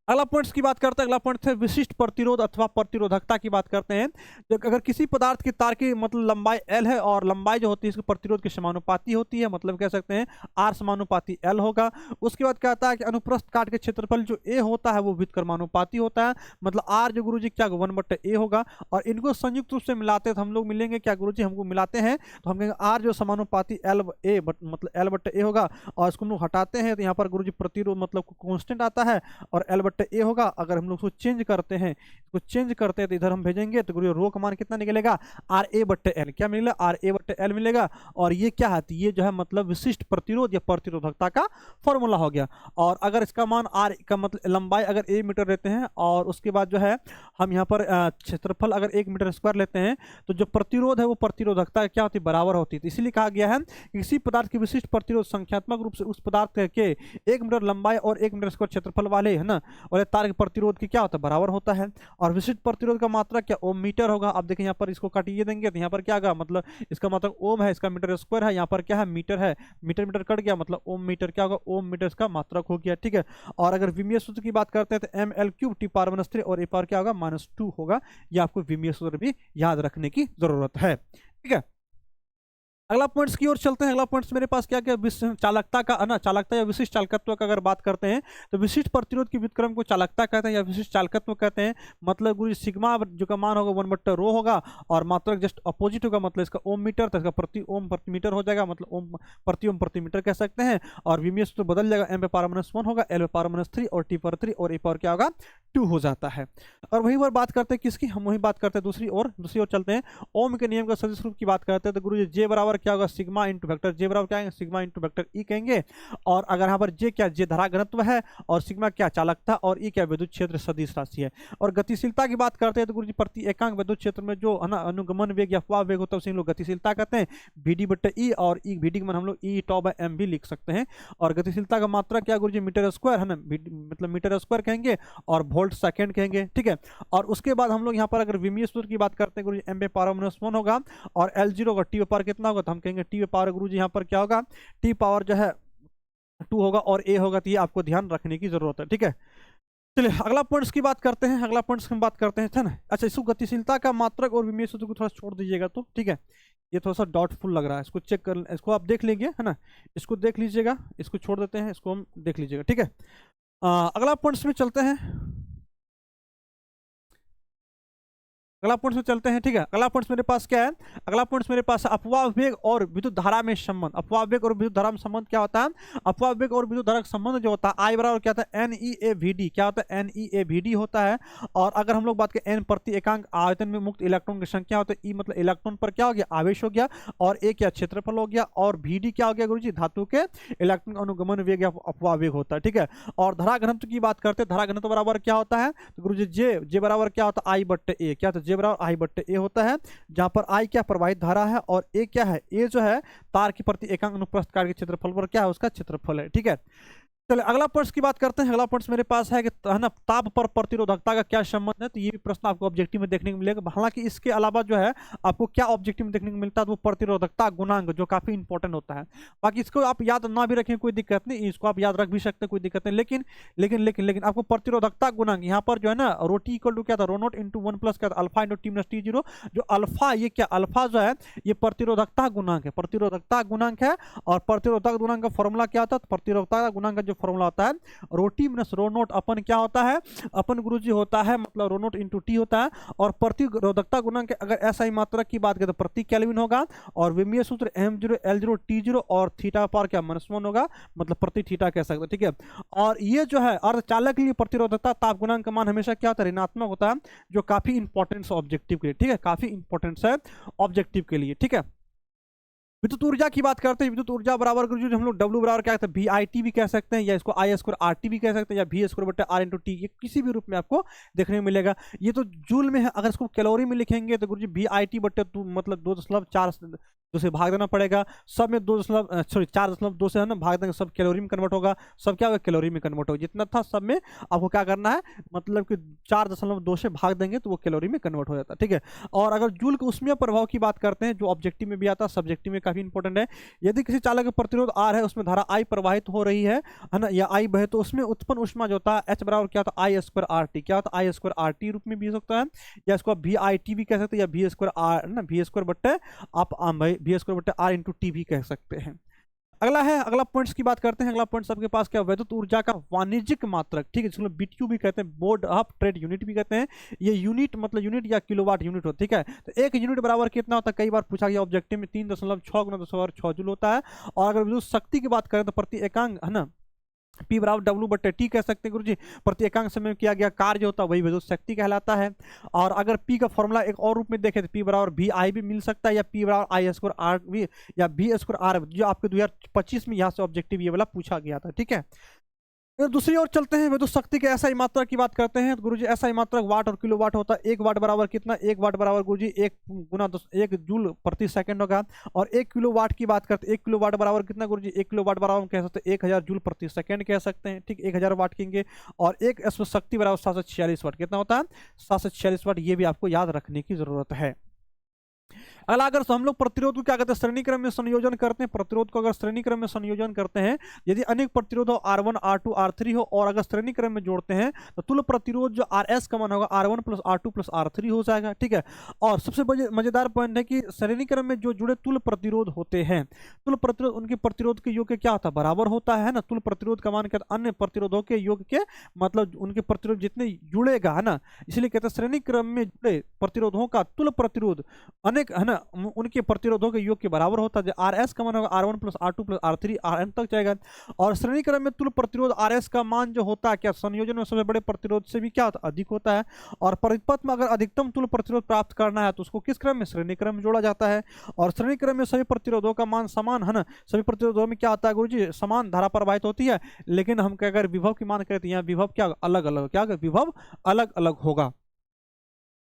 अगला पॉइंट्स की बात करते हैं, अगला पॉइंट है विशिष्ट प्रतिरोध अथवा प्रतिरोधकता की बात करते हैं। जो अगर किसी पदार्थ की तार की मतलब लंबाई l है और लंबाई जो होती है इसके प्रतिरोध के समानुपाती होती है, मतलब कह सकते हैं r समानुपाती l होगा। उसके बाद क्या होता है कि अनुप्रस्थ काट के क्षेत्रफल जो a होता है वो व्युत्क्रमानुपाती होता है, मतलब r जो गुरुजी क्या 1/a होगा। और इनको संयुक्त रूप से मिलाते तो हम लोग मिलेंगे क्या गुरुजी, हमको मिलाते हैं तो हम कहेंगे r जो समानुपाती l/a मतलब l/a होगा। और इसको हम लोग हटाते हैं तो यहाँ पर गुरुजी प्रतिरोध मतलब कॉन्स्टेंट आता है और l/a होगा। अगर हम लोग उसको चेंज करते हैं, इसको चेंज करते हैं तो इधर हम भेजेंगे तो गुरु रो का मान कितना निकलेगा RA/L, क्या मिलेगा RA/L मिलेगा। और ये क्या है, ये जो है मतलब विशिष्ट प्रतिरोध या प्रतिरोधकता का फॉर्मूला हो गया। और अगर इसका मान R का मतलब लंबाई अगर a मीटर लेते हैं और उसके बाद जो है हम यहाँ पर क्षेत्रफल अगर 1 मीटर स्क्वायर लेते हैं, तो जो प्रतिरोध है वो प्रतिरोधकता क्या होती है बराबर होती है। इसीलिए कहा गया है कि किसी पदार्थ की विशिष्ट प्रतिरोध संख्यात्मक रूप से उस पदार्थ के 1 मीटर लंबाई और 1 मीटर स्क्वायर क्षेत्रफल वाले है ना, और तार के प्रतिरोध की क्या होता है बराबर होता है। और विशिष्ट प्रतिरोध का मात्रा क्या ओम मीटर होगा। अब देखें यहाँ पर इसको काटिए देंगे तो यहाँ पर क्या होगा, मतलब इसका मतलब ओम है, इसका मीटर स्क्वायर है, यहाँ पर क्या है मीटर है, मीटर मीटर कट गया मतलब ओम मीटर क्या होगा ओम मीटर इसका मात्रक हो गया, ठीक है। और अगर विमीय सूत्र की बात करते हैं तो ml³ T⁻³ और A क्या होगा -2 होगा। ये आपको विमीय सूत्र भी याद रखने की जरूरत है, ठीक है। अगला पॉइंट्स की ओर चलते हैं। अगला पॉइंट्स मेरे पास क्या क्या चालकता का ना, चालकता या विशिष्ट चालकत्व का अगर बात करते हैं तो विशिष्ट प्रतिरोध की व्युत्क्रम को चालकता कहते हैं या विशिष्ट चालकत्व कहते हैं। मतलब गुरु सिग्मा जो का मान होगा 1/ρ होगा और मात्रक जस्ट अपोजिट होगा, मतलब इसका ओम मीटर तो इसका प्रति ओम प्रति मीटर हो जाएगा, मतलब ओम प्रति मीटर कह सकते हैं। और विमीय सूत्र बदल जाएगा m⁻1 होगा l⁻3 और T⁻3 और A क्या होगा 2 हो जाता है। और वही बार बात करते हैं किसकी, हम वही बात करते हैं दूसरी ओर चलते हैं। ओम के नियम का सदिश रूप की बात करते हैं तो गुरु जी J बराबर बराबर क्या होगा सिग्मा इंटू वेक्टर जे बराबर क्या आएंगे सिग्मा इंटू वेक्टर ई कहेंगे। और अगर यहाँ पर जे क्या जे धारा घनत्व है और सिग्मा क्या चालकता और ई क्या विद्युत क्षेत्र सदिश राशि है। और गतिशीलता की बात करते हैं तो गुरुजी प्रति एकांक विद्युत क्षेत्र में जो है ना अनुगमन वेग या अपवाह वेग होता है उसे हम लोग गतिशीलता कहते हैं VD बटे ई। और ई VD का मान हम लोग ई टॉ बाय एम भी लिख सकते हैं। और गतिशीलता का मात्रा क्या गुरुजी मीटर स्क्वायर है ना, मतलब मीटर स्क्वायर कहेंगे और वोल्ट सेकंड कहेंगे, ठीक है। और उसके बाद हम लोग यहाँ पर अगर विमीय सूत्र की बात करते हैं गुरुजी एम पे पावर माइनस 1 होगा और L0 होगा, टी पावर कितना होगा तो हम कहेंगे टी पावर गुरुजी यहाँ पर क्या होगा टी पावर जो है 2 होगा और ए होगा। तो ये आपको ध्यान रखने की जरूरत है, ठीक है। चलिए अगला पॉइंट्स की बात करते हैं, अगला पॉइंट्स की हम बात करते हैं, था ना। अच्छा, इसको गतिशीलता का मात्रक और विमीय सूत्र को थोड़ा छोड़ दीजिएगा तो, ठीक है। ये थोड़ा सा डाउटफुल लग रहा है, इसको चेक कर, इसको आप देख लीजिए, है ना। इसको देख लीजिएगा, इसको छोड़ देते हैं, इसको हम देख लीजिएगा, ठीक है। अगला पॉइंट्स में चलते हैं, अगला पॉइंट्स में चलते हैं, ठीक है। अगला पॉइंट्स मेरे पास क्या है, अगला पॉइंट्स मेरे पास अपवाह वेग और विद्युत धारा में संबंध। अपवाह वेग और विद्युत धारा में संबंध क्या होता है, अपवाह वेग और विद्युत धारा का संबंध जो होता है आई बराबर क्या होता है NeAVD, क्या होता है NeAVD होता है। और अगर हम लोग बात करें n प्रति एकांक आयतन में मुक्त इलेक्ट्रॉन की संख्या होता है, E मतलब इलेक्ट्रॉन पर क्या हो गया आवेश हो गया, और A क्या क्षेत्रफल हो गया, और VD क्या हो गया गुरुजी धातु के इलेक्ट्रॉन का अनुगमन वेग या अपवाह वेग होता है, ठीक है। और धारा घनत्व की बात करते हैं, धारा घनत्व बराबर क्या होता है तो गुरुजी जे बराबर क्या होता है I बट्टे A, क्या होता है जे बराबर I बट्टे ए होता है, जहां पर आई क्या प्रवाहित धारा है और ए क्या है, ए जो है तार की प्रति एकांक अनुप्रस्थ कार्य के क्षेत्रफल पर क्या है उसका क्षेत्रफल है, ठीक है। चलिए अगला पॉइंट्स की बात करते हैं। अगला पॉइंट्स मेरे पास है कि है ना ताप पर प्रतिरोधकता का क्या संबंध है। तो ये भी प्रश्न आपको ऑब्जेक्टिव में देखने को मिलेगा। हालांकि इसके अलावा जो है आपको क्या ऑब्जेक्टिव में देखने को मिलता है तो वो प्रतिरोधकता गुणांक जो काफी इंपॉर्टेंट होता है। बाकी इसको आप याद ना भी रखें कोई दिक्कत नहीं, इसको आप याद रख भी सकते हैं कोई दिक्कत नहीं, लेकिन लेकिन लेकिन लेकिन आपको प्रतिरोधकता गुणांक यहाँ पर जो है ना रोटी इक्वल टू क्या था रो नोट इंटू 1 प्लस क्या था alpha into T minus T0। जो अल्फा ये क्या अल्फा जो है ये प्रतिरोधकता गुणांक है, प्रतिरोधकता गुणांक है। और प्रतिरोधकता गुणांक का फॉर्मूला क्या होता है, प्रतिरोधकता गुणांक का जो फॉर्मूला होता है रोटी माइनस रो नोट अपन क्या होता है अपन गुरुजी होता है मतलब रो नोट इंटू टी होता है। और प्रतिरोधकता गुणांक अगर SI मात्रक की बात करें तो प्रति केल्विन होगा। और विमीय सूत्र M0 L0 T0 और थीटा पर क्या -1 होगा मतलब प्रति थीटा कह सकते हैं, ठीक है। और ये जो है अर्धचालक के लिए प्रतिरोधकता ताप गुणांक का मान हमेशा क्या होता है ऋणात्मक होता है, जो काफी इंपॉर्टेंट ऑब्जेक्टिव के लिए, ठीक है, काफी इंपॉर्टेंट है ऑब्जेक्टिव के लिए, ठीक है। विद्युत ऊर्जा की बात करते हैं, विद्युत ऊर्जा बराबर जो हम लोग W बराबर क्या कहते हैं VIT भी कह सकते हैं, या इसको I स्क्वायर RT भी कह सकते हैं, या V स्क्वायर बटे R इंटू टी, ये किसी भी रूप में आपको देखने को मिलेगा। ये तो जूल में है, अगर इसको कैलोरी में लिखेंगे तो गुरुजी VIT बटे मतलब 2.4 से भाग देना पड़ेगा। सब में 4.2 से है ना भाग देंगे, सब कैलोरी में कन्वर्ट होगा, सब क्या होगा कैलोरी में कन्वर्ट होगा। जितना था सब में आपको क्या करना है मतलब कि 4.2 से भाग देंगे तो वो कैलोरी में कन्वर्ट हो जाता है, ठीक है। और अगर जूल के उष्मीय प्रभाव की बात करते हैं जो ऑब्जेक्टिव में भी आता है सब्जेक्टिव में काफी इंपॉर्टेंट है। यदि किसी चालक का प्रतिरोध R है उसमें धारा I प्रवाहित हो रही है ना, या I बहे तो उसमें उत्पन्न ऊष्मा जो होता है H बराबर क्या होता है I स्क्वायर RT, क्या होता है I स्क्वायर RT रूप में भी हो सकता है, या इसको आप VIT भी कह सकते हैं, या V स्क्वायर R ना V स्क्वायर बट्टे आप V स्क्वायर बट्टे R इंटू टी भी कह सकते हैं। अगला है, अगला पॉइंट्स की बात करते हैं। अगला पॉइंट सबके पास क्या विद्युत ऊर्जा का वाणिज्यिक मात्रक, ठीक है, जिसको BTU भी कहते हैं, बोर्ड ऑफ ट्रेड यूनिट भी कहते हैं। ये यूनिट मतलब यूनिट या किलोवाट यूनिट होता है, ठीक है। तो एक यूनिट बराबर कितना होता है, कई बार पूछा गया ऑब्जेक्टिव में 3.6 गुना 10⁻6 जूल होता है। और अगर विद्युत शक्ति की बात करें तो प्रति एकांक है ना P बराबर W बट्टे T कह सकते हैं गुरुजी, प्रति एकांक समय में किया गया कार्य होता है वही विद्युत शक्ति कहलाता है। और अगर P का फॉर्मूला एक और रूप में देखें तो P बराबर VI भी मिल सकता है, या P बराबर I स्क्वायर R भी, या V स्क्वायर R, जो आपके 2025 में यहाँ से ऑब्जेक्टिव ये वाला पूछा गया था, ठीक है। दूसरी ओर चलते हैं, विद्युत शक्ति के SI मात्रा की बात करते हैं तो गुरुजी SI मात्रक वाट और किलोवाट होता है। 1 वाट बराबर कितना, 1 वाट बराबर गुरुजी 1 गुना 1 जूल प्रति सेकंड होगा। और 1 किलोवाट की बात करते हैं, 1 किलोवाट बराबर कितना गुरुजी, 1 किलोवाट बराबर हम कह सकते हैं 1000 जूल प्रति सेकंड कह सकते हैं, ठीक, 1000 वाट कहेंगे। और एक शक्ति बराबर 746 वाट, कितना होता है 746 वाट, ये भी आपको याद रखने की जरूरत है। अगला अगर हम लोग प्रतिरोध को क्या कहते हैं श्रेणी क्रम में संयोजन करते हैं, प्रतिरोध को अगर श्रेणी क्रम में संयोजन करते हैं, यदि अनेक प्रतिरोध हो R1 R2 R3 हो, और अगर श्रेणी क्रम में जोड़ते हैं तो तुल्य प्रतिरोध जो RS का मान होगा R1 plus R2 plus R3 हो जाएगा, ठीक है। और सबसे मजेदार पॉइंट है कि श्रेणी क्रम में जो जुड़े तुल्य प्रतिरोध होते हैं, तुल्य प्रतिरोध उनके प्रतिरोध के योग के क्या होता है बराबर होता है ना। तुल्य प्रतिरोध का मान कहते अन्य प्रतिरोधों के योग के मतलब उनके प्रतिरोध जितने जुड़ेगा है ना, इसलिए कहते हैं श्रेणी क्रम में जुड़े प्रतिरोधों का तुल्य प्रतिरोध अनेक है ना ना उनके प्रतिरोधों के योग के बराबर होता है। आर एस का मान होगा R1 plus R2 plus R3 Rn तक जाएगा। और श्रेणी क्रम में तुल्य प्रतिरोध आर एस का मान जो होता है क्या संयोजन में सबसे बड़े प्रतिरोध से भी क्या होता है अधिक होता है। और परिपथ में अगर अधिकतम तुल्य प्रतिरोध प्राप्त करना है तो उसको किस क्रम में श्रेणी क्रम में जोड़ा जाता है। और श्रेणी क्रम में सभी प्रतिरोधों का मान समान है ना, सभी प्रतिरोधों में क्या होता है गुरुजी समान धारा प्रवाहित होती है। लेकिन हम क्या अगर विभव की मान करते हैं विभव क्या अलग अलग क्या विभव अलग अलग होगा।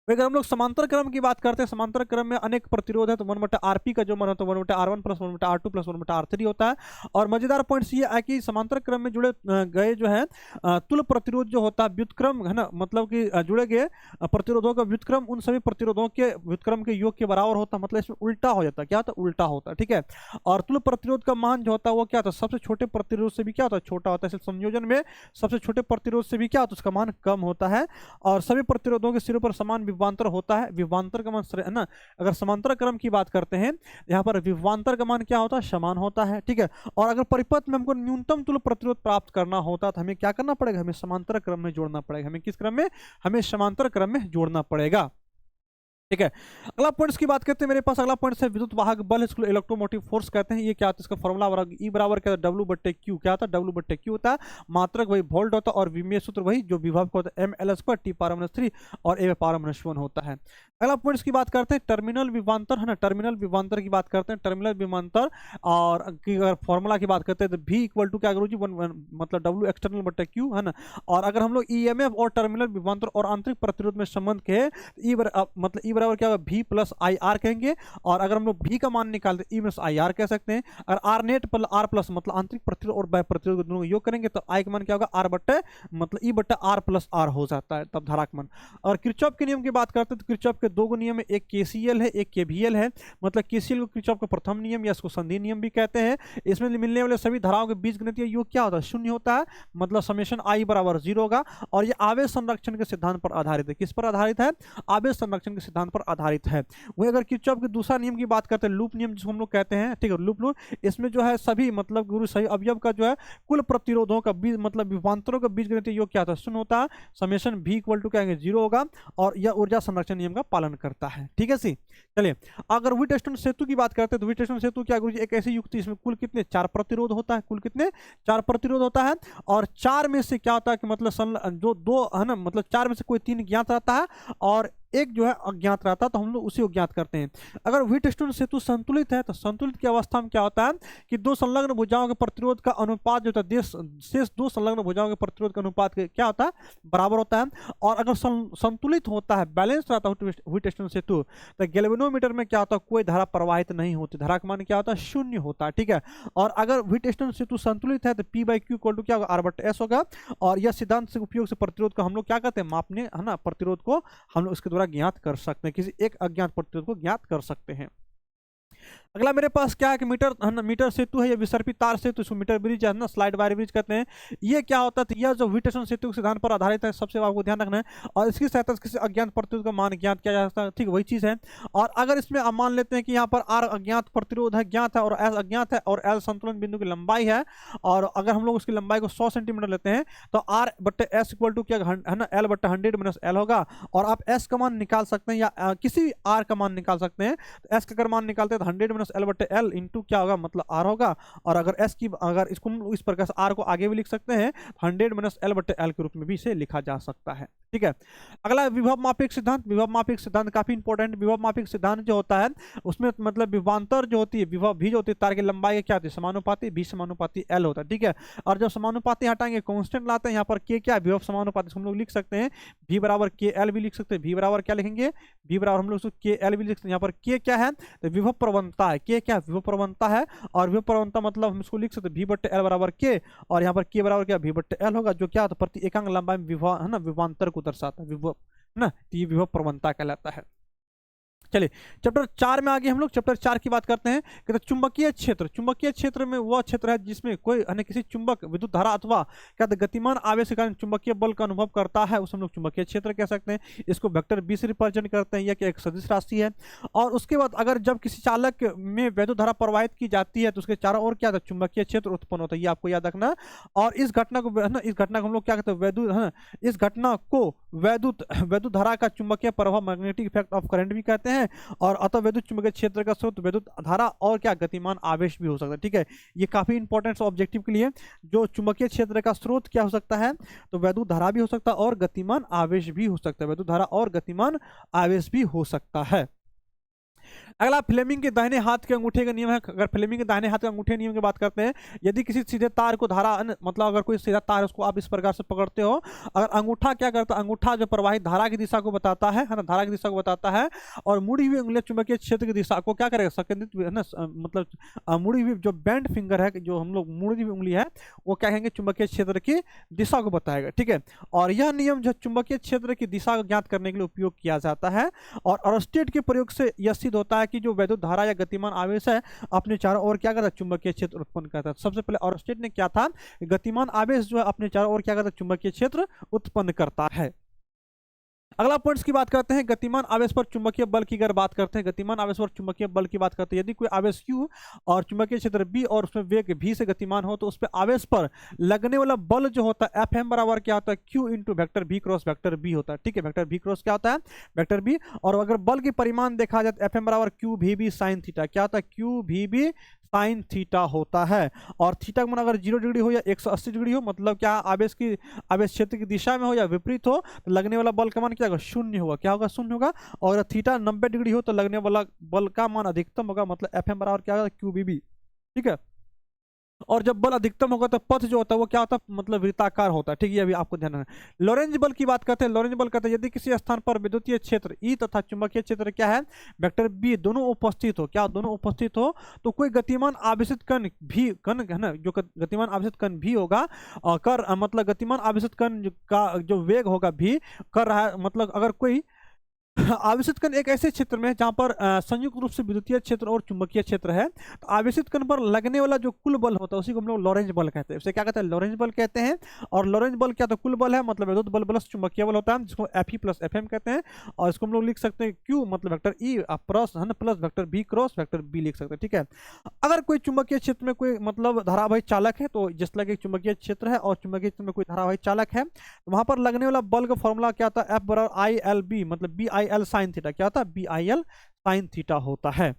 अगर हम लोग समांतर क्रम की बात करते हैं समांतर क्रम में अनेक प्रतिरोध है तो 1 आरपी का जो मान होता है 1 R1 plus 1 R2 plus 1 R3 होता है। और मजेदार पॉइंट्स ये है कि समांतर क्रम में जुड़े गए जो है तुल्य प्रतिरोध जो होता है व्युत्क्रम है ना, मतलब कि जुड़े गए प्रतिरोधों का व्युत्क्रम उन सभी प्रतिरोधों के व्युत्क्रम के योग के बराबर होता है, मतलब इसमें उल्टा हो जाता है, क्या होता है उल्टा होता है, ठीक है। और तुल्य प्रतिरोध का मान जो होता है वो क्या होता है सबसे छोटे प्रतिरोध से भी क्या होता है छोटा होता है। संयोजन में सबसे छोटे प्रतिरोध से भी क्या होता है उसका मान कम होता है। और सभी प्रतिरोधों के सिरों पर समान विभवांतर होता है। विभवांतर का मान है ना, अगर समांतर क्रम की बात करते हैं यहाँ पर विभवांतर का मान क्या होता है समान होता है, ठीक है। और अगर परिपथ में हमको न्यूनतम तुल्य प्रतिरोध प्राप्त करना होता तो हमें क्या करना पड़ेगा, हमें समांतर क्रम में जोड़ना पड़ेगा। हमें किस क्रम में, हमें समांतर क्रम में जोड़ना पड़ेगा, ठीक है। अगला पॉइंट्स की बात करते हैं, मेरे पास अगला पॉइंट है विद्युत वाहक बल, इसको इलेक्ट्रोमोटिव फोर्स कहते हैं। ये क्या होता है इसका फॉर्मूला ई बराबर क्या होता है W/Q, क्या होता है W/Q होता है, मात्रक वही वोल्ट होता है और विमीय सूत्र वही जो विभव का होता है ml² T⁻³ और A⁻⁴ होता है। अगला पॉइंट्स की बात करते हैं टर्मिनल विभवांतर है ना, टर्मिनल विभवांतर की बात करते हैं। टर्मिनल विभवांतर और अगर फॉर्मूला की बात करते हैं तो V = क्या करूँ जी मतलब W external/Q है ना। और अगर हम लोग EMF और टर्मिनल विभवांतर और आंतरिक प्रतिरोध में संबंध के मतलब ई बराबर क्या होगा V + IR कहेंगे। और अगर हम लोग V का मान निकालते E - IR कह सकते हैं। अगर R नेट R प्लस मतलब आंतरिक प्रतिरोध और बाह्य प्रतिरोध दोनों योग करेंगे तो I का मान क्या होगा R बट्टे मतलब E/R + R हो जाता है तब धारा का मान। और किरचॉफ के नियम की बात करते हैं तो किरचॉफ के दो नियम है, एक KCL है एक KVL है। मतलब KCL को किरचॉफ का प्रथम नियम या इसको संधि नियम भी कहते हैं। इसमें मिलने वाले सभी धाराओं के बीजगणितीय योग क्या होता है शून्य होता है, मतलब समेशन I = 0 होगा। और ये आवेश संरक्षण के सिद्धांत पर आधारित है। किस पर आधारित है, आवेश संरक्षण के सिद्धांत पर आधारित है। वही अगर किरचॉफ के दूसरा नियम की बात करते हैं लूप नियम जिसको हम लोग कहते हैं, ठीक है लूप, इसमें जो है सभी मतलब गुरु सही अवयव का जो है कुल प्रतिरोधों का बीज मतलब विभवांतरों का बीजगणितीय योग क्या होता है शून्य होता है। समेशन V = क्या है 0 होगा और यह ऊर्जा संरक्षण नियम का पालन करता है, ठीक है सी। चलिए अगर व्हीटस्टोन सेतु की बात करते हैं तो व्हीटस्टोन सेतु क्या गुरु जी एक ऐसी युक्ति इसमें कुल कितने 4 प्रतिरोध होता है, कुल कितने 4 प्रतिरोध होता है। और 4 में से क्या होता है कि मतलब जो 2 है ना, मतलब 4 में से कोई 3 ज्ञात रहता है और एक जो है अज्ञात रहता है तो हम लोग उसी को ज्ञात करते हैं। अगर व्हीटस्टोन सेतु संतुलित है तो संतुलित की अवस्था में क्या होता है कि दो संलग्न भुजाओं के प्रतिरोध का अनुपात जो होता है शेष दो संलग्न भुजाओं के प्रतिरोध का अनुपात क्या होता है बराबर होता है। और अगर संतुलित होता है बैलेंस रहता है व्हीटस्टोन सेतु तो गैल्वेनोमीटर में क्या होता है कोई धारा प्रवाहित नहीं होती, धारा का मान क्या होता है शून्य होता है, ठीक है। और अगर व्हीटस्टोन सेतु संतुलित है तो P/Q = क्या होगा R/S होगा। और यह सिद्धांत से उपयोग से प्रतिरोध को हम लोग क्या कहते हैं मापने है ना, प्रतिरोध को हम लोग इसके द्वारा ज्ञात कर सकते हैं, किसी एक अज्ञात प्रतिरोध को ज्ञात कर सकते हैं। अगला मेरे पास क्या है कि मीटर सेतु है या विसर्पित तार सेतु, इसको मीटर ब्रिज है ना स्लाइड वायर ब्रिज कहते हैं। ये क्या होता है तो यह जो व्हीटस्टोन सेतु के सिद्धांत पर आधारित है, सबसे आपको ध्यान रखना है। और इसकी सहायता से किसी अज्ञात प्रतिरोध का मान ज्ञात किया जा सकता है, ठीक वही चीज है। और अगर इसमें आप मान लेते हैं कि यहाँ पर R अज्ञात प्रतिरोध है ज्ञात है और S अज्ञात है और L संतुलन बिंदु की लंबाई है। और अगर हम लोग उसकी लंबाई को 100 सेंटीमीटर लेते हैं तो R/S = क्या है ना L/100 - L होगा। और आप S का मान निकाल सकते हैं या किसी R का मान निकाल सकते हैं। तो S का अगर मान निकालते हैं तो 100 - L/L इंटू क्या होगा मतलब R होगा। और अगर S की अगर इसको इस प्रकार से R को आगे भी लिख सकते हैं 100 - L/L के रूप में भी इसे लिखा जा सकता है, ठीक है। अगला विभव मापिक सिद्धांत, विभव मापिक सिद्धांत काफी इंपॉर्टेंट। विभव मापिक सिद्धांत जो होता है उसमें मतलब विभवांतर जो होती है विभव भी जो होती है तार की लंबाई क्या होती है समानुपाती, V समानुपाती L होता है, ठीक है। और जब समानुपाती हटाएंगे कांस्टेंट लाते हैं यहाँ पर K क्या है विभव समानुपाती हम लोग लिख सकते हैं V = KL भी लिख सकते हैं। V बराबर क्या लिखेंगे V बराबर हम लोग KL भी लिख सकते हैं। यहाँ पर K क्या है तो विभव प्रवणता है, K क्या विभव प्रवणता है। और विभव प्रवणता मतलब हम इसको लिख सकते हैं V/L = K। और यहाँ पर K बराबर क्या V/L होगा जो क्या होता है प्रति एकांक लंबाई में विभव है ना विभवांतर को दर्शाता है विभव है ना, तो ये विभव प्रवणता कहलाता है। चलिए चैप्टर 4 में आगे हम लोग चैप्टर 4 की बात करते हैं कि चुंबकीय क्षेत्र। चुंबकीय क्षेत्र में वह क्षेत्र है जिसमें कोई अन्य किसी चुंबक विद्युत धारा अथवा क्या गतिमान आवेश के कारण चुंबकीय बल का अनुभव करता है उसे हम लोग चुंबकीय क्षेत्र कह सकते हैं। इसको वेक्टर बी से रिप्रेजेंट करते हैं, यह एक सदिश राशि है। और उसके बाद अगर जब किसी चालक में वैद्युत धारा प्रवाहित की जाती है तो उसके चारों ओर क्या होता है चुंबकीय क्षेत्र उत्पन्न होता है, ये आपको याद रखना। और इस घटना को हम लोग क्या कहते हैं वैद्युत है, इस घटना को वैद्युत धारा का चुंबकीय प्रभाव मैग्नेटिक इफेक्ट ऑफ करंट भी कहते हैं। है। और अतः विद्युत चुंबकीय क्षेत्र का स्रोत विद्युत धारा और क्या गतिमान आवेश भी हो सकता है। ठीक है, ये काफी इंपॉर्टेंट ऑब्जेक्टिव के लिए, जो चुंबकीय क्षेत्र का स्रोत क्या हो सकता है, तो विद्युत धारा भी हो सकता है और गतिमान आवेश भी हो सकता है, विद्युत धारा और गतिमान आवेश भी हो सकता है। अगला फ्लेमिंग के दाहिने हाथ के अंगूठे का नियम है। अगर फ्लेमिंग के दाहिने हाथ के अंगूठे नियम की बात करते हैं, यदि किसी सीधे तार को धारा मतलब अगर कोई सीधा तार है उसको आप इस प्रकार से पकड़ते हो, अगर अंगूठा क्या करता है, अंगूठा जो प्रवाहित धारा की दिशा को बताता है ना, धारा की दिशा को बताता है, और मुड़ी हुई उंगलियां चुंबकीय क्षेत्र की दिशा को क्या करेगा, संकेंद्रित है ना, मतलब मुड़ी हुई जो बैंड फिंगर है, जो हम लोग मुड़ी हुई उंगली है, वो क्या कहेंगे, चुंबकीय क्षेत्र की दिशा को बताएगा। ठीक है, और यह नियम जो चुंबकीय क्षेत्र की दिशा को ज्ञात करने के लिए उपयोग किया जाता है। और ऑरस्टेड के प्रयोग से यह सिद्ध होता है कि जो वैद्युत धारा या गतिमान आवेश है अपने चारों ओर क्या करता है, चुंबकीय क्षेत्र उत्पन्न करता है। सबसे पहले ऑरस्टेड ने क्या था, गतिमान आवेश जो है अपने चारों ओर क्या करता है, चुंबकीय क्षेत्र उत्पन्न करता है। अगला पॉइंट्स की बात करते हैं, गतिमान आवेश पर चुंबकीय बल की अगर बात करते हैं, गतिमान आवेश पर चुंबकीय बल की बात करते हैं, यदि कोई आवेश Q और चुंबकीय क्षेत्र B और उसमें वेग V से गतिमान हो, तो उस पर आवेश पर लगने वाला बल जो होता है Fm बराबर क्या होता है, Q into vector V cross vector B होता है। ठीक है, वेक्टर V क्रॉस क्या होता है, वेक्टर B। और अगर बल की परिमाण देखा जाए तो Fm बराबर Q VB साइन थीटा, क्या होता है, Q VB साइन थीटा होता है। और थीटा का मान अगर 0 डिग्री हो या 180 डिग्री हो, मतलब क्या आवेश क्षेत्र की दिशा में हो या विपरीत हो, तो लगने वाला बल का मान क्या होगा, शून्य होगा। क्या होगा, शून्य होगा। और थीटा 90 डिग्री हो तो लगने वाला बल का मान अधिकतम होगा, मतलब Fm बराबर क्या होगा, QBB। ठीक है, और जब बल अधिकतम होगा तो पथ जो होता है वो क्या होता है, मतलब वृत्ताकार होता है। ठीक है, अभी आपको ध्यान रखना है। लॉरेंज बल की बात करते हैं, लॉरेंज बल कहते हैं यदि किसी स्थान पर विद्युतीय क्षेत्र E तथा चुंबकीय क्षेत्र क्या है, वेक्टर B दोनों उपस्थित हो, क्या दोनों उपस्थित हो, तो कोई गतिमान आवेशित कण है ना, जो गतिमान आवेशित कण भी होगा, मतलब गतिमान आवेशित कण का जो वेग होगा भी कर रहा है, मतलब अगर कोई आवेशित कण एक ऐसे क्षेत्र में है जहां पर संयुक्त रूप से विद्युतीय क्षेत्र और चुंबकीय क्षेत्र है, तो आवेशित कण पर लगने वाला जो कुल बल होता है उसी को हम लोग लॉरेंज बल कहते हैं। उसे क्या कहते हैं, लॉरेंज बल कहते हैं। और लॉरेंज बल क्या, तो कुल बल है, मतलब विद्युत बल प्लस चुंबकीय बल होता है, जिसको Fe प्लस Fm कहते हैं। और इसको हम लोग लिख सकते हैं Q मतलब वेक्टर E प्लस है ना, plus vector B cross vector B लिख सकते हैं। ठीक है, अगर कोई चुंबकीय क्षेत्र में कोई मतलब धारावाही चालक है, तो जिस तरह चुंबकीय क्षेत्र है और चुंबकीय क्षेत्र में कोई धारावाही चालक है, तो वहां पर लगने वाला बल का फॉर्मूला क्या था, F बराबर ILB, मतलब BIL साइन थीटा, क्या होता है, BIL साइन थीटा होता है।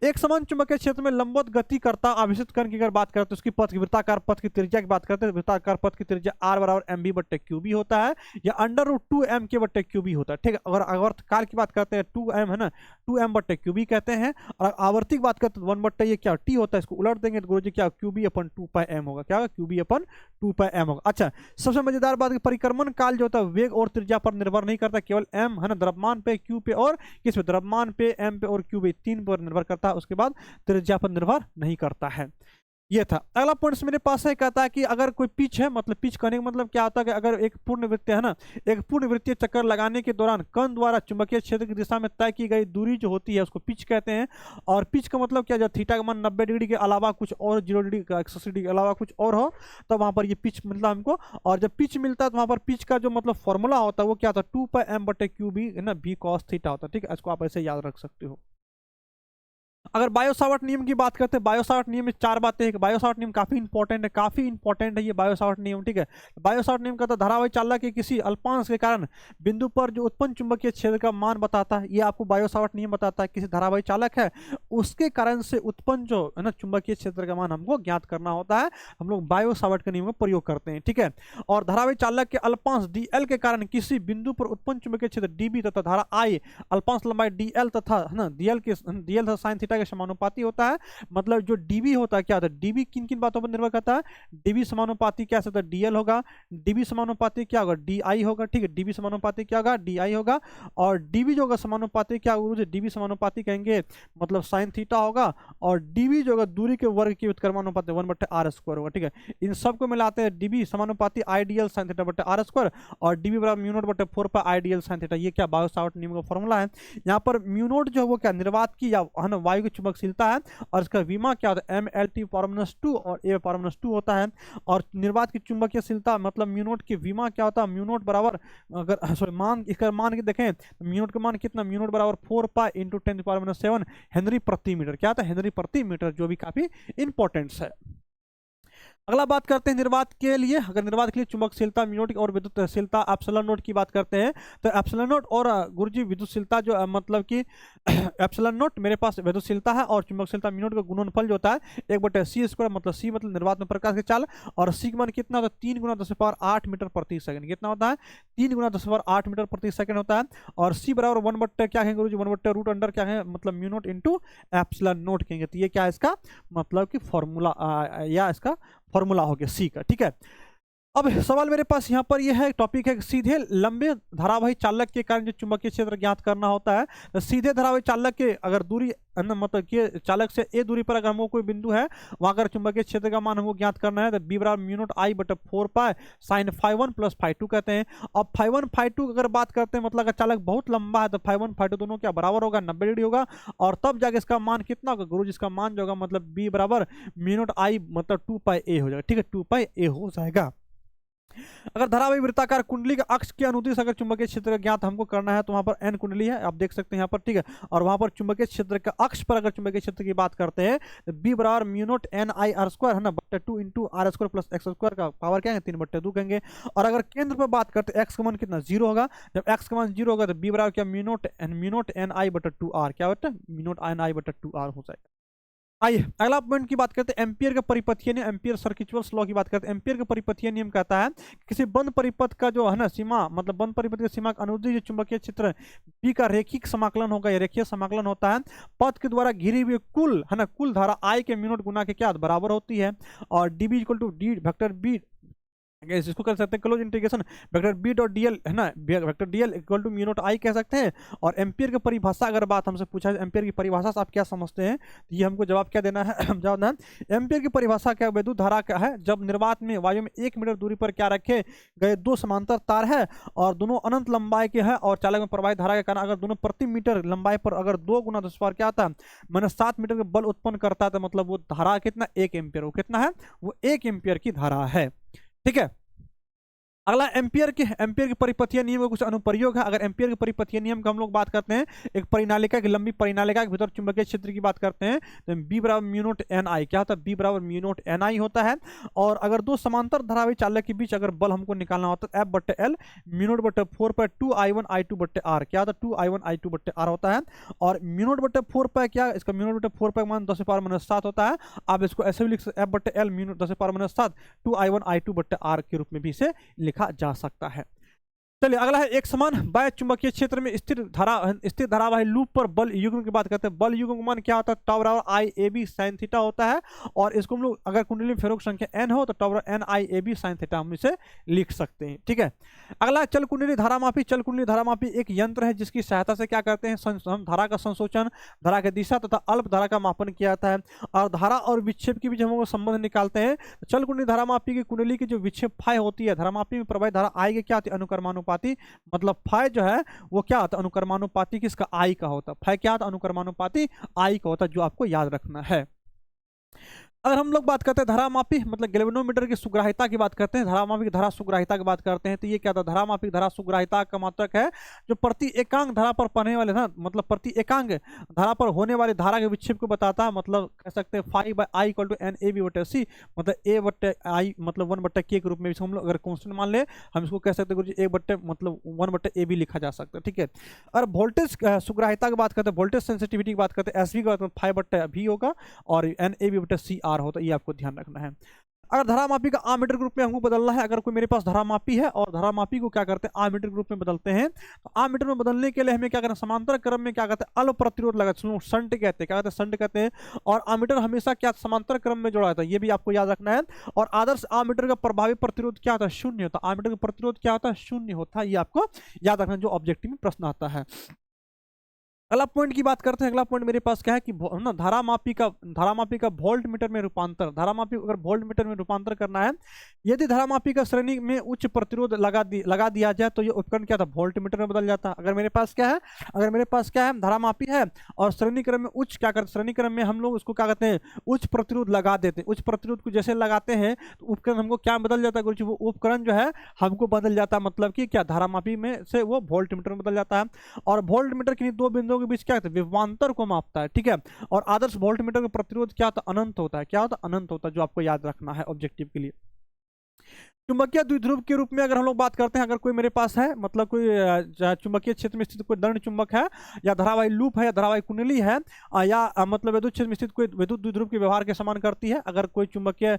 एक समान चुंबकीय क्षेत्र में लंबवत गति करता आवेशित कण की अगर बात करते हैं, उसकी पथ की वृत्ताकार पथ की त्रिज्या की बात करते हैं, वृत्ताकार पथ की त्रिज्या R बराबर MB बट्टे QB होता है, या अंडर रूट 2M के बट्टे QB होता है। ठीक है, अगर आवर्तकाल की बात करते हैं 2M है ना, 2M बट्टे QB कहते हैं। और आवर्ती की बात करते हैं 1 बट्टे ये क्या T होता है, इसको उलट देंगे तो गुरुजी क्या QB अपन 2πm होगा, क्या होगा, QB अपन 2πm होगा। अच्छा, सबसे मजेदार बात, परिक्रमण काल जो होता है वेग और त्रिज्या पर निर्भर नहीं करता, केवल M है ना, द्रव्यमान पे, Q पे और किस पे, द्रव्यमान पे, M पे और Q पे, तीन पर निर्भर करता है। उसके बाद त्रिज्या पर निर्भर नहीं करता है। ये था। अगला पॉइंट मेरे पास है, कहता है कि अगर कोई पिच है, मतलब पिच करने का मतलब क्या होता है कि अगर एक पूर्ण वृत्तीय है ना, एक पूर्ण वृत्तीय चक्कर लगाने के दौरान कण द्वारा चुंबकीय क्षेत्र की दिशा में तय की गई दूरी जो होती है उसको पिच कहते हैं। और पिच का मतलब क्या, जब थीटा का मान 90 डिग्री के अलावा कुछ और, 0 डिग्री का 180 डिग्री के अलावा कुछ और हो, तब वहां पर ये पिच मिलता है हमको। और जब पिच मिलता है तो वहां पर पिच का जो मतलब फॉर्मूला होता है वो क्या होता है, 2πm बटे QB है ना, B cos थीटा होता है। ठीक है, इसको आप ऐसे याद रख सकते हो। अगर बायो-सावर्ट नियम की बात करते हैं, बायो-सावर्ट नियम में 4 बातें हैं। बायो-सावर्ट नियम काफी इंपॉर्टेंट है ये बायो-सावर्ट नियम। ठीक है, बायो-सावर्ट नियम का धारावाही चालक के किसी अल्पांश के कारण बिंदु पर जो उत्पन्न चुंबकीय क्षेत्र का मान बताता है, ये आपको बायो-सावर्ट नियम बताता है। किसी धारावाही चालक है उसके कारण से उत्पन्न जो है ना चुंबकीय क्षेत्र का मान हमको ज्ञात करना होता है, हम लोग बायो-सावर्ट के नियम का प्रयोग करते हैं। ठीक है, और धारावाही चालक के अल्पांश DL के कारण किसी बिंदु पर उत्पन्न चुंबकीय क्षेत्र DB तथा धारा I अल्पांश लंबाई DL तथा है ना DL तथा साइन थीटा के समानुपाती होता है। मतलब जो डीबी होता है, क्या होता है, डीबी किन किन बातों पर निर्भर करता है, डीबी समानुपाती क्या होता है, डीएल होगा, डीबी समानुपाती क्या होगा, डीआई होगा। ठीक है, डीबी समानुपाती क्या होगा, डीआई होगा। और डीबी जो होगा समानुपाती क्या होगा, डीबी समानुपाती कहेंगे मतलब साइन थीटा होगा। और डीबी जो होगा दूरी के वर्ग की व्युत्क्रमानुपाती 1/r² होगा। ठीक है, इन सबको मिलाते हैं डीबी समानुपाती आईडीएल साइन थीटा बटे r², और डीबी बराबर म्यू नॉट बटे 4 आईडीएल साइन थीटा। ये क्या बायो-सावर्ट नियम का फॉर्मूला है। यहाँ पर म्यू नॉट जो है वो क्या निर्वात की या है ना वायु की चुंबकशीलता है, और इसका विमा क्या होता है, MLT/2 और A/2 होता है। और निर्वात की चुंबकीयशीलता मतलब म्यू नॉट की विमा क्या होता है, म्यू नॉट बराबर, अगर सॉरी मान इसका मान के देखें तो म्यू नॉट का मान कितना, म्यू नॉट बराबर 4 π × 10⁻⁷ हेनरी प्रति मीटर। क्या होता है, हेनरी प्रति मीटर, जो भी काफी इंपॉर्टेंट है। अगला बात करते हैं निर्वात के लिए। अगर निर्वात के लिए चुंबकशीलता, म्यूनोट और विद्युतशीलता एप्सिलॉन नोट की बात करते हैं, तो एप्सिलॉन नोट और गुरुजी विद्युतशीलता जो मतलब कि एप्सिलॉन नोट मेरे पास विद्युतशीलता है और चुंबकशीलता म्यूनोट का गुणनफल जो होता है 1/c², मतलब सी मतलब निर्वात में प्रकाश के चाल, और सी का मान कितना होता है 3 × 10⁸ मीटर प्रति सेकंड। कितना होता है 3 × 10⁸ मीटर प्रति सेकंड होता है। और सी बराबर 1 क्या है गुरुजी 1/√अंडर क्या है मतलब म्यूनोट इंटू एप्सिलॉन नोट कहेंगे। तो ये क्या है इसका मतलब कि फॉर्मूला या इसका फॉर्मूला हो गया सी का। ठीक है, अब सवाल मेरे पास यहाँ पर यह है, टॉपिक है सीधे लंबे धारावाही चालक के कारण जो चुंबकीय क्षेत्र ज्ञात करना होता है। तो सीधे धारावाही चालक के अगर दूरी मतलब कि चालक से ए दूरी पर अगर हमको कोई बिंदु है वहां अगर चुंबकीय क्षेत्र का मान हमको ज्ञात करना है तो बी बराबर म्यूनोट आई बटे 4 पाई साइन φ1 प्लस φ2 कहते हैं। अब φ1 φ2 अगर बात करते हैं मतलब अगर चालक बहुत लंबा है तो φ1 φ2 दोनों क्या बराबर होगा 90 डिग्री होगा, और तब जाके इसका मान कितना होगा गुरु जिसका मान जो होगा मतलब बी बराबर म्यूनोट आई मतलब 2 पाई ए हो जाएगा। ठीक है, 2 पाई ए हो जाएगा। अगर धारावाही वृत्ताकार कुंडली का अक्ष के अनुदिश अगर चुंबकीय क्षेत्र का ज्ञात हमको करना है तो वहां पर एन कुंडली है, आप देख सकते हैं यहाँ पर। ठीक है, और वहां पर चुंबकीय क्षेत्र का अक्ष पर अगर चुंबकीय क्षेत्र की बात करते हैं तो बी बराबर mu naught N I R square है ना बट्टे 2 × r² प्लस x² का पावर क्या है 3/2 कहेंगे। और अगर केंद्र पर बात करते हैं एक्स का मान कितना 0 होगा, जब एक्स का मान 0 होगा तो बी बराबर क्या म्यूनोट एन आई बटे 2r क्या होता है म्यूनोट एन आई बटे 2r हो जाएगा। आइए अगला पॉइंट की बात करते हैं एम्पियर का परिपथीय नियम, एम्पियर सर्किचुअल्स लॉ की बात करते हैं। एम्पियर का परिपथीय नियम कहता है किसी बंद परिपथ का जो है ना सीमा मतलब बंद परिपथ की सीमा के अनुदिश जो चुंबकीय क्षेत्र बी का रैखिक समाकलन होगा, या रेखीय समाकलन होता है पथ के द्वारा घिरी हुई कुल है ना कुल धारा आई के म्यूनोट गुना के क्या बराबर होती है। और d B equal to D vector B इसको कर सकते हैं close integration vector B dot d l है ना vector d l equal to mu naught I कह सकते हैं। और एम्पियर की परिभाषा अगर बात हमसे पूछा है एम्पियर की परिभाषा से आप क्या समझते हैं तो ये हमको जवाब क्या देना है जवाब देना है एम्पियर की परिभाषा क्या विद्युत धारा क्या है जब निर्वात में वायु में 1 मीटर दूरी पर क्या रखे गए 2 समांतर तार है और दोनों अनंत लंबाई के हैं और चालक में प्रवाहित धारा के कारण अगर दोनों प्रति मीटर लंबाई पर अगर 2 × 10⁻⁷ क्या आता है मैंने 7 मीटर का बल उत्पन्न करता है तो मतलब वो धारा कितना 1 एम्पियर, वो कितना है वो 1 एम्पियर की धारा है। ठीक है, अगला एम्पियर के परिपथीय नियम का कुछ अनुप्रयोग है। अगर एम्पियर के परिपथीय नियम का हम लोग बात करते हैं एक परिनालिका की लंबी परिनालिका के भीतर चुंबकीय क्षेत्र की बात करते हैं तो बी बराबर म्यूनोट एन आई क्या होता है बी बराबर म्यूनोट एन आई होता है। और अगर 2 समांतर धारावाही चालक के बीच अगर बल हमको निकालना होता है एफ बटे एल म्यूनोट बटे 4 पर 2I1 I2 बटे आर क्या होता है 2I1 I2 बटे आर होता है। और म्यूनोट बटे 4 पर क्या इसका म्यूनोट बटे 4 पर मान 10⁻⁻7 होता है। आप इसको ऐसे भी लिख सकते एफ बटे एल म्यूनोट 10⁻⁷ 2I1 I2 बटे आर के रूप में भी इसे लिखा जा सकता है। चलिए अगला है एक समान बाह्य चुंबकीय क्षेत्र में स्थिर धारावाही लूप पर बल युग्म की बात करते हैं। बल युग्म का मान क्या होता है टॉ बराबर आई ए बी साइन थीटा होता है और इसको हम लोग अगर कुंडली में फेरों की संख्या n हो तो टॉ बराबर N I A B sine theta हम इसे लिख सकते हैं। ठीक है, अगला चल कुंडली धारामापी। चल कुंडली धारामापी एक यंत्र है जिसकी सहायता से क्या करते हैं हम धारा का संशोचन, धारा की दिशा तथा अल्प धारा का मापन किया जाता है और धारा और विक्षेप के बीच हम लोग संबंध निकालते हैं। चल कुंडली धारामापी की कुंडली की जो विक्षेप फाई होती है धारामापी में प्रवाहित धारा आई की क्या होती है अनुक्रमानुपाती, मतलब फाई जो है वो क्या होता है अनुक्रमानुपाती किसका आई का होता है। फाई क्या होता है अनुक्रमानुपाती आई का होता है जो आपको याद रखना है। अगर हम लोग बात करते हैं धारामापी मतलब गैल्वेनोमीटर की सुग्राहिता की बात करते हैं, धारामापी की धारा सुग्राहिता की बात करते हैं तो ये क्या था धारामापी धारा सुग्राहिता का मात्रक है जो प्रति एकांक धारा पर पड़ने वाले ना मतलब प्रति एकांक धारा पर होने वाली धारा के विक्षेप को बताता है। मतलब कह सकते हैं phi by I equal to N A B बटे सी मतलब ए बटे आई मतलब 1/k के रूप में हम लोग अगर कॉन्स्टेंट मान ले हम इसको कह सकते हैं एक बट्टे मतलब 1/a भी लिखा जा सकता है। ठीक है, और वोल्टेज सुग्राहिता की बात करते हैं वोल्टेज सेंसिटिविटी की बात करते हैं एस वी का 5/v होगा और एन ए बी बटे सी आर होता है, ये आपको ध्यान रखना है। अगर धारामापी का आमीटर ग्रुप में हमको बदलना है, अगर कोई मेरे पास धारामापी है और धारामापी को क्या करते हैं आमीटर ग्रुप में बदलते हैं तो आमीटर में बदलने के लिए हमें क्या करना समांतर क्रम में क्या कहते हैं अल्प प्रतिरोध लगा शंट कहते हैं क्या कहते हैं शंट कहते हैं और आमीटर हमेशा क्या समांतर क्रम में जोड़ा जाता है, ये भी आपको याद रखना है। और आदर्श आमीटर का प्रभावी प्रतिरोध क्या होता है शून्य होता है, आमीटर का प्रतिरोध क्या होता है शून्य होता है, ये आपको याद रखना जो ऑब्जेक्टिव में प्रश्न आता है। अगला पॉइंट की बात करते हैं, अगला पॉइंट मेरे पास क्या है कि ना धारामापी का वोल्ट मीटर में रूपांतर, धारामापी अगर वोल्ट मीटर में रूपांतर करना है यदि धारामापी का श्रेणी में उच्च प्रतिरोध लगा दिया जाए तो ये उपकरण क्या था वोल्ट मीटर में बदल जाता है। अगर मेरे पास क्या है धारामापी है और श्रेणी क्रम में उच्च क्या करते श्रेणी क्रम में हम लोग उसको क्या कहते हैं उच्च प्रतिरोध लगा देते हैं। उच्च प्रतिरोध को जैसे लगाते हैं तो उपकरण हमको क्या बदल जाता है गुरुजी वो उपकरण जो है हमको बदल जाता है मतलब कि क्या धारामापी में से वो वोल्ट मीटर में बदल जाता है। और वोल्ट मीटर किन्हीं 2 बिंदुओं प्लेटों के बीच क्या होता है, विभवांतर को मापता है, ठीक है। और आदर्श वोल्टमीटर का प्रतिरोध क्या होता है, अनंत होता है। क्या होता है, अनंत होता है, जो आपको याद रखना है ऑब्जेक्टिव के लिए। चुंबकीय द्विध्रुव के रूप में अगर हम लोग बात करते हैं, अगर कोई मेरे पास है, मतलब कोई चुंबकीय क्षेत्र में स्थित कोई दंड चुंबक है, या धारावाही लूप है, या धारावाही कुंडली है, या मतलब विद्युत क्षेत्र में स्थित कोई विद्युत द्विध्रुव के व्यवहार के समान करती है। अगर कोई चुंबकीय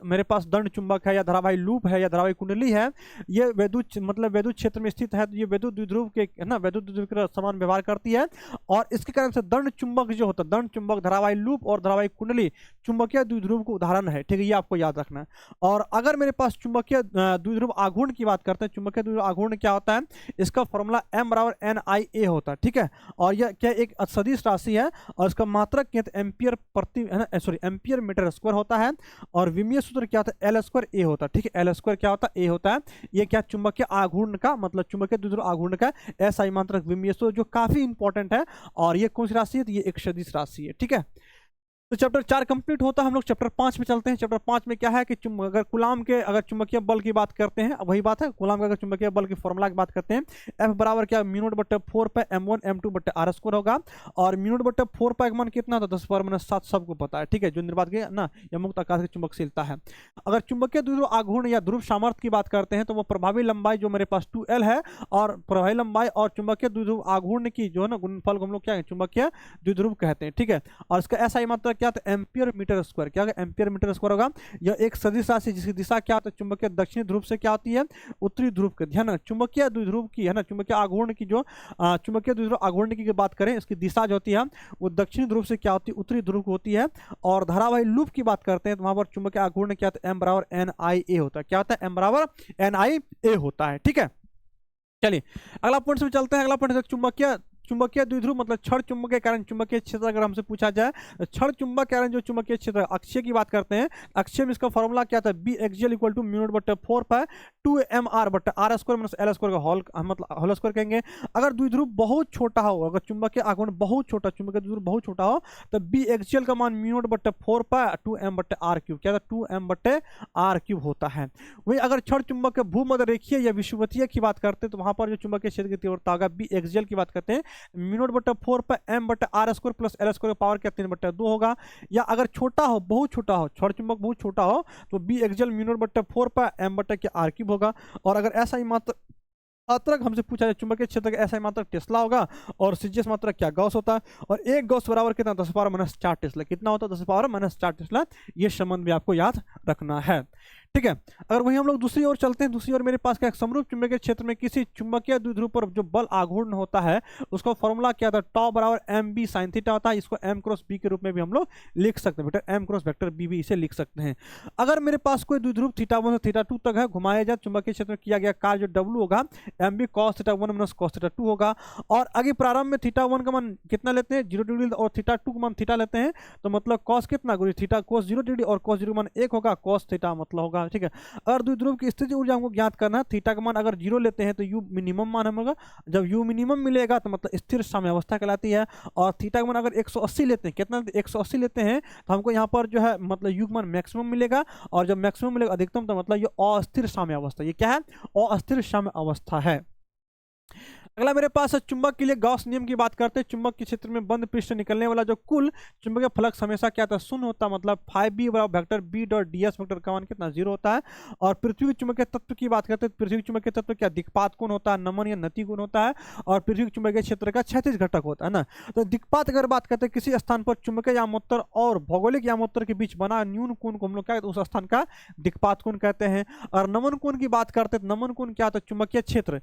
मेरे पास दंड चुंबक है, या धारावाही लूप है, या धारावाही कुंडली है, ये विद्युत मतलब विद्युत क्षेत्र में स्थित है, तो ये विद्युत द्विध्रुव के है ना, विद्युत द्विध्रुव के समान व्यवहार करती है। और इसके कारण से दंड चुंबक जो होता है, दंड चुंबक, धारावाही लूप और धारावाही कुंडली चुंबकीय द्विध्रुव का उदाहरण है, ठीक है, ये आपको याद रखना है। और अगर मेरे पास चुंबकीय द्विध्रुव आघूर्ण की बात करते हैं, चुंबकीय द्विध्रुव आघूर्ण क्या होता है, इसका फॉर्मूला m बराबर NIA होता है, ठीक है। और यह क्या एक सदिश राशि है, और इसका मात्रक क्या है, एम्पियर प्रति है ना, सॉरी एम्पियर मीटर स्क्वायर होता है। और विमीय सूत्र क्या होता है, L स्क्वायर A होता है, ठीक है, L स्क्वायर क्या होता है, A होता है। ये क्या चुंबकीय आघूर्ण का मतलब चुंबकीय द्विध्रुव आघूर्ण का SI मात्रक विमीय सूत्र, जो काफी इंपॉर्टेंट है। और ये कौन सी राशि है, तो ये एक सदिश राशि है, ठीक है। तो चैप्टर 4 कंप्लीट होता है, हम लोग चैप्टर 5 में चलते हैं। चैप्टर 5 में क्या है कि अगर कूलाम के अगर चुंबकीय बल की बात करते हैं, वही बात है, कूलाम का अगर चुंबकीय बल की फॉर्मूला की बात करते हैं, F बराबर क्या म्यू नॉट बटे 4 पाई M1 M2 बटे R स्क्वायर होगा। और म्यू नॉट बटे 4 पाई का मान कितना होता है, 10 पावर माइनस 7 सबको पता है, ठीक है, जो निर्वात के ना या मुक्त आकाश की चुंबकशीलता है। अगर चुंबकीय द्विध्रुव आघूर्ण या ध्रुव सामर्थ्य की बात करते हैं, तो वो प्रभावी लंबाई जो मेरे पास 2L है, और प्रभावी लंबाई और चुंबकीय द्विध्रुव आघूर्ण की जो है ना गुणनफल को हम लोग क्या है, चुंबकीय द्विध्रुव कहते हैं, ठीक है। और इसका SI मात्रा क्या था, एम्पियर मीटर स्क्वायर, क्या होगा, एम्पियर मीटर स्क्वायर होगा। यह एक सदिश राशि जिसकी दिशा क्या होता है, चुंबकीय दक्षिणी ध्रुव से क्या होती है, उत्तरी ध्रुव के। ध्यान रखना, चुंबकीय द्विध्रुव की है ना, चुंबकीय आघूर्ण की जो चुंबकीय द्विध्रुव आघूर्ण की बात करें, इसकी दिशा जो होती है वो दक्षिणी ध्रुव से क्या होती है, उत्तरी ध्रुव को होती है। और धारावाही लूप की बात करते हैं, तो वहां पर चुंबकीय आघूर्ण क्या होता है, M बराबर NIA होता है। क्या होता है, M बराबर NIA होता है, ठीक है। चलिए अगला पॉइंट में चलते हैं। अगला पॉइंट चुंबकीय द्विध्रुव मतलब क्षण चुंबक के कारण चुंबकीय क्षेत्र अगर हमसे पूछा जाए, तो क्षण चुंबक के कारण जो चुंबकीय क्षेत्र अक्षय की बात करते हैं, अक्षय में इसका फॉर्मूला क्या था, B axial equal to mu naught बटे 4 पाई 2mr बटे R square minus L square का मतलब होल स्क्वायर कहेंगे। अगर द्विध्रुव बहुत छोटा हो, अगर चुंबकीय आघूर्ण बहुत छोटा, चुंबकीय द्विध्रुव बहुत छोटा हो, तो बी एक्सियल का मान म्यू नॉट बटे 4 पाई 2m बटे R क्यूब, क्या था, 2m बटे R क्यूब होता है। वही अगर क्षण चुंबक के भूमध्य रेखीय या विषुवतीय की बात करते हैं, तो वहां पर जो चुंबकीय क्षेत्र की तीव्रता होगा, बी एक्सियल की बात करते हैं, म्यू नॉट बटे 4 पाई m बटे R square plus L square का पावर क्या 3 बटे 2 होगा। या अगर छोटा हो, बहुत छोटा हो, क्षण चुंबक बहुत छोटा हो, तो बी एक्सियल म्यू नॉट बटे 4 पाई m बटे क्या R क्यूब होगा। और अगर ऐसा ही मात्रक हमसे पूछा जाए, चुंबकीय क्षेत्र का ऐसा ही मात्रक टेस्ला होगा, और सीजीएस मात्रक क्या, गॉस होता है। और एक गॉस बराबर कितना, 10 पावर माइनस 4 टेस्ला, कितना होता है, 10 पावर माइनस 4 टेस्ला। ये संबंध भी आपको याद रखना है, ठीक है। अगर वहीं हम लोग दूसरी ओर चलते हैं, दूसरी ओर मेरे पास क्या, समरूप चुंबकीय क्षेत्र में किसी चुंबकीय द्विध्रुव पर जो बल आघूर्ण होता है, उसका फॉर्मूला क्या था, टॉ बराबर एम बी साइन थीटा होता है। इसको एम क्रॉस बी के रूप में भी हम लोग लिख सकते हैं, बेटा एम क्रॉस वेक्टर बी भी इसे लिख सकते हैं। अगर मेरे पास कोई द्विध्रुव थीटा 1 से थीटा 2 तक है, घुमाया जाए, चुंबकीय क्षेत्र में किया गया कार्य जो डब्ल्यू होगा, M B cos theta 1 minus cos theta 2 होगा। और आगे प्रारंभ में थीटा 1 का मान कितना लेते हैं, 0 डिग्री, और थीटा 2 का मान थीटा लेते हैं, तो मतलब कॉस कितना गुरु थीटा, कॉस 0 डिग्री, और कॉस 0 मान 1 होगा, कॉस थीटा मतलब होगा, ठीक है। अगर द्विध्रुव की स्थिति ऊर्जा हमको ज्ञात करना है, थीटा का मान अगर 0 लेते हैं तो यू मिनिमम मान होगा। जब यू मिनिमम मिलेगा तो मतलब स्थिर साम्यावस्था कहलाती है। और थीटा का मान अगर 180 लेते हैं, कितना 180 लेते हैं, तो हमको यहाँ पर जो है मतलब यू का मान मैक्सिमम मिलेगा। और जब मैक्सिमम मिलेगा अधिकतम, तो मतलब ये अस्थिर साम्यावस्था, ये क्या है, अस्थिर साम्यावस्था है। अगला मेरे पास है चुंबक के लिए गॉस नियम की बात करते हैं। चुंबक के क्षेत्र में बंद पृष्ठ से निकलने वाला जो कुल चुंबकीय फ्लक्स हमेशा क्या था, शून्य होता है। मतलब 5b बराबर vector b dot ds vector का मान कितना, 0 होता है। और पृथ्वी के चुंबकीय तत्व की बात करते हैं, पृथ्वी के चुंबकीय तत्व क्या, दिक्पात कोण होता है, नमन या नति कोण होता है। और पृथ्वी के चुंबकीय क्षेत्र का क्षैतिज घटक होता है ना। तो दिक्पात अगर बात करते हैं, किसी स्थान पर चुंबकीय यामोत्तर और भौगोलिक यामोत्तर के बीच बना न्यून कोण को हम लोग क्या कहते हैं, उस स्थान का दिक्पात कोण कहते हैं। और नमन कोण की बात करते हैं, नमन कोण क्या होता है, चुंबकीय क्षेत्र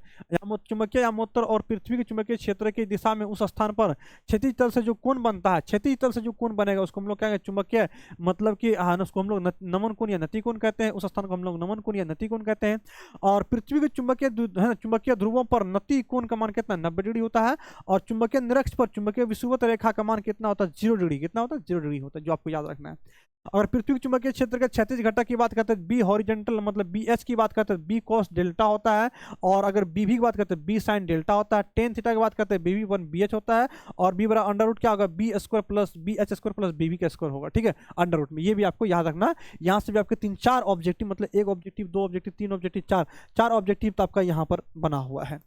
चुंबकीय यामोत्तर और पृथ्वी के चुंबकीय क्षेत्र की दिशा में उस स्थान पर क्षैतिज तल से जो कोण बनता है, क्षैतिज तल से जो कोण बनेगा उसको हम लोग क्या कहते हैं, चुंबकीय मतलब कि उसको हम लोग नमन कोण या नति कोण कहते हैं। उस स्थान को हम लोग नमन कोण या नति कोण कहते हैं। और पृथ्वी के चुंबकीय ध्रुवों पर नति कोण का मान कितना, 90 डिग्री होता है। और चुंबकीय निरक्ष पर चुंबकीय विषुवत रेखा का मान कितना होता है, 0 डिग्री। कितना होता है, 0 डिग्री होता है, जो आपको याद रखना है। अगर पृथ्वी के चुंबकीय क्षेत्र के क्षैतिज घटक की बात करते हैं, बी हॉरिजॉन्टल मतलब बी एच की बात करते हैं, बी कॉस डेल्टा होता है। और अगर बी भी की बात करते हैं, बी साइन डेल्टा होता है। टेन थीटा की बात करते हैं, बी बी 1 बी एच होता है। और बी बराबर अंडर रूट क्या होगा, B square plus B H square plus B B का स्क्वायर होगा, ठीक है, अंडर रूट में। ये भी आपको याद रखना। यहाँ से भी आपके 3-4 ऑब्जेक्टिव, मतलब 1 ऑब्जेक्टिव, 2 ऑब्जेक्टिव, 3 ऑब्जेक्टिव, 4 ऑब्जेक्टिव तो आपका यहाँ पर बना हुआ है।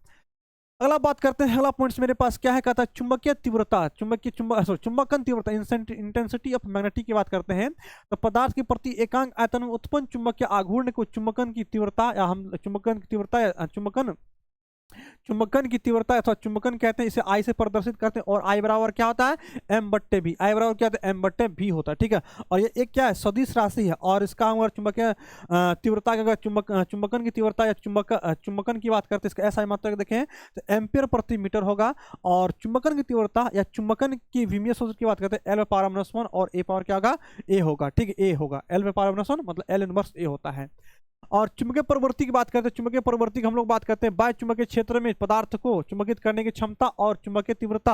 अगला बात करते हैं, अगला पॉइंट्स मेरे पास क्या है, कहता है चुंबकीय तीव्रता, चुंबकन तीव्रता, इंटेंसिटी ऑफ मैग्नेटिक की बात करते हैं। तो पदार्थ के प्रति एकांक आयतन में उत्पन्न चुंबकीय आघूर्ण को चुंबकन की तीव्रता या हम चुंबकन की तीव्रता या चुंबकन की तीव्रता अथवा चुंबकन कहते हैं, इसे आई से प्रदर्शित करते हैं। और आई बराबर क्या होता है, एम बट्टे भी, आई बराबर क्या होता है, एम बट्टे भी होता है, ठीक है। और ये एक क्या है, सदिश राशि है। और इसका अगर चुंबकीय तीव्रता की अगर चुंबकन की तीव्रता या चुंबकन की बात करते हैं, इसका ऐसा मात्रक देखें तो एम्पियर प्रति मीटर होगा। और चुंबकन की तीव्रता या चुंबकन की विमीय सूत्र की बात करते हैं, एल पावर माइनस 1 और ए पावर क्या होगा, ए होगा, ठीक है, ए होगा, एल पावर माइनस 1 मतलब एल इनवर्स ए होता है। और चुंबकीय प्रवृत्ति की बात करते हैं, चुंबकीय प्रवृत्ति की हम लोग बात करते हैं बाह्य चुंबकीय क्षेत्र में पदार्थ को चुंबकित करने की क्षमता और चुंबकीय तीव्रता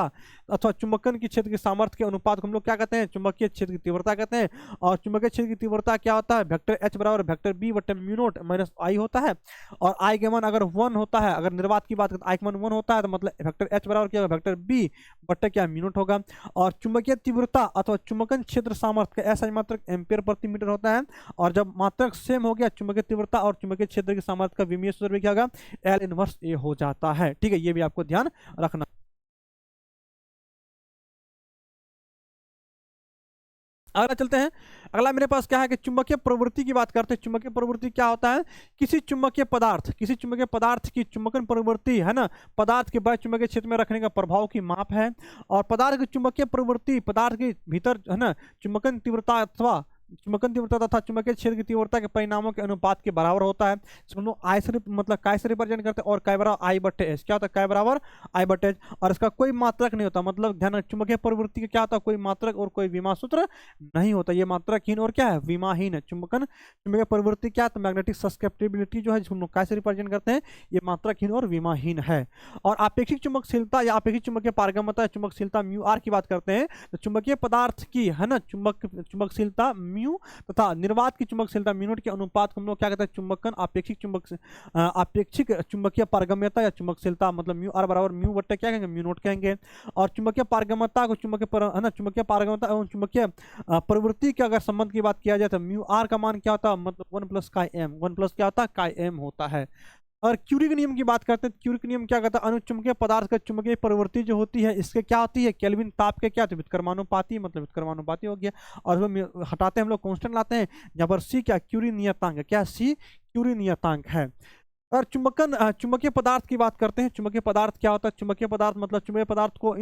अथवा चुंबकन की क्षेत्र की सामर्थ्य के अनुपात को हम लोग क्या कहते हैं, चुंबकीय क्षेत्र की तीव्रता कहते हैं। और चुंबकीय क्षेत्र की तीव्रता क्या होता है, वेक्टर एच बराबर वेक्टर बी बटे म्यू नॉट माइनस आई होता है। और आई के मान अगर 1 होता है, अगर निर्वात की बात करते हैं आई के मान 1 होता है, तो मतलब वेक्टर एच बराबर क्या होगा, वेक्टर बी बटे क्या म्यू नॉट होगा। और चुंबकीय तीव्रता अथवा चुंबकन क्षेत्र सामर्थ्य का ऐसा मात्रक एम्पियर प्रति मीटर होता है। और जब मात्रक सेम हो गया, चुंबकीय तीव्रता और चुंबकीय क्षेत्र की सामर्थ्य का विमीय सूत्र भी क्या होगा, एल इनवर्स ए हो जाता है, ठीक है, ये भी आपको ध्यान रखना। अगला चलते हैं, अगला मेरे पास क्या है कि चुंबकीय प्रवृत्ति की बात करते हैं। चुंबकीय प्रवृत्ति क्या होता है, किसी चुंबकीय पदार्थ की चुंबकन प्रवृत्ति है ना, पदार्थ के बाह्य चुंबकीय क्षेत्र में रखने का प्रभाव की माप है। और पदार्थ की चुंबकीय प्रवृत्ति पदार्थ के भीतर है ना चुंबकन तीव्रता तथा चुंबकीय क्षेत्र की तीव्रता के परिणामों के अनुपात के बराबर होता है। हम लोग आई से मतलब काय से रिप्रेजेंट करते हैं। और काय बराबर आई बटे एच, क्या होता है, काय बराबर आई बटे एच। और इसका कोई मात्रक नहीं होता, मतलब ध्यान रखना, चुंबकीय प्रवृत्ति का क्या होता है, कोई मात्रक और कोई विमा सूत्र नहीं होता, ये मात्रकहीन और क्या है, विमाहीन है। चुंबकीय प्रवृत्ति क्या है, तो मैग्नेटिक सस्केप्टिबिलिटी जो है, जिसको हम लोग काय से रिप्रेजेंट करते हैं, ये मात्रकहीन और विमाहीन है। और आपेक्षिक चुंबकशीलता या आपेक्षिक चुंबकीय पारगम्यता चुंबकशीलता म्यू आर की बात करते हैं, तो चुंबकीय पदार्थ की है ना चुंबकशीलता म्यू तथा निर्वात की चुंबकशीलता म्यू नॉट के अनुपात को हम लोग क्या कहते हैं, चुंबकन आपेक्षिक चुंबकीय पारगम्यता या चुंबकशीलता मतलब म्यू आर बराबर म्यू बट्टे क्या कहेंगे, म्यू नॉट कहेंगे। और चुंबकीय पारगम्यता को चुंबकीय पारगम्यता एवं चुंबकीय प्रवृत्ति के अगर संबंध की बात किया जाए तो म्यू आर का मान क्या होता है, मतलब 1 प्लस काय एम, 1 प्लस क्या होता है, काय एम होता है। और क्यूरी के नियम की बात करते हैं, क्यूरी का नियम क्या कहता है, अनुचुंबकीय पदार्थ का चुंबकीय प्रवृत्ति जो होती है, इसके क्या होती है, केल्विन ताप के क्या, तो व्युत्क्रमानुपाती, मतलब व्युत्क्रमानुपाती हो गया। और हटाते हैं हम लोग कांस्टेंट लाते हैं, जहाँ पर सी क्या, क्यूरी नियतांक है, क्या सी क्यूरी नियतांक है। और चुंबकीय पदार्थ की बात करते हैं, चुंबकीय पदार्थ क्या होता है, चुंबकीय पदार्थ मतलब चुंबकीय पदार्थ को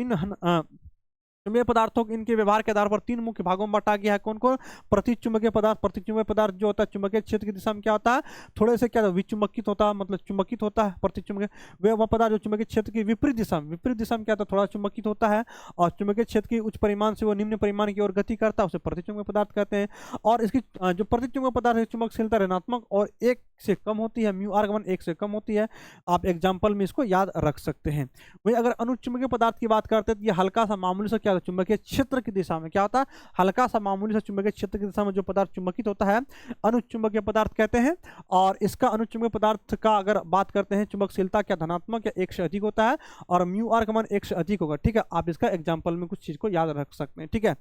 चुंबकीय पदार्थों को इनके व्यवहार के आधार पर 3 मुख्य भागों में बांटा गया है। कौन कौन, प्रतिचुंबकीय पदार्थ जो होता है चुंबकीय क्षेत्र की दिशा में क्या होता है, थोड़े से क्या विचुंबकित होता है, मतलब चुंबकित होता है। प्रतिचुंबकीय वह पदार्थ जो चुंबकीय क्षेत्र की विपरीत दिशा में क्या होता है, थोड़ा चुंबकित होता है। और चुंबकीय क्षेत्र की उच्च परिमाण से वो निम्न परिमाण की ओर गति करता है, उसे प्रतिचुंबकीय पदार्थ कहते हैं। और इसकी जो प्रतिचुंबकीय पदार्थ की चुंबकशीलता ऋणात्मक और 1 से कम होती है, म्यू आर का मान 1 से कम होती है। आप एग्जाम्पल में इसको याद रख सकते हैं। वही अगर अनुचुंबकीय पदार्थ की बात करते हैं तो ये हल्का सा मामूली सा क्या होता है, चुंबकीय क्षेत्र की दिशा में क्या होता है, हल्का सा मामूली सा चुंबकीय क्षेत्र की दिशा में जो पदार्थ चुंबकित होता है, अनुचुंबकीय पदार्थ कहते हैं। और इसका अनुचुंबकीय पदार्थ का अगर बात करते हैं, चुंबकशीलता क्या धनात्मक या 1 से अधिक होता है, और म्यू आर का मान 1 से अधिक होगा, ठीक है। आप इसका एग्जाम्पल में कुछ चीज को याद रख सकते हैं, ठीक है।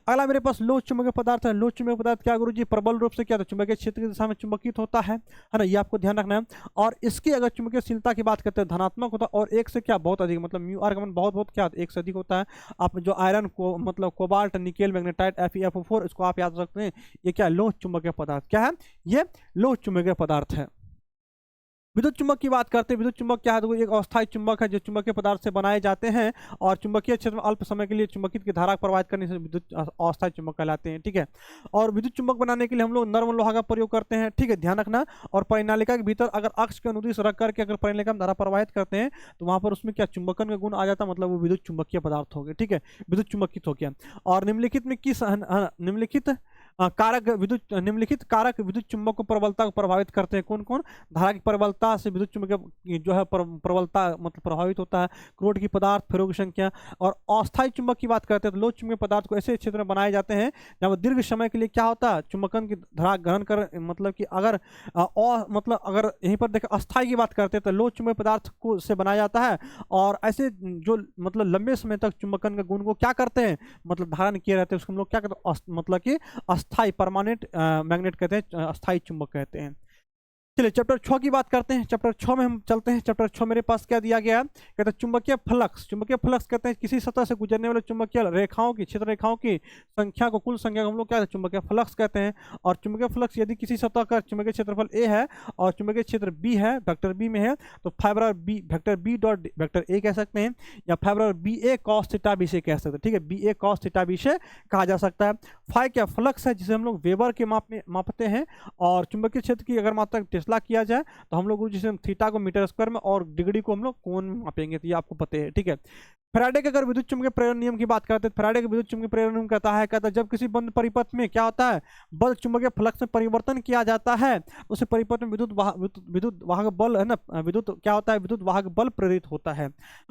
अगला मेरे पास लोह चुंबकीय पदार्थ है। लोह चुंबकीय पदार्थ क्या गुरु जी, प्रबल रूप से क्या था, चुंबकीय क्षेत्र की दिशा में चुंबकित होता है ना, ये आपको ध्यान रखना है। और इसकी अगर चुंबकीयशीलता की बात करते हैं, धनात्मक होता है और 1 से क्या बहुत अधिक, मतलब म्यू आर का मान बहुत क्या 1 से अधिक होता है। आप जो आयरन को मतलब कोबाल्ट, निकेल, मैग्नेटाइट, FeFO4 इसको आप याद रखते हैं, ये क्या लोह चुंबकीय पदार्थ क्या है, ये लोह चुंबकीय पदार्थ है। विद्युत चुंबक की बात करते हैं, विद्युत चुंबक क्या है, तो एक अस्थायी चुंबक है जो चुंबकीय पदार्थ से बनाए जाते हैं और चुंबकीय क्षेत्र में अल्प समय के लिए चुंबकित की धारा प्रवाहित करने से विद्युत अस्थायी चुंबक कहलाते हैं, ठीक है। और विद्युत चुंबक बनाने के लिए हम लोग नर्म लोहा का प्रयोग करते हैं, ठीक है, ध्यान रखना। और परिनालिका के भीतर अगर अक्ष के अनुदिश रख करके अगर परिनालिका में धारा प्रवाहित करते हैं तो वहां पर उसमें क्या चुंबकन का गुण आ जाता है, मतलब वो विद्युत चुंबकीय पदार्थ हो गए, ठीक है, विद्युत चुंबकित हो गया। और निम्नलिखित में किस निम्नलिखित कारक विद्युत चुंबक को प्रबलता को प्रभावित करते हैं, कौन कौन, धारा की प्रबलता से विद्युत चुंबक जो है प्रबलता मतलब प्रभावित होता है, क्रोध की पदार्थ, फेरों की संख्या। और अस्थायी चुंबक की बात करते हैं तो लोह चुंबकीय पदार्थ को ऐसे क्षेत्र में बनाए जाते हैं जहां दीर्घ समय के लिए क्या होता है, चुंबकन की धारा ग्रहण कर, मतलब कि अगर मतलब अगर यहीं पर देखें अस्थायी की बात करते हैं तो लोह चुंबकीय पदार्थ को से बनाया जाता है और ऐसे जो मतलब लंबे समय तक चुंबकन के गुण को क्या करते हैं, मतलब धारण किए रहते हैं, उसको हम लोग क्या कहते हैं, मतलब कि अस्थाई परमानेंट मैग्नेट कहते हैं, अस्थाई चुंबक कहते हैं। चलिए चैप्टर 6 की बात करते हैं। चैप्टर 6 में हम चलते हैं। चैप्टर 6 मेरे पास क्या दिया गया है, कहते हैं चुंबकीय फ्लक्स। चुंबकीय फ्लक्स कहते हैं किसी सतह से गुजरने वाले चुंबकीय रेखाओं की, क्षेत्र रेखाओं की संख्या को, कुल संख्या को हम लोग क्या चुंबकीय फ्लक्स कहते हैं। और चुंबकीय फ्लक्स यदि किसी सतह का चुंबकीय क्षेत्रफल ए है और चुंबकीय क्षेत्र बी है, वेक्टर बी में है, तो phi B B vector B dot vector A कह सकते हैं, या phi B B A cos theta B से कह सकते हैं। ठीक है, B A cos theta B से कहा जा सकता है। फाई क्या फ्लक्स है जिसे हम लोग वेबर के माप में मापते हैं। और चुंबकीय क्षेत्र की अगर मात्रा टेस्ला किया जाए तो हम लोग जिसे थीटा को मीटर स्क्वायर में और डिग्री को हम लोग कोण में मापेंगे, तो ये आपको पता है। ठीक है, फैराडे के अगर विद्युत चुंबकीय प्रेरण नियम की बात करते हैं, फैराडे के विद्युत चुंबकीय प्रेरण नियम कहता है जब किसी बंद परिपथ में क्या होता है, बल चुंबकीय फ्लक्स में परिवर्तन किया जाता है, उस परिपथ में विद्युत वाहक बल है ना, विद्युत क्या होता है, विद्युत वाहक बल प्रेरित होता है।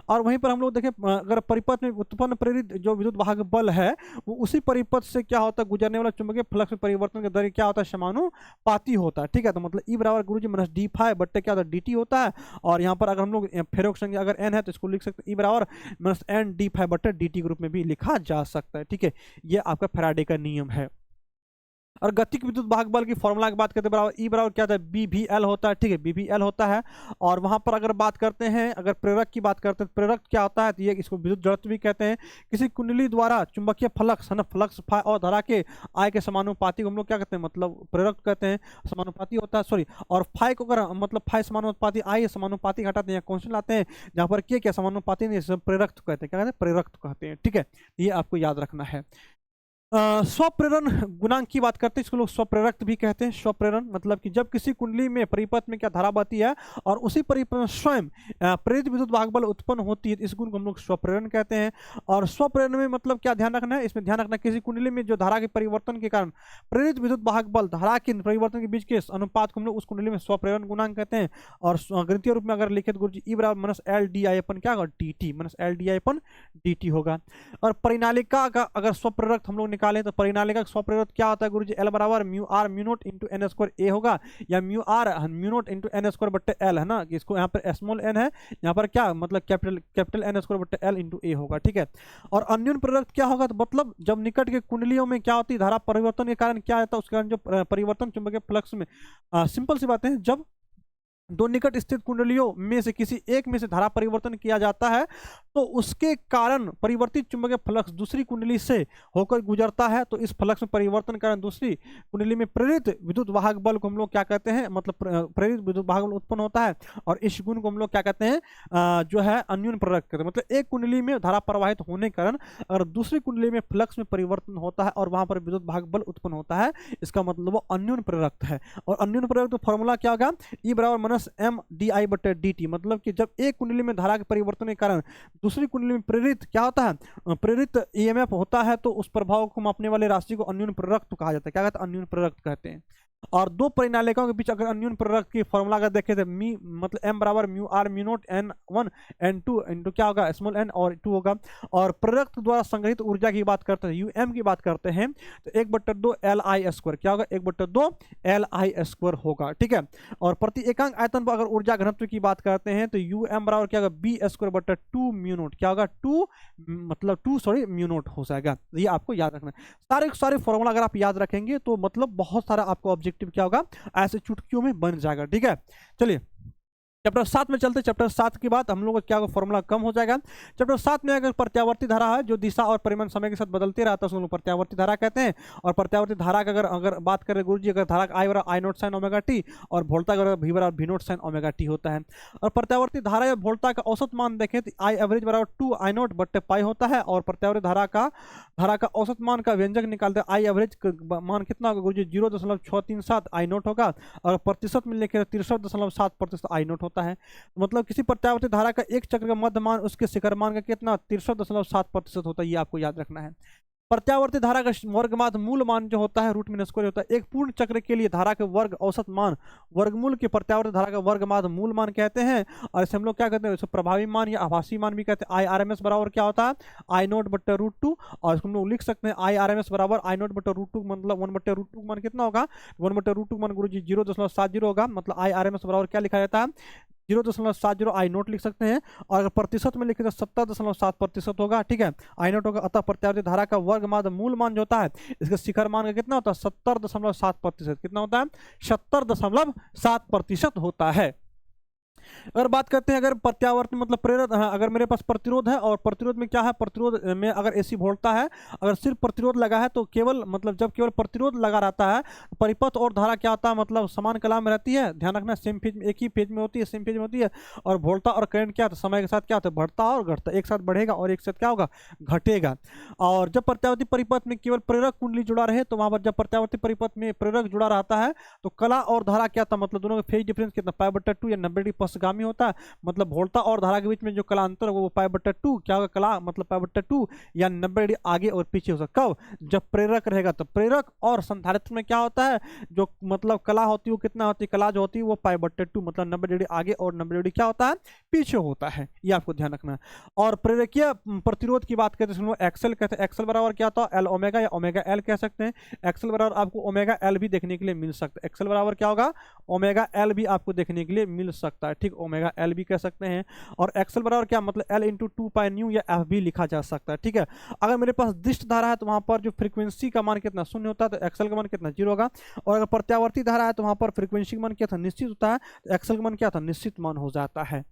और वहीं पर हम लोग देखें, अगर परिपथ में उत्पन्न प्रेरित जो विद्युत वाहक बल है वो उसी परिपथ से क्या होता है, गुजरने वाला चुंबकीय फ्लक्स में परिवर्तन का दर क्या होता है, समानुपाती होता है। ठीक है, तो मतलब ई बराबर गुरुजी माइनस डी फाई बट्टे क्या होता है, डी टी होता है। और यहाँ पर अगर हम लोग फेरोक संख्या अगर एन है तो इसको लिख सकते हैं ई बराबर माइनस एन डी फाई बट्टे डी टी ग्रुप में भी लिखा जा सकता है। ठीक है, ये आपका फैराडे का नियम है। और गतिक विद्युत वाहक बल की फॉर्मूला की बात करते हैं, बराबर ई बराबर क्या होता है, बी भी एल होता है। ठीक है, बी भी एल होता है। और वहां पर अगर बात करते हैं, अगर प्रेरक की बात करते हैं, प्रेरक क्या होता है, तो ये इसको विद्युत जड़त्व भी कहते हैं। किसी कुंडली द्वारा चुंबकीय फ्लक्स है ना, फ्लक्स फाई और धारा के आय के समानुपाती को हम लोग क्या कहते हैं, मतलब प्रेरक कहते हैं। समानुपाती होता है, सॉरी, और फाई को अगर मतलब फाई समानुपाती आई समानुपाती घटाते हैं, क्वेश्चन लाते हैं जहां पर के क्या समानुपाती नहीं, प्रेरक कहते हैं, क्या कहते हैं, प्रेरक कहते हैं। ठीक है, ये आपको याद रखना है। स्वप्रेरण गुणांक की बात करते हैं, इसको लोग स्वप्रेरक भी कहते हैं। स्वप्रेरण मतलब कि जब किसी कुंडली में परिपथ में क्या धारा बहती है और उसी परिपथ में स्वयं प्रेरित विद्युत वाहक बल उत्पन्न होती है, इस गुण को हम लोग स्वप्रेरण कहते हैं। और स्वप्रेरण में मतलब क्या ध्यान रखना है, इसमें ध्यान रखना किसी कुंडली में जो धारा के परिवर्तन के कारण प्रेरित विद्युत वाहक बल धारा के परिवर्तन के बीच के अनुपात को हम लोग उस कुंडली में स्वप्रेरण गुणांक कहते हैं। और गणितीय रूप में अगर लिखित गुरुजी ई बराबर माइनस एल डी आई अपन क्या होगा, D T minus L D I upon D T होगा। और परिनालिका का अगर स्वप्रेरक हम लोग निकालें तो परिनालिका स्वप्रेरक क्या होता है गुरुजी, एल बराबर mu R mu naught into N square A होगा, या mu R mu naught into N square बट्टे एल है ना, इसको यहाँ पर स्मॉल एन है, यहाँ पर क्या मतलब कैपिटल एन स्क्वायर बट्टे एल इंटू ए होगा। ठीक है, और अन्योन प्रेरक क्या होगा, तो मतलब जब निकट के कुंडलियों में क्या होती है, धारा परिवर्तन के कारण क्या होता है, उसके कारण जो परिवर्तन चुंबकीय फ्लक्स में सिंपल सी बातें हैं, जब दो निकट स्थित कुंडलियों में से किसी एक में से धारा परिवर्तन किया जाता है तो उसके कारण परिवर्तित चुंबकीय फ्लक्स दूसरी कुंडली से होकर गुजरता है, तो इस फ्लक्स में परिवर्तन के कारण दूसरी कुंडली में प्रेरित विद्युत वाहक बल को हम लोग क्या कहते हैं, मतलब प्रेरित विद्युत वाहक बल उत्पन्न होता है। और इस गुण को हम लोग क्या कहते हैं, जो है अन्योन प्रेरक कहते हैं। मतलब एक कुंडली में धारा प्रवाहित होने के कारण अगर दूसरी कुंडली में फ्लक्स में परिवर्तन होता है और वहां पर विद्युत वाहक बल उत्पन्न होता है, इसका मतलब वो अन्योन प्रेरक है। और अन्योन प्रेरक तो फॉर्मूला क्या होगा, ई बराबर माइनस एम डी आई बटे डी टी। मतलब कि जब एक कुंडली में धारा के परिवर्तन के कारण दूसरी कुंडली में प्रेरित क्या होता है, प्रेरित ईएमएफ होता है, तो उस प्रभाव को मापने वाले राशि को अन्योन प्रेरक कहा जाता है। क्या कहते हैं, अन्योन प्रेरक कहते हैं। और दो परिनालिकाओं के बीच अगर अन्योन प्रेरक की फॉर्मूला अगर देखें तो मी मतलब एम बराबर mu R mu naught N one N two into क्या होगा, स्मॉल एन और टू होगा। और प्रेरक द्वारा संग्रहित ऊर्जा की बात करते हैं, यू एम की बात करते हैं, तो 1/2 एल आई स्क्वायर क्या होगा, 1/2 एल आई स्क्वायर होगा। ठीक है, और प्रति एकांक आयतन पर अगर ऊर्जा घनत्व की बात करते हैं तो यू एम बराबर क्या होगा, बी स्क्वायर बटा 2 म्यू नोट क्या होगा, 2 मतलब 2 सॉरी म्यू नोट हो जाएगा। ये आपको याद रखना है। सारे फॉर्मूला अगर आप याद रखेंगे तो मतलब बहुत सारा आपको ऑब्जेक्टिव क्या होगा, ऐसे चुटकियों में बन जाएगा। ठीक है, चलिए चैप्टर 7 में चलते। चैप्टर 7 के बाद हम लोग का क्या फॉर्मूला कम हो जाएगा। चैप्टर 7 में अगर प्रत्यावर्ती धारा है जो दिशा और परिमाण समय के साथ बदलते रहता है उसको प्रत्यावर्ती धारा कहते हैं। और प्रत्यावर्ती धारा का अगर बात करें गुरुजी, अगर धारा का आई बराबर I naught sine omega T और वोल्टा का वी बराबर V naught sine omega T होता है। और प्रत्यावर्ती धारा या वोल्टा का औसत मान देखें तो आई एवरेज बराबर 2 आई नोट बट्टे पाई होता है। और प्रत्यावर्ती धारा का औसत मान का व्यंजक निकालते हैं, आई एवरेज मान कितना होगा गुरुजी, 0.637 आई नोट होगा। और प्रतिशत में लिखे 63.7% आई नोट होता है। मतलब किसी प्रत्यावर्ती धारा का एक चक्र का मध्य मान उसके शिखर मान का कितना 63.7% होता है, ये आपको याद रखना है। प्रत्यावर्ती धारा का वर्गमात मूल मान जो होता है रूट मीन स्क्वायर होता है। एक पूर्ण चक्र के लिए धारा के वर्ग औसत मान वर्गमूल के प्रत्यावर्ती धारा का वर्गमात मूल मान कहते हैं। और इसे हम लोग क्या कहते हैं, इसे प्रभावी मान या आभासी मान भी कहते हैं। आई आर एम एस बराबर क्या होता है, आई नोट बट्टे रूट 2। और इसको हम लोग लिख सकते हैं आई आर एम एस बराबर आई नोट बट्टे रूट 2 मतलब 1/√2 मान कितना होगा, 1/√2 मान गुरुजी 0.70 होगा। मतलब आई आर एम एस बराबर क्या लिखा जाता है, 0.70 आई नोट लिख सकते हैं, और अगर प्रतिशत में लिखे तो 70.7% होगा, ठीक है, आई नोट होगा। अतः प्रत्यावर्ती धारा का वर्ग मान मूल मान जो होता है इसका शिखर मान का कितना होता है 70.7%, कितना होता है 70.7% होता है। अगर बात करते हैं अगर प्रत्यावर्ती मतलब प्रेरक, अगर मेरे पास प्रतिरोध है और प्रतिरोध में क्या है, प्रतिरोध में अगर एसी वोल्टा है, अगर सिर्फ प्रतिरोध लगा है तो केवल मतलब जब केवल प्रतिरोध लगा रहता है परिपथ और धारा क्या होता है मतलब समान कला में रहती है, ध्यान रखना सेम फेज में, एक ही फेज में होती है, सेम फेज में होती है। और वोल्टा और करंट क्या होता है समय के साथ क्या होता है बढ़ता और घटता, एक साथ बढ़ेगा और एक साथ क्या होगा घटेगा। और जब प्रत्यावर्ती परिपथ में केवल प्रेरक कुंडली जुड़ा रहे तो वहां पर जब प्रत्यावर्ती परिपथ में प्रेरक जुड़ा रहता है तो कला और धारा क्या था मतलब दोनों का फेज डिफरेंस कितना π/2 या 90 डिग्री पश्चगामी होता है। मतलब वोल्टा और धारा के बीच में जो कलांतर है वो π/2 क्या होगा, कला मतलब π/2 या 90 डिग्री आगे और पीछे हो सकता। कब, जब प्रेरक रहेगा। तो प्रेरक और संधारित्र में क्या होता है, जो मतलब कला होती है वो कितना होती है, कला जो होती है वो π/2 मतलब 90 डिग्री आगे और 90 डिग्री क्या होता है पीछे होता है, ये आपको ध्यान रखना है। और प्रेरकीय प्रतिरोध की बात करते हैं एक्सेल कहते हैं, एक्सेल बराबर क्या होता है एल ओमेगा या ओमेगा एल कह सकते हैं। एक्सेल बराबर आपको ओमेगा एल भी देखने के लिए मिल सकता है, एक्सेल बराबर क्या होगा ओमेगा एल भी आपको देखने के लिए मिल सकता है, ठीक, ओमेगा एल भी कह सकते हैं। और एक्सेल बराबर क्या मतलब एल इंटू 2 न्यू या एफ भी लिखा जा सकता है, ठीक है। अगर मेरे पास दिष्ट धारा है तो वहां पर जो फ्रीक्वेंसी का मान कितना शून्य होता है तो एक्सेल का मान कितना 0 होगा। और अगर प्रत्यावर्ती धारा है तो वहां पर फ्रीक्वेंसी का मान क्या था निश्चित होता है, तो एक्सेल का मान क्या था निश्चित मान हो जाता है।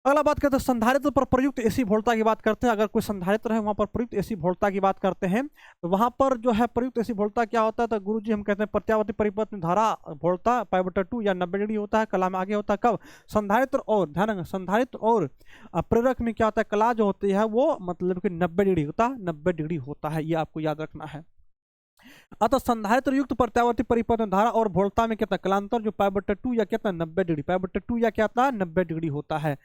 अगला बात करते हैं संधारित्र पर प्रयुक्त एसी वोल्टा की बात करते हैं। अगर कोई संधारित्र है वहां पर प्रयुक्त एसी वोल्टा की बात करते हैं तो वहां पर जो है प्रयुक्त एसी वोल्टा क्या होता है, तो गुरुजी हम कहते हैं प्रत्यावर्ती परिपथ में धारा वोल्टा π/2 या 90 डिग्री होता है, कला में आगे होता है। कब, संधारित्र और ध्यान रखना संधारित्र और प्रेरक में क्या होता है, कला जो होती है वो मतलब कि 90 डिग्री होता है, 90 डिग्री होता है, ये आपको याद रखना है। अतः संधारित्र युक्त प्रत्यावर्ती परिपथ में धारा और वोल्टा में कितना कलांतर जो π/2 या कितना 90 डिग्री, π/2 या क्या था 90 डिग्री होता है।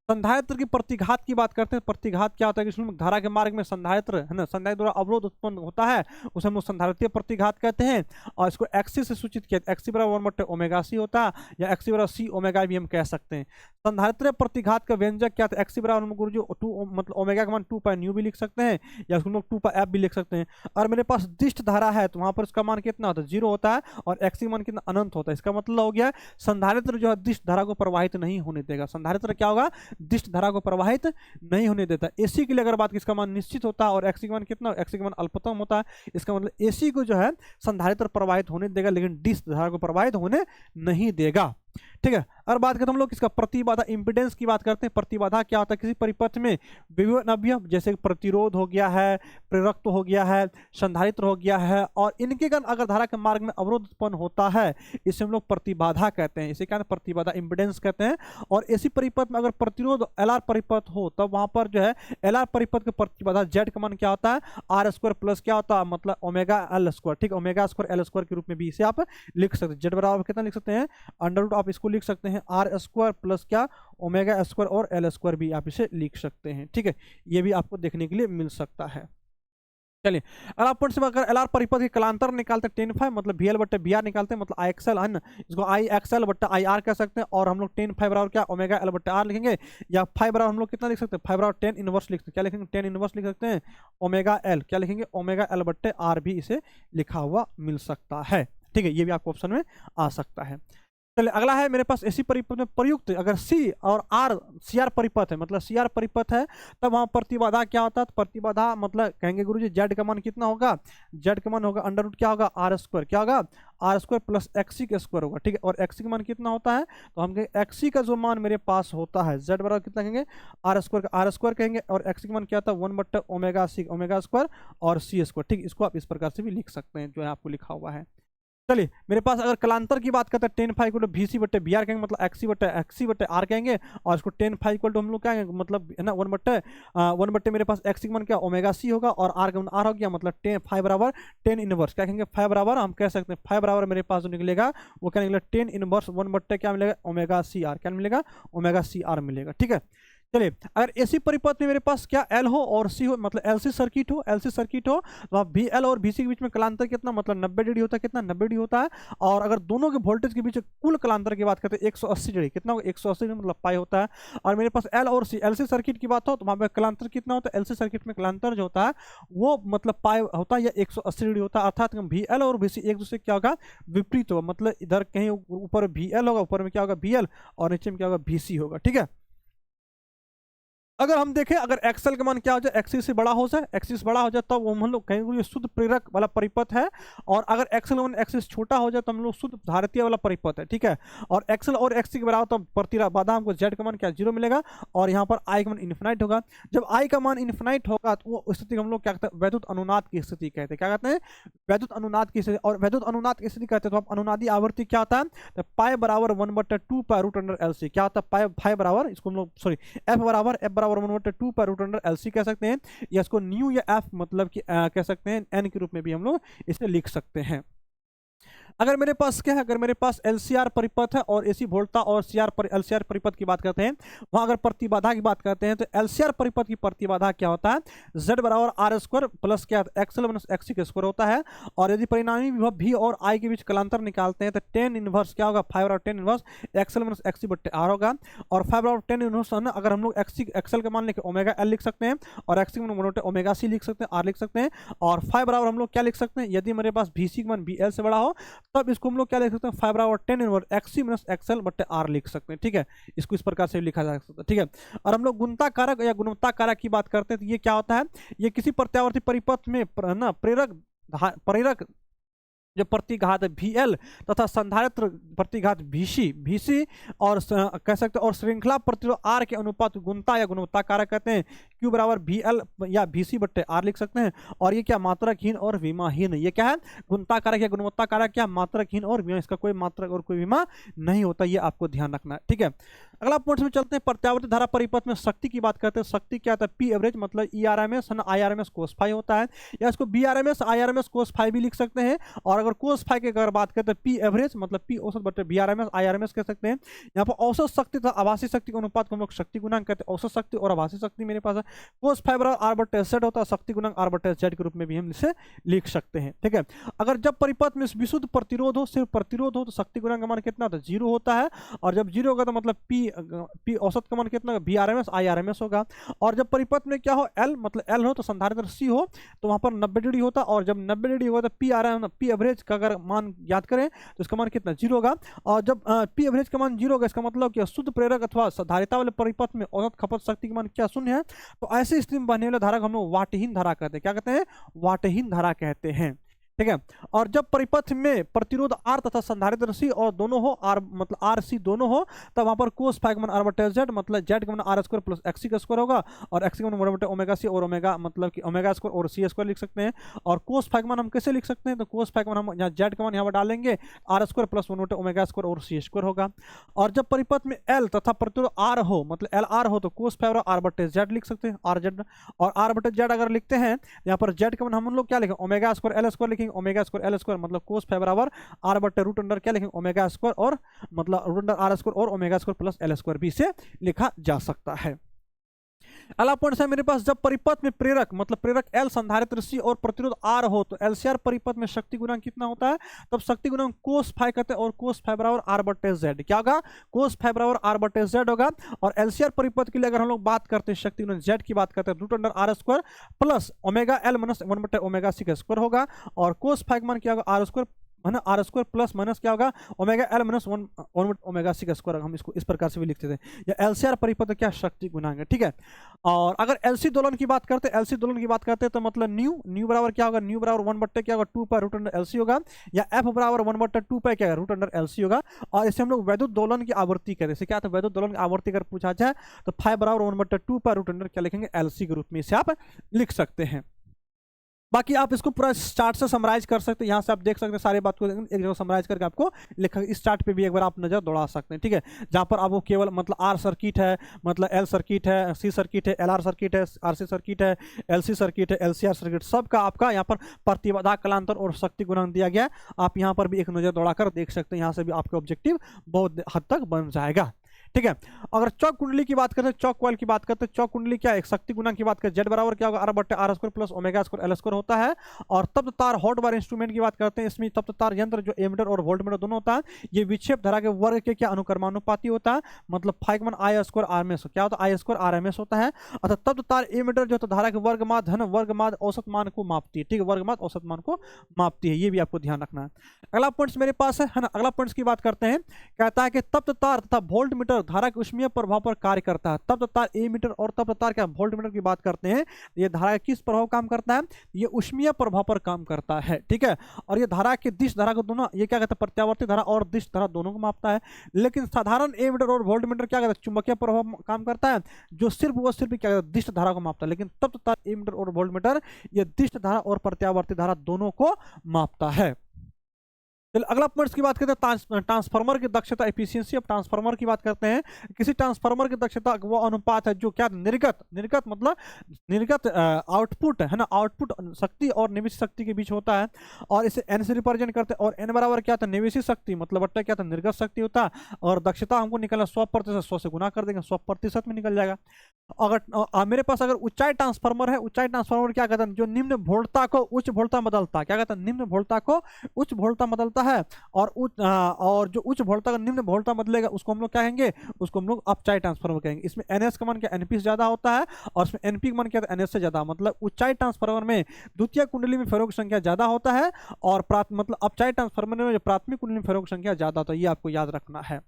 संधारित्र की प्रतिघात की बात करते हैं। प्रतिघात क्या होता है कि धारा के मार्ग में संधारित्र है ना, संधारित्र द्वारा अवरोध उत्पन्न होता है, उसे हम लोग संधारित्रीय प्रतिघात कहते हैं। और इसको एक्सी से सूचित किया, एक्सी बराबर 1/ओमेगा सी होता है या एक्सी बराबर सी ओमेगा भी हम कह सकते हैं। संधारित्रीय प्रतिघात का व्यंजक क्या था, एक्सी बराबर गुरुजी 2 मतलब ओमेगा का मान 2 न्यू भी लिख सकते हैं या उसको हम लोग 2 एफ भी लिख सकते हैं। और मेरे पास दिष्ट धारा है तो वहां पर उसका मान कितना होता है 0 होता है और एक्सी मान कितना अनंत होता है। इसका मतलब हो गया संधारित्र जो है दिष्ट धारा को प्रवाहित नहीं होने देगा, संधारित्र क्या होगा दिष्ट धारा को प्रवाहित नहीं होने देता। एसी के लिए अगर बात की इसका मान निश्चित होता है और एक्सी का मान कितना, एक्सी का मान अल्पतम होता है। इसका मतलब एसी को जो है संधारित्र प्रवाहित होने देगा लेकिन डिस्क धारा को प्रवाहित होने नहीं देगा, ठीक है। और बात करते हैं हम लोग इसका प्रतिबाधा इंपीडेंस की बात करते हैं। प्रतिबाधा क्या होता है, किसी परिपथ में विभिन्न अवयव जैसे प्रतिरोध हो गया है, प्रेरकत्व हो गया है, संधारित्र हो गया है और इनके कारण अगर धारा के मार्ग में अवरोध उत्पन्न होता है इसे हम लोग प्रतिबाधा कहते हैं, इसे क्या प्रतिबाधा इंपीडेंस कहते हैं। और ऐसी परिपथ में अगर प्रतिरोध एल आर परिपथ हो तब वहां पर जो है एल आर परिपथ का प्रतिबाधा जेड का मान क्या होता है R² प्लस क्या होता है मतलब ओमेगा L², ठीक, ओमेगा स्क्वायर L² के रूप में भी इसे आप लिख सकते हैं। जेड बराबर कितना लिख सकते हैं अंडर आप इसको लिख सकते हैं R² प्लस क्या ओमेगा² और L² भी आप इसे लिख सकते हैं, ठीक है। ये भी आपको देखने के लिए मिल सकता है। चलिए अगर आप से अगर एल आर परिपथ के कलांतर निकालते हैं 10 फाइव मतलब VL/VR निकालते हैं मतलब IXL है ना, इसको IXL/IR कह सकते हैं। और हम लोग 10 फाइव बराबर क्या ओमेगा L/R लिखेंगे या फाइव बराबर हम लोग कितना लिख सकते हैं, फाइव बराबर 10 इनवर्स लिख सकते हैं, क्या लिखेंगे 10 इनवर्स लिख सकते हैं ओमेगा L, क्या लिखेंगे ओमेगा L/R भी इसे लिखा हुआ मिल सकता है, ठीक है। ये भी आपको ऑप्शन में आ सकता है। चलिए अगला है मेरे पास एसी परिपथ में प्रयुक्त अगर सी और आर सीआर परिपथ है मतलब सीआर परिपथ है तब वहां प्रतिबाधा क्या होता है, तो प्रतिबाधा मतलब कहेंगे गुरुजी जेड का मान कितना होगा, जेड का मान होगा अंडर रूट क्या होगा R², क्या होगा R² प्लस एक्सी का स्क्वायर होगा, ठीक है। और एक्सी का मान कितना होता है तो हम कहेंगे एक्सी का जो मान मेरे पास होता है जेड बराबर कितना कहेंगे R² कहेंगे और एक्सी का मान क्या होता है 1/ओमेगा स्क्वायर और C², ठीक। इसको आप इस प्रकार से भी लिख सकते हैं जो है आपको लिखा हुआ है। चलिए मेरे पास अगर कलांतर की बात करते हैं 10 फाइव इक्वल टू VC/VR कहेंगे मतलब XC/R कहेंगे और इसको 10 फाइव इक्वल टू हम लोग क्या कहेंगे मतलब है ना 1/1 मेरे पास एक्स का मान क्या ओमेगा सी होगा और आर का मान आर हो गया मतलब 10 फाइव बराबर 10 इनवर्स क्या कहेंगे फाइव बराबर हम कह सकते हैं फाइव बराबर मेरे पास जो निकलेगा वो क्या निकलेगा 10 इनवर्स 1/क्या मिलेगा ओमेगा सी आर, क्या मिलेगा ओमेगा सी आर मिलेगा, ठीक है। चलिए, अगर एसी परिपथ में मेरे पास क्या एल हो और सी हो, मतलब एलसी सर्किट हो, एलसी सर्किट हो, तो आप बी एल और बीसी के बीच में कलांतर कितना, मतलब 90 डिग्री होता है, कितना 90 डिग्री होता है। और अगर दोनों के वोल्टेज के बीच कुल कलांतर की बात करते हैं 180 डिग्री, कितना 180 डिग्री मतलब पाई होता है। और मेरे पास एल और सी, एलसी सर्किट की बात हो तो वहां पर कलांतर कितना होता है, एलसी सर्किट में कलांतर जो होता है वो मतलब पाई होता है या 180 डिग्री होता है। अर्थात बी एल और बीसी एक दूसरे क्या होगा, विपरीत होगा, मतलब इधर कहीं ऊपर बी एल होगा, ऊपर में क्या होगा बी एल, और नीचे में क्या होगा बीसी होगा, ठीक है। अगर हम देखें, अगर एक्सएल का मान क्या हो जाए, एक्सिस से बड़ा हो जाए, एक्सिस बड़ा हो जाए तब वो हम लोग कहेंगे ये शुद्ध प्रेरक वाला परिपथ है। और अगर एक्सएल वन एक्सिस छोटा हो जाए तो हम लोग शुद्ध धारितीय वाला परिपथ है, ठीक है। और एक्सएल और एक्सी के बराबर तो प्रतिबाधा हमको जेड का मान क्या 0 मिलेगा, और यहाँ पर आई का मान इन्फिनाइट होगा। जब आई का मान इन्फिनाइट होगा तो वो स्थिति हम लोग क्या कहते हैं, वैद्युत अनुनाद की स्थिति कहते हैं। क्या कहते हैं, वैद्युत अनुनाद की स्थिति। और वैद्युत अनुनाद की स्थिति कहते हैं तो अब अनुनादी आवृत्ति क्या होता है, तो पाई बराबर 1/2 पाई रूट अंडर एल सी। क्या होता है, पाई पाई बराबर, इसको हम लोग सॉरी एफ बराबर 1/2 पाई रूट अंडर एलसी कह सकते हैं, या इसको न्यू या एफ मतलब कि कह सकते हैं एन के रूप में भी हम लोग इसे लिख सकते हैं। अगर मेरे पास क्या है, अगर मेरे पास एलसीआर परिपथ है और एसी वोल्टा और एलसीआर परिपथ की बात करते हैं, वहां अगर प्रतिबाधा की बात करते हैं तो एलसीआर परिपथ की प्रतिबाधा क्या होता है, जेड बराबर आर स्क्वायर प्लस क्या एक्सएल माइनस एक्सी का स्क्वायर होता है। और यदि परिणामी विभव भी और आई के बीच कलांतर निकालते हैं तो टेन इनवर्स क्या होगा, 5 बराबर 10 इनवर्स एक्सएल माइनस एक्सी बट्टे आर होगा। और 5 बराबर 10 इनवर्स अगर हम लोग एक्सएल का मान लेके ओमेगा एल लिख सकते हैं, और एक्सी का मान ओमेगा सी लिख सकते हैं, आर लिख सकते हैं। और 5 बराबर हम लोग क्या लिख सकते हैं, यदि मेरे पास बीसी का मान बी एल से बड़ा हो तब इसको हम लोग क्या लिख सकते हैं, 5 बराबर 10 इनवर्स एक्सी माइनस एक्सएल बट्टे आर लिख सकते हैं, ठीक है। इसको इस प्रकार से लिखा जा सकता है, ठीक है। और हम लोग गुणता कारक या गुणवत्ता कारक की बात करते हैं तो ये क्या होता है, ये किसी प्रत्यावर्ती परिपथ में ना प्रेरक जो प्रतिघात VL तथा संधारित्र प्रतिघात VC और कह सकते हैं और श्रृंखला प्रतिरोध R के अनुपात गुणता या गुणवत्ता कारक कहते हैं। Q बराबर VL या VC बट्टे R लिख सकते हैं। और ये क्या, मात्रकहीन और विमाहीन, ये क्या है, गुणता कारक या गुणवत्ता कारक क्या, मात्रकहीन और विमा, इसका कोई मात्रक और कोई विमा नहीं होता, ये आपको ध्यान रखना है, ठीक है। अगला पॉइंट में चलते हैं, प्रत्यावर्ती धारा परिपथ में शक्ति की बात करते हैं। शक्ति क्या होता है, P एवरेज मतलब ERMS IRMS कोस फाई होता है, या इसको BRMS IRMS कोस फाई भी लिख सकते हैं। और अगर कोस फाई की अगर बात करते हैं, P एवरेज मतलब P औसत बटे BRMS IRMS कह सकते हैं। यहाँ पर औसत शक्ति तथा आभासी शक्ति के अनुपात को हम लोग शक्ति गुणांक कहते हैं। औसत शक्ति और आभासी शक्ति मेरे पास है, कोस फाई बराबर R बटे Z होता है, शक्ति गुणांक R बटे Z के रूप में भी हम इसे लिख सकते हैं, ठीक है। अगर जब परिपथ में विशुद्ध प्रतिरोध हो, सिर्फ प्रतिरोध हो, तो शक्ति गुणांक का मान कितना होता है, 0 होता है। और जब 0 होगा तो मतलब P औसत का मान कितना होगा, BRMS IRMS होगा। और जब परिपथ में क्या हो, L मतलब L हो तो संधारित्र C हो तो वहां पर 90 डिग्री होता है। और जब 90 डिग्री होगा तो P एवरेज का अगर मान याद करें तो इसका मान कितना, 0 होगा। और जब P एवरेज का मान 0 होगा, इसका मतलब कि शुद्ध प्रेरक अथवा धारिता वाले परिपथ में औसत खपत शक्ति का मान क्या, 0 है। तो ऐसी स्थिति में बहने वाले धारा को हम लोग वाटहीन धारा कहते हैं। क्या कहते हैं, वाटहीन धारा कहते हैं, ठीक है। और जब परिपथ में प्रतिरोध R तथा संधारित्र C और दोनों हो, R मतलब RC दोनों हो, तब वहां पर कोस फाई का मान R बटे Z मतलब Z का मान R स्क्वायर प्लस XC का स्क्वायर होगा। और XC का मान 1 बटे ओमेगा C और ओमेगा मतलब कि ओमेगा स्क्वायर और C स्क्वायर लिख सकते हैं। और कोस फाई का मान हम कैसे लिख सकते हैं, तो कोस फाई का मान हम यहाँ Z का मान यहाँ पर डालेंगे, R स्क्वायर प्लस 1 बटे ओमेगा स्क्वायर और C स्क्वायर होगा। और जब परिपथ में L तथा प्रतिरोध R हो मतलब LR हो तो कोस फाई बराबर R बटे Z लिख सकते हैं, RZ। और R बटे Z अगर लिखते हैं यहाँ पर Z का मान हम लोग क्या लिखेंगे, ओमेगा स्क्वायर L स्क्वायर लिखेंगे, ओमेगा स्क्वायर L स्क्वायर मतलब कोस फाई बराबर R बटे रूट अंडर क्या लिखेंगे, ओमेगा स्क्वायर और मतलब रूट अंडर R स्क्वायर और omega square plus L square भी इसे लिखा जा सकता है। अगला पॉइंट है मेरे पास, जब परिपथ में प्रेरक मतलब प्रेरक L संधारित्र C और प्रतिरोध R हो तो LCR परिपथ में शक्ति गुणांक कितना होता है, तब शक्ति गुणांक कोस फाई कहते हैं। और कोस फाई बराबर R बटे Z क्या होगा, कोस फाई बराबर R बटे Z होगा। और LCR परिपथ के लिए अगर हम लोग बात करते हैं, शक्ति गुणांक Z की बात करते हैं, root under R square plus omega L minus 1 बटे ओमेगा C का स्क्वायर होगा। और कोस फाई का मान क्या होगा, R स्क्वायर है ना, R स्क्वायर प्लस माइनस क्या होगा, omega L minus 1 omega C का स्क्वायर, हम इसको इस प्रकार से भी लिखते थे। या LCR परिपथ क्या, शक्ति गुणांक है, ठीक है। और अगर LC दोलन की बात करते हैं, LC दोलन की बात करते हैं तो मतलब न्यू बराबर क्या होगा, न्यू बराबर 1 बट्टे क्या होगा 2 पाई रूट अंडर LC होगा। या F बराबर 1 बट्टे 2 पाई क्या है, रूट अंडर LC होगा। और इसे हम लोग वैद्युत दोलन की आवृत्ति कहते हैं। क्या था, वैद्युत दोलन की आवृत्ति अगर पूछा जाए तो फाई बराबर 1 बट्टे 2 पाई रूट अंडर क्या लिखेंगे, LC के रूप में इसे आप लिख सकते हैं। बाकी आप इसको पूरा चार्ट से समराइज कर सकते हैं, यहाँ से आप देख सकते हैं सारी बात को एक जगह समराइज करके आपको लिखा, इस चार्ट पे भी एक बार आप नजर दौड़ा सकते हैं, ठीक है। जहाँ पर आपको केवल मतलब R सर्किट है, मतलब L सर्किट है, C सर्किट है, LR सर्किट है, RC सर्किट है, LC सर्किट है, LCR सर्किट, सबका आपका यहाँ पर प्रतिबाधा कलांतर और शक्ति गुणांक दिया गया है। आप यहाँ पर भी एक नजर दौड़ा कर देख सकते हैं, यहाँ से भी आपका ऑब्जेक्टिव बहुत हद तक बन जाएगा, ठीक है। अगर चौक कुंडली की बात करते हैं, चौक कॉइल की बात करते हैं, चौक कुंडली क्या है, एक शक्ति गुणा की बात करें, जेड बराबर क्या होगा, आर बट्टे R square plus omega square L square होता है। और तप्त तार हॉट बार इंस्ट्रूमेंट की बात करते हैं, इसमें तप्त तार यंत्र जो एमीटर और वोल्टमीटर दोनों होता है, ये विक्षेप धारा के वर्ग के क्या अनुक्रमानुपाती होता है, मतलब फाइव आई स्क्वायर आर एम एस, क्या होता है, आई स्क्वायर आर एम एस होता है। अर्थात तप्त तार एमीटर जो धारा के वर्गमाद है ना, वर्गमाद औसत मान को मापती है, ठीक है, वर्गमाद औसत मान को मापती है, ये भी आपको ध्यान रखना है। अगला पॉइंट्स मेरे पास है ना, अगला पॉइंट्स की बात करते हैं, कहता है कि तप्त तार तथा वोल्ट मीटर धारा के ऊष्मीय प्रभाव पर कार्य करता है। तप्त तार ए मीटर और तप्त तार क्या वोल्ट मीटर की बात करते हैं, ये धारा किस प्रभाव काम करता है, ये ऊष्मीय प्रभाव पर काम करता है, ठीक है। और ये धारा के दिश धारा को दोनों, ये क्या कहता है, प्रत्यावर्ती धारा और दिश धारा दोनों को मापता है। लेकिन साधारण ए मीटर और वोल्ट मीटर क्या कहता है, चुंबकीय प्रभाव काम करता है, जो सिर्फ वो सिर्फ क्या कहता है, दिश धारा को मापता है। लेकिन तप्त तार ए मीटर और वोल्ट मीटर ये दिश धारा और प्रत्यावर्ती धारा दोनों को मापता है। चलिए अगला पॉइंट्स की बात करते हैं, ट्रांसफार्मर की दक्षता, एफिशिएंसी ऑफ ट्रांसफार्मर की बात करते हैं। किसी ट्रांसफार्मर की दक्षता वो अनुपात है जो क्या, निर्गत मतलब निर्गत आउटपुट है ना, आउटपुट शक्ति और निवेशित शक्ति के बीच होता है। और इसे एन से रिप्रेजेंट करते हैं। और एन बराबर क्या था, निवेशित शक्ति मतलब बट्टा क्या था, निर्गत शक्ति होता है। और दक्षता हमको निकलना 100%, 100 से गुना कर देंगे, 100% में निकल जाएगा। अगर मेरे पास अगर ऊंचाई ट्रांसफार्मर है, ऊंचाई ट्रांसफार्मर क्या कहता है, जो निम्न वोल्टता को उच्च वोल्टता बदलता है, क्या कहता है, निम्न वोल्टता को उच्च वोल्टता बदलता है। और जो उच्च वोल्टता का निम्न वोल्टता बदलेगा उसको हम लोग क्या कहेंगे, उसको हम लोग अपचाई ट्रांसफार्मर कहेंगे। इसमें एनएस का मान क्या, एनपी से ज्यादा होता है, और इसमें एनपी का मान क्या, एनएस से ज्यादा। मतलब ऊंचाई ट्रांसफार्मर में द्वितीय कुंडली में फेरों की संख्या ज्यादा होता है, और मतलब अपचाई ट्रांसफार्मर में जो प्राथमिक कुंडली में फेरों की संख्या ज्यादा होता है, ये आपको याद रखना है।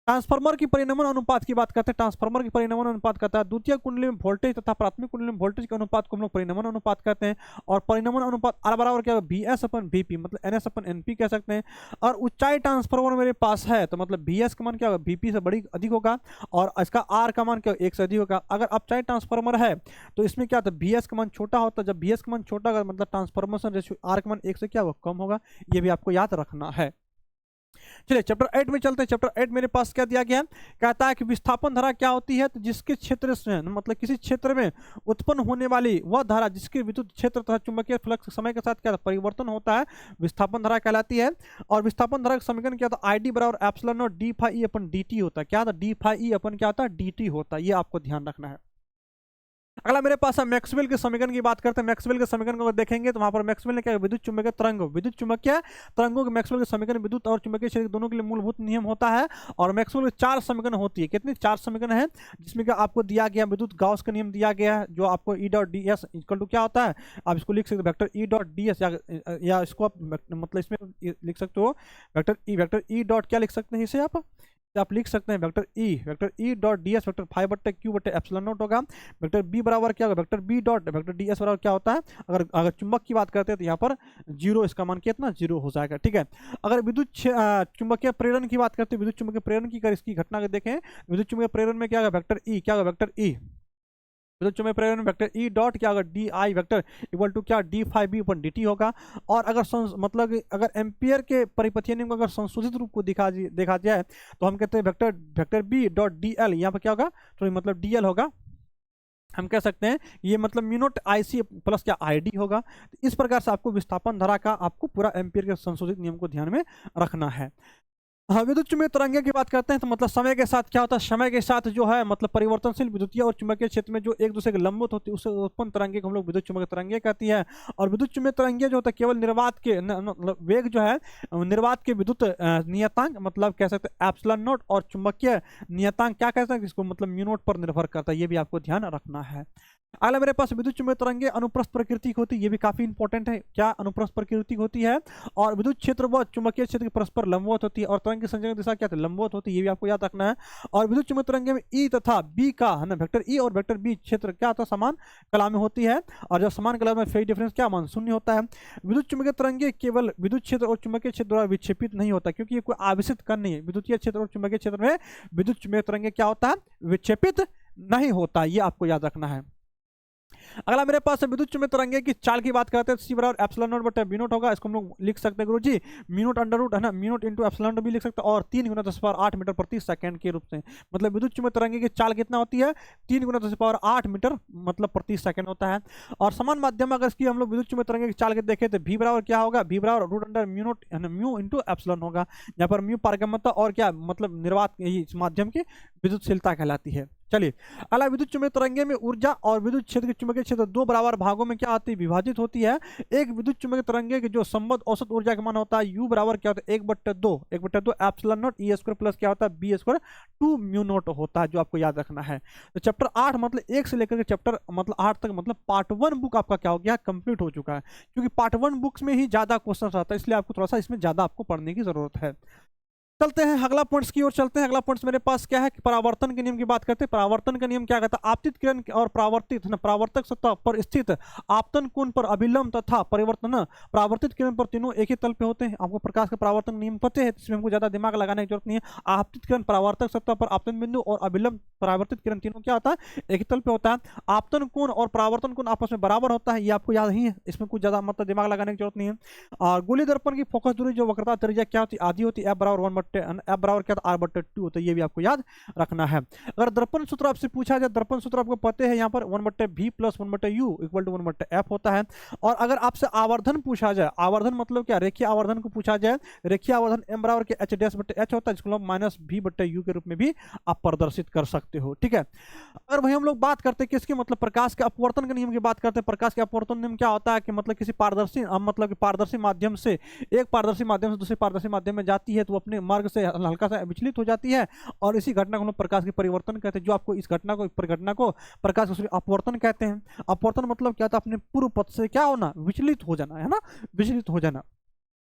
ट्रांसफार्मर की परिणमन अनुपात की बात करते हैं। ट्रांसफार्मर की परिणमन अनुपात कहता है द्वितीय कुंडली में वोल्टेज तथा प्राथमिक कुंडली में वोल्टेज के अनुपात को हम लोग परिणमन अनुपात कहते हैं। और परिणमन अनुपात आर बराबर क्या होगा, बी एस अपन वीपी, मतलब एन एस अपन एनपी कह सकते हैं। और ऊंचाई ट्रांसफार्मर मेरे पास है तो मतलब बी एस का मान क्या होगा, बीपी से बड़ी अधिक होगा, और इसका आर का मान क्या, 1 से अधिक होगा। अगर अपचाई ट्रांसफार्मर है तो इसमें क्या होता है, बी एस का मान छोटा होता है। जब बी एस का मान छोटा होगा मतलब ट्रांसफॉर्मेशन रेशियो आर का मान 1 से क्या होगा, कम होगा। ये भी आपको याद रखना है। चलिए चैप्टर 8 में चलते हैं। चैप्टर 8 मेरे पास क्या दिया गया है, कहता है कि विस्थापन धारा क्या होती है, तो जिसके क्षेत्र से मतलब किसी क्षेत्र में उत्पन्न होने वाली वह धारा जिसके विद्युत क्षेत्र तथा चुंबकीय फ्लक्स समय के साथ क्या परिवर्तन होता है, विस्थापन धारा कहलाती है। और विस्थापन धारा का समीकरण क्या था, आई डी बराबर epsilon naught D phi E upon D T होता है। क्या था, डी फाई ई अपन क्या होता है, डी टी होता है। ये आपको ध्यान रखना है। अगला मेरे पास है मैक्सवेल के समीकरण की बात करते हैं। मैक्सवेल के समीकरण को देखेंगे तो वहां पर मैक्सवेल ने क्या, विद्युत चुंबकीय तरंगों के मैक्सवेल के समीकरण विद्युत और चुंबकीय क्षेत्र दोनों के लिए मूलभूत नियम होता है। और मैक्सवेल के 4 समीकरण होती है, कितनी, 4 समीकरण है, जिसमें क्या आपको दिया गया विद्युत गाउस का नियम दिया गया है, जो आपको E dot D S equal to क्या होता है, आप इसको लिख सकते हो vector E dot D S, या इसको आप मतलब इसमें लिख सकते हो वेक्टर ई डॉट क्या लिख सकते हैं, इसे आप लिख सकते हैं vector E dot D S vector 5/q/, epsilon naught होगा। वेक्टर बी बराबर क्या होगा, vector B dot vector D S बराबर क्या होता है, अगर चुंबक की बात करते हैं तो यहाँ पर 0, इसका मान कितना 0 हो जाएगा, ठीक है। अगर विद्युत चुंबकीय प्रेरण की बात करते हैं, विद्युत चुंबकीय प्रेरण की अगर इसकी घटना को देखें, विद्युत चुंबकीय प्रेरण में क्या होगा, वेक्टर ई क्या होगा, वेक्टर ई विद्युत चुंबकीय प्रेरण में वेक्टर ई डॉट क्या होगा, D I vector equal to क्या, D phi B upon D T होगा। और अगर मतलब अगर एम्पियर के परिपथीय नियम को अगर संशोधित रूप को देखा जाए तो हम कहते हैं vector B dot D L, यहाँ पर क्या होगा, तो मतलब डी एल होगा, हम कह सकते हैं ये मतलब म्यूनोट आई सी प्लस क्या आई डी होगा। तो इस प्रकार से आपको विस्थापन धारा का आपको पूरा एम्पियर के संशोधित नियम को ध्यान में रखना है। हाँ, विद्युत चुंबकीय तरंगे की बात करते हैं तो मतलब समय के साथ क्या होता है, समय के साथ जो है मतलब परिवर्तनशील विद्युतीय और चुंबकीय क्षेत्र में जो एक दूसरे के लंबवत होती है उससे उत्पन्न तरंगे को हम लोग विद्युत चुंबकीय तरंगे कहती है। और विद्युत चुंबकीय तरंगे जो होता है केवल निर्वात के मतलब वेग जो है, निर्वात के विद्युत नियतांक मतलब कह सकते हैं एप्सिलॉन नॉट, और चुंबकीय नियतांक क्या कहते हैं, जिसको मतलब म्यू नॉट पर निर्भर करता है। ये भी आपको ध्यान रखना है। अगला मेरे पास विद्युत चुंबकीय तरंगे अनुप्रस्थ प्रकृति की होती है, ये भी काफी इंपॉर्टेंट है, क्या अनुप्रस्थ प्रकृति होती है। और विद्युत क्षेत्र व चुंबकीय क्षेत्र के परस्पर लंबवत होती है, और तरंग की संचरण दिशा क्या लंबवत होती है, ये भी आपको याद रखना है। और विद्युत चुंबकीय तरंगे में ई तथा बी का है ना, वेक्टर ई और वेक्टर बी क्षेत्र क्या होता है, समान कला में होती है। और जब समान कला में फेज डिफरेंस क्या मान 0 होता है। विद्युत चुंबकीय तरंगे केवल विद्युत क्षेत्र और चुंबकीय क्षेत्र द्वारा विक्षेपित नहीं होता, क्योंकि ये कोई आवेशित कण नहीं है। विद्युतीय क्षेत्र और चुंबकीय क्षेत्र में विद्युत चुंबकीय तरंगे क्या होता है, विक्षेपित नहीं होता, ये आपको याद रखना है। अगला मेरे पास है विद्युत चुंबकीय तरंगे की चाल की बात करते हैं, सी बराबर एप्सिलॉन नॉट बटे म्यू नॉट होगा। इसको हम लोग लिख सकते हैं गुरु G mu naught under root है ना, mu naught into epsilon not भी लिख सकते हैं, और 3 × 10⁸ मीटर प्रति सेकंड के रूप से। मतलब विद्युत चुंबकीय तरंगे की चाल कितना होती है, 3 × 10⁸ मीटर मतलब प्रति सेकंड होता है। और समान माध्यम में अगर इसकी हम लोग विद्युत चुंबकीय तरंगे की चाल के देखें तो भी बराबर क्या होगा, भी बराबर root under mu naught mu into epsilon होगा, यहाँ पर म्यू पारगम्यता और क्या मतलब निर्वात इस माध्यम की विद्युतशीलता कहलाती है। चलिए अगला, विद्युत चुंबकीय तरंगे में ऊर्जा और विद्युत क्षेत्र के चुंबकीय क्षेत्र दो बराबर भागों में क्या होती है, विभाजित होती है। एक विद्युत चुंबकीय तरंगे की जो संबद्ध औसत ऊर्जा का मान होता है यू बराबर क्या होता है 1/2 epsilon not E square plus क्या होता है बी स्क्वायर 2 म्यू नॉट होता है, जो आपको याद रखना है। तो चैप्टर 8 मतलब 1 से लेकर के चैप्टर मतलब 8 तक मतलब पार्ट 1 बुक आपका क्या हो गया, कंप्लीट हो चुका है, क्योंकि पार्ट 1 बुक्स में ही ज्यादा क्वेश्चन आता है, इसलिए आपको थोड़ा सा इसमें ज्यादा आपको पढ़ने की जरूरत है। चलते हैं अगला पॉइंट्स की ओर चलते हैं। अगला पॉइंट्स मेरे पास क्या है कि परावर्तन के नियम की बात करते हैं। परावर्तन का नियम क्या कहता है, आपतित किरण और परावर्तित है ना, परावर्तक सतह पर स्थित आपतन कोण पर अभिलंब तथा परिवर्तन परावर्तित किरण पर तीनों एक ही तल पे होते हैं। आपको प्रकाश का परावर्तन नियम पता है, इसमें हमको ज्यादा दिमाग लगाने की जरूरत नहीं है। आपतित किरण परावर्तक सतह पर आपतन बिंदु और अभिलंब परावर्तित किरण तीनों क्या होता है, एक ही तल पे होता है। आपतन कोण और परावर्तन कोण आपस में बराबर होता है, ये आपको याद ही है, इसमें कुछ ज्यादा मतलब दिमाग लगाने की जरूरत नहीं है। और गोली दर्पण की फोकस दूरी जो वक्रता त्रिज्या क्या होती है, आधी होती है, एफ बराबर 1/, एफ बराबर क्या था r/2 होता है, ये भी आपको याद रखना है। अगर दर्पण सूत्र आपसे पूछा जाए, दर्पण सूत्र आपको पता है, यहाँ पर 1/v plus 1/u equal to 1/f होता है। और अगर आपसे आवर्धन पूछा जाए, आवर्धन मतलब क्या, रेखीय आवर्धन को पूछा जाए, रेखीय आवर्धन m बराबर के h' होता है, जिसको हम -v/u के रूप में भी आप प्रदर्शित कर सकते हो, ठीक है। अगर वही हम लोग बात करते हैं किसके मतलब प्रकाश के अपवर्तन के नियम की बात करते हैं। प्रकाश के अपवर्तन नियम क्या होता है कि मतलब किसी पारदर्शी मतलब पारदर्शी माध्यम से एक पारदर्शी माध्यम से दूसरे पारदर्शी माध्यम में जाती है तो अपने मार्ग से हल्का सा विचलित हो जाती है, और इसी घटना को हम लोग प्रकाश के परिवर्तन कहते हैं। जो आपको इस घटना को प्रकाश के अपवर्तन कहते हैं। अपवर्तन मतलब क्या था, अपने पूर्व पथ से क्या होना, विचलित हो जाना है ना, विचलित हो जाना।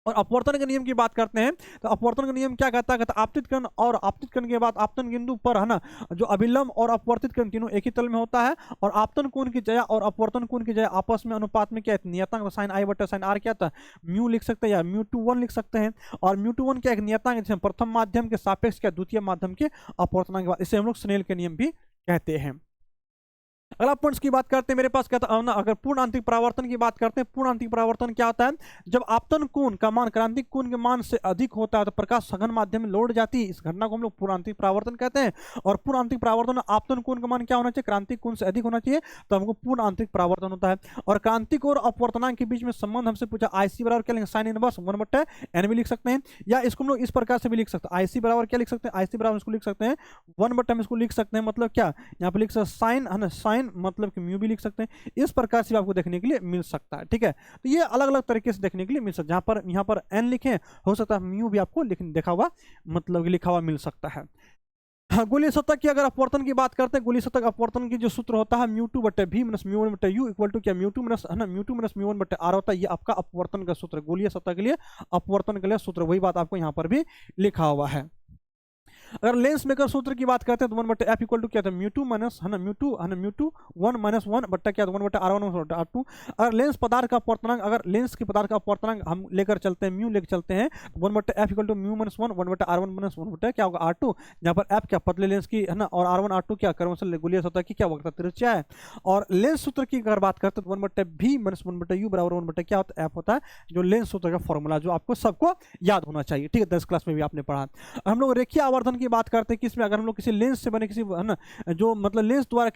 और अपवर्तन के नियम की बात करते हैं तो अपवर्तन का नियम क्या कहता है, आपतित किरण और आपतित किरण के बाद आपतन बिंदु पर है ना, जो अभिलंब और अपवर्तित किरण तीनों एक ही तल में होता है। और आपतन कोण की जया और अपवर्तन कोण की जया आपस में अनुपात में क्या है, नियतांक साइन आई बटा साइन आर क्या था, म्यू लिख सकते हैं या μ/1 लिख सकते हैं। और μ/1 क्या एक नियतांक है, प्रथम माध्यम के सापेक्ष क्या द्वितीय माध्यम के अपवर्तनांक के बाद, इसे हम लोग स्नेल के नियम भी कहते हैं। अगला पॉइंट्स की बात करते हैं मेरे पास क्या था ना, अगर पूर्ण आंतरिक परावर्तन की बात करते हैं, पूर्ण आंतरिक परावर्तन क्या होता है, जब आपतन कोण का मान क्रांतिक कोण के मान से अधिक होता है तो प्रकाश सघन माध्यम में लौट जाती है, इस घटना को हम लोग पूर्ण आंतरिक परावर्तन कहते हैं। और पूर्ण आंतरिक परावर्तन में आपतन कोण का मान क्या होना चाहिए, क्रांतिक कोण से अधिक होना चाहिए, तो हमको पूर्ण आंतरिक परावर्तन होता है। और क्रांतिक और अपवर्तनांक के बीच में संबंध हमसे पूछा, आईसी बराबर क्या लिखेंगे, साइन इनवर्स 1/n भी लिख सकते हैं, या इसको हम लोग इस प्रकार से भी लिख सकते हैं, आईसी बराबर क्या लिख सकते हैं, आईसी बराबर इसको लिख सकते हैं 1/m, इसको लिख सकते हैं मतलब क्या, यहाँ पर लिख सकते साइन है ना, साइन मतलब कि म्यू भी लिख सकते हैं। इस प्रकार से आपको देखने के लिए मिल सकता है, ठीक है। तो ये अलग अलग तरीके से देखने के लिए मिल सकता है, जहां पर यहाँ पर n लिखे हो सकता है म्यू भी आपको देखा हुआ मतलब लिखा हुआ मिल सकता है। हाँ, गोलीय सतह की अगर अपवर्तन की बात करते हैं, गोलीय सतह अपवर्तन की जो सूत्र होता है μ2/v - μ1/u इक्वल टू क्या μ2 - है ना, μ2 - μ1/r होता है, ये आपका अपवर्तन का सूत्र, गोलीय सतह के लिए अपवर्तन के लिए सूत्र, वही बात आपको यहाँ पर भी लिखा हुआ है। अगर लेंस मेकर सूत्र की बात करते हैं तो 1/f इक्वल टू क्या था, μ2 माइनस है ना μ2 1 - 1 बट्टा क्या 1/r1/r2। अगर लेंस पदार्थ का अपवर्तनांक, अगर लेंस के पदार्थ का अपवर्तनांक हम लेकर चलते हैं, म्यू लेकर चलते हैं, 1/f इक्वल टू μ - 1 1/r1 - 1 बट्टा क्या होगा r2, जहाँ पर f क्या पतले लेंस की है ना, और r1 r2 क्या क्रमशः गोलीय सतह की क्या वक्रता त्रिज्या है। और लेंस सूत्र की अगर बात करते हैं तो 1/v - 1/u बराबर 1 बट्टा क्या होता है, f होता है, जो लेंस सूत्र का फॉर्मूला, जो आपको सबको याद होना चाहिए, ठीक है, 10 क्लास में भी आपने पढ़ा। हम लोग रेखीय आवर्धन की बात करते हैं, किसमें, अगर हम लोग किसी लेंस से बने किसी है ना, जो मतलब लेंस द्वारा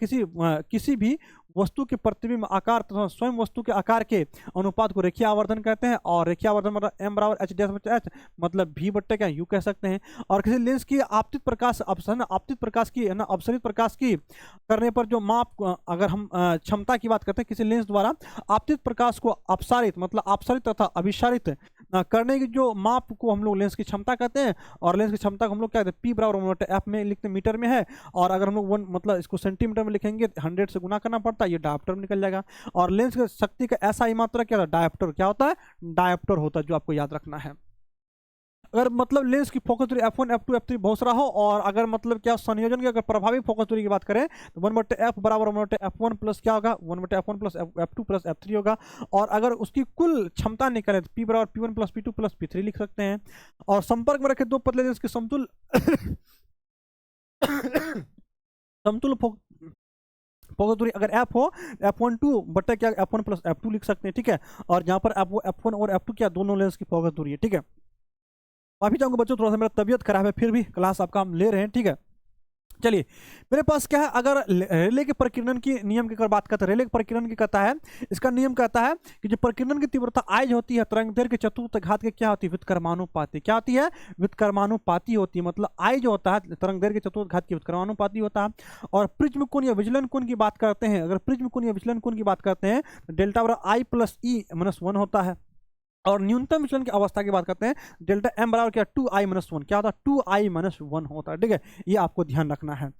किसी भी वस्तु के प्रतिबिंब आकार तथा स्वयं वस्तु के आकार के अनुपात को रेखीय आवर्धन कहते हैं। और रेखीय आवर्धन मतलब m बराबर h' मतलब v बट्टे क्या u कह सकते हैं। और किसी लेंस की आपतित प्रकाश आपतित प्रकाश की है ना, अपसरित प्रकाश की करने पर जो माप, अगर हम क्षमता की बात करते हैं, किसी लेंस द्वारा आपतित प्रकाश को अपसारित मतलब अपसरित तथा अभिसारित करने की जो माप को हम लोग लेंस की क्षमता कहते हैं। और लेंस की क्षमता को हम लोग क्या कहते हैं, p बराबर f में लिखते हैं, मीटर में है। और अगर हम लोग मतलब इसको सेंटीमीटर में लिखेंगे 100 से गुना करना पड़ता है, ये डायोप्टर में निकल जाएगा। और लेंस की शक्ति का ऐसा ही मात्रा क्या होता है, डायोप्टर क्या होता है, डायोप्टर होता है, जो आपको याद रखना है। अगर मतलब लेंस की फोकस दूरी f1 f2 f3 बहुत सारा हो, और अगर मतलब क्या संयोजन की अगर प्रभावी फोकस दूरी की बात करें तो 1/f बराबर 1/f1 प्लस क्या होगा, 1/f1 plus f2 plus f3 होगा। और अगर उसकी कुल क्षमता निकले तो p बराबर p1 plus p2 plus p3 लिख सकते हैं। और संपर्क में रखे दो पतले लेंस के समतुल समतुल फोकस दूरी अगर एफ हो, f1 2 बटे क्या f1 प्लस f2 लिख सकते हैं, ठीक है। और जहां पर f1 और f2 क्या दोनों लेंस की फोकस दूरी है, ठीक है। माफी चाहूंगा बच्चों, थोड़ा सा मेरा तबियत खराब है, फिर भी क्लास आपका हम ले रहे हैं, ठीक है। चलिए, मेरे पास क्या है, अगर रेले के प्रकीर्णन की नियम की अगर बात करते हैं, रेले के प्रकीर्णन की कहता है, इसका नियम कहता है कि जो प्रकीर्णन की तीव्रता आई होती है तरंग दैर्घ्य के चतुर्थ घात के क्या होती है, व्युत्क्रमानुपाती। क्या होती है, व्युत्क्रमानुपाती होती है। मतलब आई जो होता है तरंग दैर्घ्य के चतुर्थ घात की व्युत्क्रमानुपाती होता है। और प्रिज्म कोण या विचलन कोण की बात करते हैं, अगर प्रिज्म कोण या विचलन कोण की बात करते हैं तो डेल्टा बराबर आई प्लस ई माइनस 1 होता है। और न्यूनतम विचलन की अवस्था की बात करते हैं, डेल्टा एम बराबर क्या 2i-1, क्या होता है 2i-1 होता है, ठीक है। ये आपको ध्यान रखना है।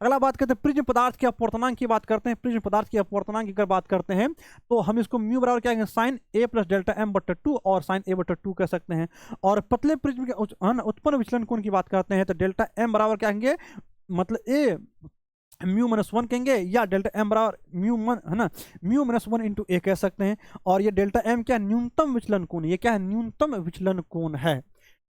अगला बात करते हैं प्रिज्म पदार्थ के अपवर्तनांक की बात करते हैं। प्रिज्म पदार्थ के अपवर्तनांक की अगर बात करते हैं तो हम इसको म्यू बराबर क्या कहेंगे, साइन ए प्लस डेल्टा एम बट्टा 2 और साइन ए बट्टा 2 कह सकते हैं। और पतले प्रिज्म के उत्पन्न विचलन कोण की बात करते हैं तो डेल्टा एम बराबर क्या कहेंगे, मतलब ए μ-1 कहेंगे, या डेल्टा एम बराबर μ1 है ना, μ-1 इंटू ए कह सकते हैं। और ये डेल्टा एम क्या न्यूनतम विचलन कोण, ये क्या है न्यूनतम विचलन कोण है,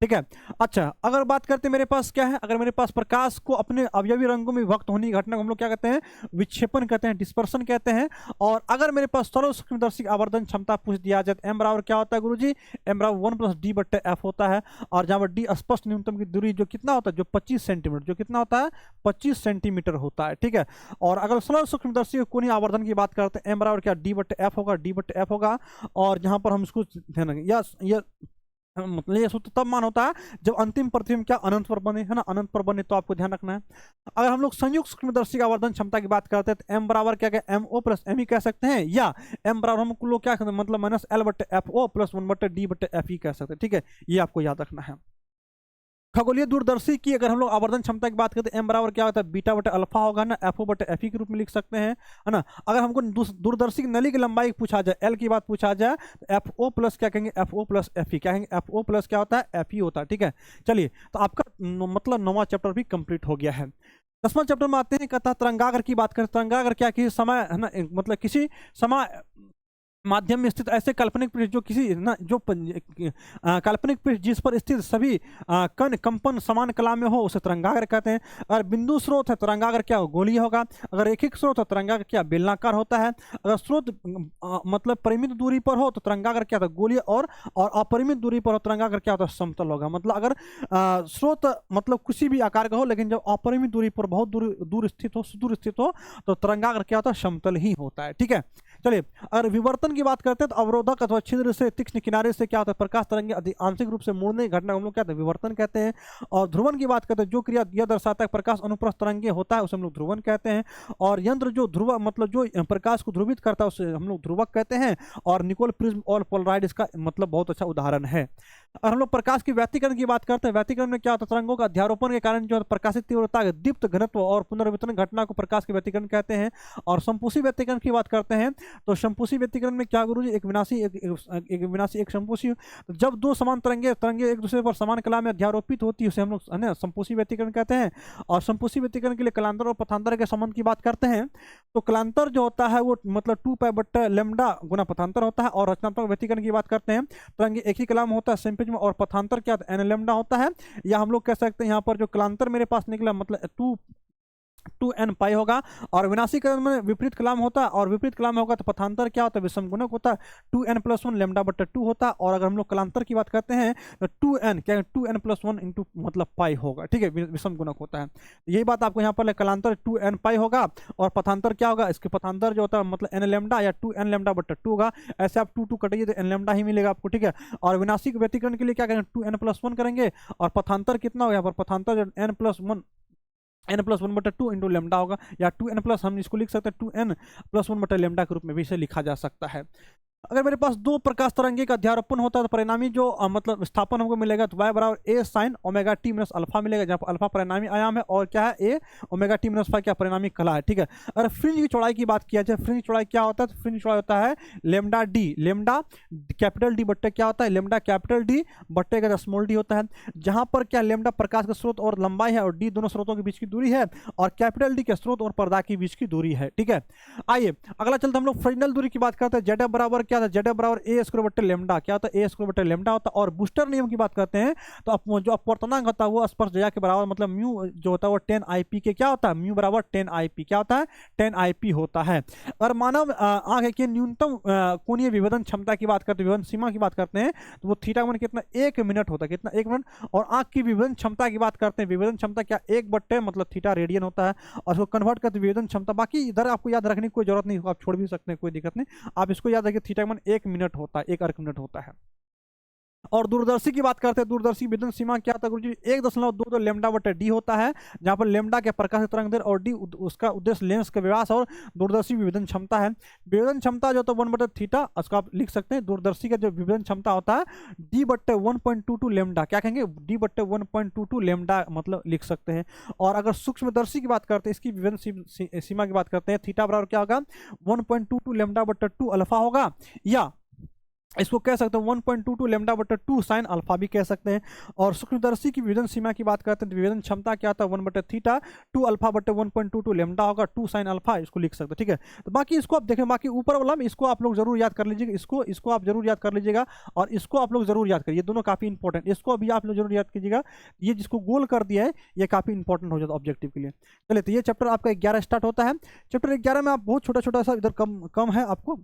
ठीक है। अच्छा, अगर बात करते हैं मेरे पास क्या है, अगर मेरे पास प्रकाश को अपने अवयवी रंगों में विभक्त होने की घटना को हम लोग क्या कहते हैं, विक्षेपण कहते हैं, डिस्पर्सन कहते हैं। और अगर मेरे पास सरल सूक्ष्मदर्शी आवर्धन क्षमता पूछ दिया जाए तो एम बराबर क्या होता है गुरुजी, एम बराबर 1 प्लस डी बट्टे एफ होता है। और जहां पर डी स्पष्ट न्यूनतम की दूरी जो कितना होता है, जो 25 सेंटीमीटर, जो कितना होता है 25 सेंटीमीटर होता है, ठीक है। और अगर सरल सूक्ष्मदर्शी कोणीय आवर्धन की बात करते हैं, एम बराबर क्या डी बट्टे एफ होगा, डी बट्टे एफ होगा। और जहां पर हम इसको ध्यान रखें, या मतलब ये सूत्र तब मान होता है जब अंतिम प्रतिबिंब क्या अनंत पर बने, है ना, अनंत पर बने, तो आपको ध्यान रखना है। अगर हम लोग संयुक्त सूक्ष्मदर्शी का आवर्धन क्षमता की बात करते हैं तो एम बराबर क्या M O plus M E कह सकते हैं, या एम बराबर हम लोग क्या मतलब माइनस एल बट्टे एफ ओ प्लस 1 बट्टे डी बट्टे एफ ई कह सकते हैं, ठीक है। ये आपको याद रखना है। खगोलीय दूरदर्शी की अगर हम लोग आवर्धन क्षमता की बात करते हैं, एम बराबर क्या होता है बीटा बटे अल्फा होगा ना, एफ ओ बटे एफ ई के रूप में लिख सकते हैं, है ना। अगर हमको दूरदर्शी की नली की लंबाई पूछा जाए, एल की बात पूछा जाए तो एफ ओ प्लस क्या कहेंगे, F O plus F E क्या कहेंगे, एफ ओ प्लस क्या होता है एफ ई होता है, ठीक है। चलिए, तो आपका मतलब 9वां चैप्टर भी कंप्लीट हो गया है। 10वां चैप्टर में आते हैं, कहता है तरंगागर की बात करें। तरंगागर क्या, किसी समय है ना, मतलब किसी समय माध्यम में स्थित ऐसे काल्पनिक पृष्ठ जो किसी ना जो काल्पनिक पृष्ठ जिस पर स्थित सभी कण कंपन समान कला में हो उसे तरंगागर कहते हैं। अगर बिंदु स्रोत है तरंगागर क्या हो, गोलीय होगा। अगर रैखिक स्रोत है तरंगागर क्या बेलनाकार होता है। अगर स्रोत मतलब परिमित दूरी पर हो तो तरंगागर क्या होता है गोलीय, और अपरिमित दूरी पर हो तरंगागर क्या होता है समतल होगा। मतलब अगर स्रोत मतलब किसी भी आकार का हो लेकिन जब अपरिमित दूरी पर बहुत दूर स्थित हो, सुदूर स्थित हो, तो तरंगागर क्या होता है समतल ही होता है, ठीक है। चलिए, अगर विवर्तन की बात करते हैं तो अवरोधक अथवा छिद्र से तीक्ष्ण किनारे से क्या होता है प्रकाश तरंगे आंशिक रूप से मुड़ने की घटना को हम लोग क्या कहते हैं विवर्तन कहते हैं। और ध्रुवन की बात करते हैं, जो क्रिया यह दर्शाता है प्रकाश अनुप्रस्थ तरंगे होता है उसे हम लोग ध्रुवन कहते हैं। और यंत्र जो ध्रुव मतलब जो प्रकाश को ध्रुवित करता है उसे हम लोग ध्रुवक कहते हैं। और निकोल प्रिज्म और पोलराइड इसका मतलब बहुत अच्छा उदाहरण है। और हम लोग प्रकाश की व्यतिकरण की बात करते हैं, व्यतिकरण में क्या होता है तरंगों का अध्यारोपण के कारण जो प्रकाशित तीव्रता दीप्त घनत्व और पुनर्वितरण घटना को प्रकाश के व्यतिकरण कहते हैं। और संपूसी व्यतिकरण की बात करते हैं तो संपूसी व्यतिकरण में क्या गुरुजी, एक विनाशी एक संपूसी, जब दो समान तरंगे एक दूसरे पर समान कला में अध्यारोपित होती है उसे हम लोग है ना संपूसी व्यतिकरण कहते हैं। और संपूसी व्यतिकरण के लिए कलांतर और पथांतर के संबंध की बात करते हैं तो कलांतर जो होता है वो मतलब 2 पाई बट्टा लैम्डा गुना पथांतर होता है। और रचनात्मक व्यतिकरण की बात करते हैं तरंगे एक ही कला में होता है सेम्पिज में, और पथांतर क्या एन लैम्डा होता है। या हम लोग कह सकते हैं यहाँ पर जो कलांतर मेरे पास निकला मतलब 2n पाई होगा। और विनाशीकरण में विपरीत कलाम होता है, और विपरीत कलाम होगा तो पथांतर क्या होता है विषम गुणक होता है 2n+1 लैम्डा बट्टा 2 होता है। और अगर हम लोग कलांतर की बात करते हैं तो 2n क्या 2n+1 इंटू मतलब पाई होगा, ठीक है, विषम गुणक होता है। यही बात आपको यहाँ पर कलांतर 2n पाई होगा और पथांतर क्या होगा, इसके पथांतर जो होता है मतलब n लैम्डा या 2n लैम्डा बट्टा 2 होगा। ऐसे आप 2 कटिए तो n लैम्डा ही मिलेगा आपको, ठीक है। और विनाशिक व्यतिकरण के लिए क्या करेंगे 2n+1 करेंगे। और पथांतर कितना होगा यहाँ पर पथांतर n+1 बटा 2 इंटू लैम्डा होगा, या 2n प्लस हम इसको लिख सकते हैं 2n+1 बटा लैम्डा के रूप में भी इसे लिखा जा सकता है। अगर मेरे पास दो प्रकाश तरंगे का अध्यारोपण होता है तो परिणामी जो मतलब विस्थापन हमको मिलेगा तो y बराबर a sin omega t minus alpha मिलेगा, जहाँ पर अल्फा परिणामी आयाम है और क्या है a ओमेगा t माइनस क्या परिणामी कला है, ठीक है। अगर फ्रिंज की चौड़ाई की बात किया जाए, फ्रिंज चौड़ाई क्या होता है तो फ्रिंज चौड़ाई होता है lambda D, lambda capital D बट्टे क्या होता है लेमडा कैपिटल डी बट्टे का स्मॉल डी होता है। जहां पर क्या लेमडा प्रकाश का स्रोत और लंबाई है और डी दोनों स्रोतों के बीच की दूरी है, और कैपिटल डी के स्रोत और पर्दा के बीच की दूरी है, ठीक है। आइए अगला चलते हम लोग फ्रिंजल दूरी की बात करते हैं। जेड बराबर क्या था, जेड बराबर ए स्क्वायर बटे लेमडा, क्या होता है ए स्क्वायर बटे लेमडा होता है। और बूस्टर नियम की बात करते हैं तो जो अपवर्तनांक होता है वो स्पर्शजा के बराबर, मतलब म्यू जो होता है वो 10 IP के क्या होता है, म्यू बराबर 10 IP क्या होता है, 10 IP होता है। और मानव आंख की न्यूनतम कोणीय विभेदन क्षमता की बात करते हैं, विभेदन सीमा की बात करते हैं, तो वो थीटा वन कितना 1 मिनट होता है, कितना 1 मिनट। और आंख की विभेदन क्षमता की बात करते हैं, विभेदन क्षमता क्या 1 बट्टे मतलब थीटा रेडियन होता है। और उसको कन्वर्ट करते विभेदन क्षमता, बाकी इधर आपको याद रखने की कोई जरूरत नहीं, आप छोड़ भी सकते हैं, कोई दिक्कत नहीं। आप इसको याद रखिए, थीटा वन 1 मिनट होता है, 1 अर्क मिनट होता है। और दूरदर्शी की बात करते हैं, दूरदर्शी विभेदन सीमा क्या होता है गुरुजी, 1.22 लेमडा बटे डी होता है, जहां पर लेमडा के प्रकाश तरंग दैर्ध्य और डी उसका उद्देश्य लेंस का व्यास और दूरदर्शी विभेदन क्षमता है। विभेदन क्षमता जो तो 1 बटे थीटा, उसको आप लिख सकते हैं। दूरदर्शी का जो विभेदन क्षमता होता है डी बट्टे 1.22 लेमडा, क्या कहेंगे डी बट्टे 1.22 लेमडा मतलब लिख सकते हैं। और अगर सूक्ष्मदर्शी की बात करते हैं, इसकी विभेदन सीमा की बात करते हैं, थीटा बराबर क्या होगा 1.22 लेमडा बट्टे 2 अल्फा होगा, या इसको कह सकते हैं 1.22 लेमडा बटे 2 साइन अल्फा भी कह सकते हैं। और सूक्ष्मदर्शी की विभेदन सीमा की बात करते हैं तो विभेदन क्षमता क्या था 1 बटे थीटा 2 अल्फा बटे 1.22 लेमडा होगा 2 साइन अल्फा, इसको लिख सकते हैं। ठीक है, तो बाकी इसको आप देखें, बाकी ऊपर वाला में इसको आप लोग जरूर याद कर लीजिएगा, इसको आप जरूर याद कर लीजिएगा, और इसको आप लोग जरूर याद करिए, दोनों काफी इंपॉर्टेंट, इसको अभी आप लोग जरूर याद कीजिएगा। ये जिसको गोल कर दिया है ये काफी इंपॉर्टेंट हो जाता है ऑब्जेक्टिव के लिए। चलिए, तो ये चैप्टर आपका 11 स्टार्ट होता है। चैप्टर 11 में आप बहुत छोटा छोटा सा इधर कम है आपको,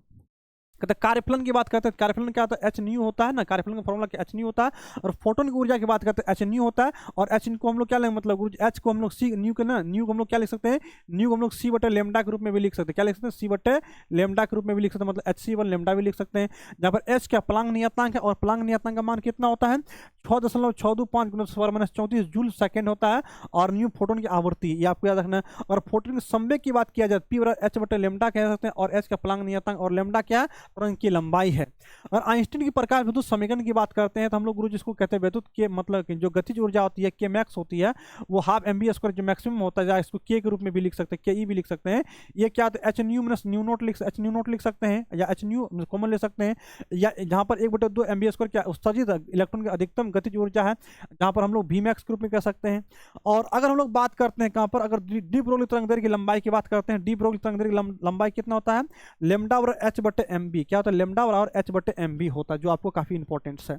कहते हैं कार्यफलन की बात करते हैं, कार्यफलन क्या होता है एच न्यू होता है ना, कार्यफलन का फॉर्मूला क्या एच न्यू होता है। और फोटोन की ऊर्जा की बात करते हैं एच न्यू होता है। और एच को हम लोग क्या लेंगे, मतलब एच को हम लोग सी न्यू के ना, न्यू को हम लोग क्या लिख सकते हैं, न्यू को हम लोग सी बटे लेमडा के रूप में भी लिख सकते हैं, क्या लिख सकते हैं सी बटे लेमडा के रूप में भी लिख सकते हैं, मतलब एच सी वन लेमडा भी लिख सकते हैं। जहाँ पर एच क्या प्लांक नियतांक है, और प्लांक नियतांक का मान कितना होता है 6.625 जूल सेकेंड होता है। और न्यू फोटोन की आवृत्ति ये आपको याद रखना है। और फोटोन के संवेग की बात किया जाए पी बराबर एच बटे लेमडा कह सकते हैं, और एच का प्लांक नियतांक और लेमडा क्या है तरंग की लंबाई है। और आइंस्टीन की प्रकाश विद्युत समीकरण की बात करते हैं तो हम लोग गुरु जिसको कहते हैं विद्युत के मतलब कि जो गतिज ऊर्जा होती है के मैक्स होती है वो हाफ एमबी स्क्वायर जो मैक्सिमम होता है, इसको के रूप में भी लिख सकते हैं, के ई भी लिख सकते हैं। ये क्या H new minus new naught h new note लिख सकते हैं, या एच न्यू कॉमन ले सकते हैं, या जहां पर 1/2 एमबी स्क्वायर क्या उत्सर्जित इलेक्ट्रॉन की अधिकतम गतिज ऊर्जा है, जहां पर हम लोग वी मैक्स के रूप में कह सकते हैं। और अगर हम लोग बात करते हैं कहां पर, अगर डी ब्रोगली तरंग दैर्ध्य की लंबाई की बात करते हैं, डी ब्रोगली तरंग दैर्ध्य की लंबाई कितना होता है लेमडा बराबर एच बटे एम बी, क्या होता है लेमडा बराबर एच बटे एम बी होता है, जो आपको काफी इंपॉर्टेंट है।